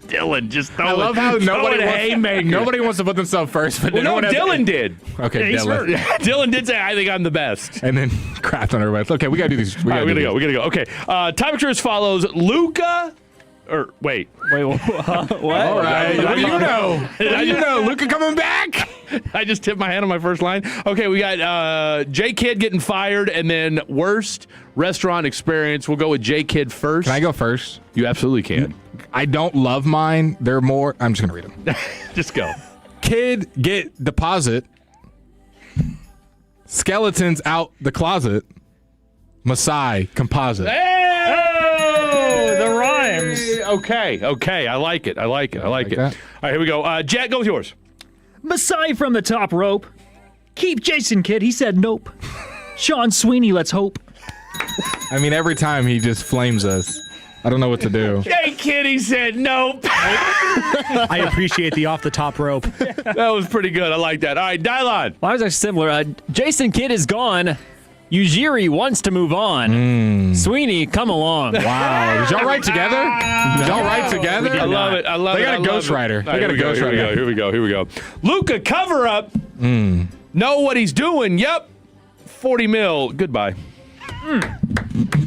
Dylan, just throw I love it. how Haymaker. nobody wants to put themselves first, but Well, no, no one has- Dylan did. Okay, Yeah, he's Dylan. Dylan did say, I think I'm the best. And then crapped on everybody. Okay, we gotta do these. All right, we gotta go. Okay, time as follows. Luca, wait, what? All right. What do you know? What do you know? Luca coming back? I just tipped my hand on my first line. Okay, we got J Kid getting fired, and then worst restaurant experience. We'll go with J Kid first. Can I go first? You absolutely can. I don't love mine. They're more. I'm just gonna read them. Just go. Kid get deposit. Skeletons out the closet. Maasai composite. Oh, the rhymes. Okay. I like it. Like it. All right, here we go. Jack, go with yours. Masai from the top rope. Keep Jason, kid. He said nope. Sean Sweeney, let's hope. I mean, every time he just flames us. I don't know what to do. J Kid, he said nope. I appreciate the off the top rope. That was pretty good. I like that. All right, Dylon. Well, I was actually similar. Jason Kidd is gone. Ujiri wants to move on. Sweeney, come along. Wow. Is y'all right together? I love it. They got a ghostwriter. They got a ghostwriter. Here we go. Luca, cover up. Know what he's doing. Yep. 40 mil. Goodbye.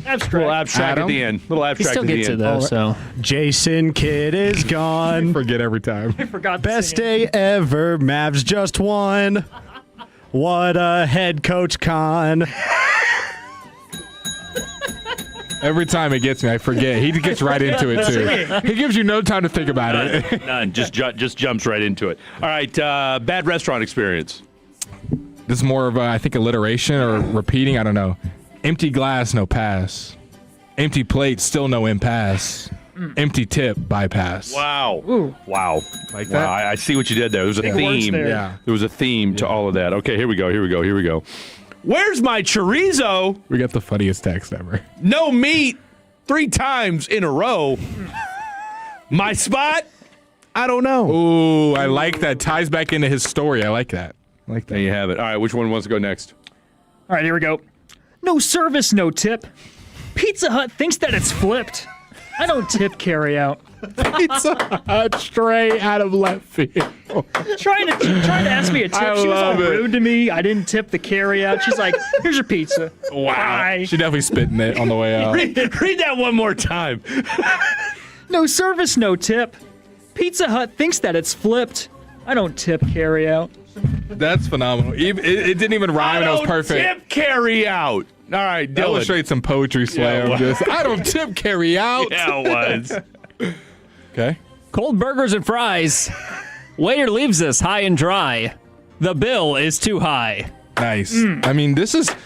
Abstract. Little abstract Adam? at the end. Little He abstract still at the gets it, end. though, so. Jason Kidd is gone. Forget every time. I forgot to Best sing it. day ever. Mavs just won. What a head coach con. Every time it gets me, I forget. He gets right into it, too. He gives you no time to think about it. None. Just jumps right into it. All right. Bad restaurant experience. This is more of, I think, alliteration or repeating. I don't know. Empty glass, no pass. Empty plate, still no impasse. Empty tip, bypass. Wow. Ooh. Wow. Like that? Wow. I see what you did there. There was a Big words theme. there. Yeah. There was a theme to all of that. Okay, here we go. Where's my chorizo? We got the funniest text ever. No meat 3 times in a row. My spot? I don't know. Ooh, I like that. Ties back into his story. I like that. There you have it. All right, which one wants to go next? All right, here we go. No service, no tip. Pizza Hut thinks that it's flipped. I don't tip carry out. Pizza Hut straight out of left field. Trying to ask me a tip. She was all rude to me. I didn't tip the carry out. She's like, "Here's your pizza." Wow. Bye. She definitely spitting it on the way out. Read that one more time. No service, no tip. Pizza Hut thinks that it's flipped. I don't tip carry out. That's phenomenal. It didn't even rhyme. That was perfect. Tip carry out. All right, That was Dylan. straight some poetry slam. Yeah, I don't tip carry out. Yeah, it was. Okay. Cold burgers and fries. Waiter leaves us high and dry. The bill is too high. Nice. I mean,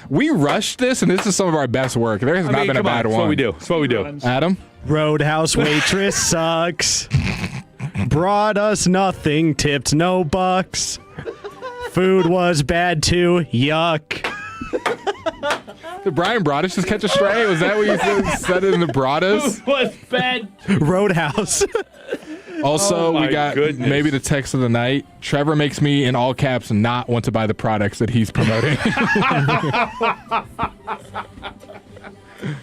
we rushed this, and this is some of our best work. There has not been a bad one. That's what we do. Adam? Roadhouse waitress sucks. Brought us nothing, tipped no bucks. Food was bad too, yuck. Did Brian Broaddus just catch a stray? Was that what you said in the Broaddus? Was bad. Roadhouse. Also, Oh, we got maybe the text of the night. Trevor makes me, in all caps, not want to buy the products that he's promoting.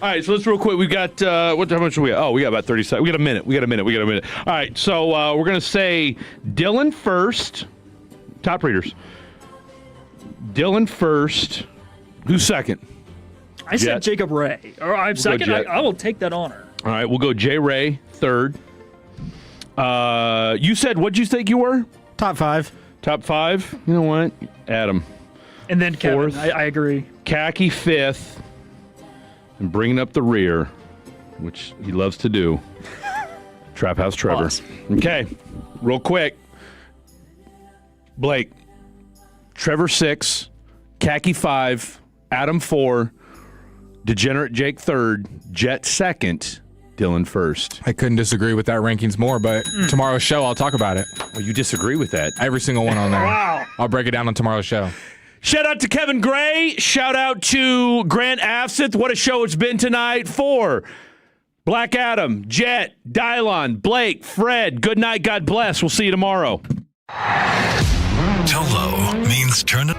All right, so let's real quick. We got how much do we got? Oh, we got about 30 seconds. We got a minute. All right, so we're gonna say Dylan first. Top readers. Dylan first. Who's second? I said Jacob Ray. Or I'm second. I will take that honor. All right, we'll go J. Ray third. You said, what'd you think you were? Top 5. Top 5? You know what? Adam. And then Kevin. Fourth. I agree. Khaki fifth. And bringing up the rear, which he loves to do. Trap House Trevor. Pause. Okay, real quick. Blake. Trevor 6. Khaki 5. Adam 4. Degenerate Jake 3rd. Jet 2nd. Dylan 1st. I couldn't disagree with that rankings more, but tomorrow's show, I'll talk about it. Well, you disagree with that? Every single one on there. Wow. I'll break it down on tomorrow's show. Shout out to Kevin Gray. Shout out to Grant Asith. What a show it's been tonight. For Black Adam, Jet, Dylon, Blake, Fred. Good night. God bless. We'll see you tomorrow. Tolo means turn it.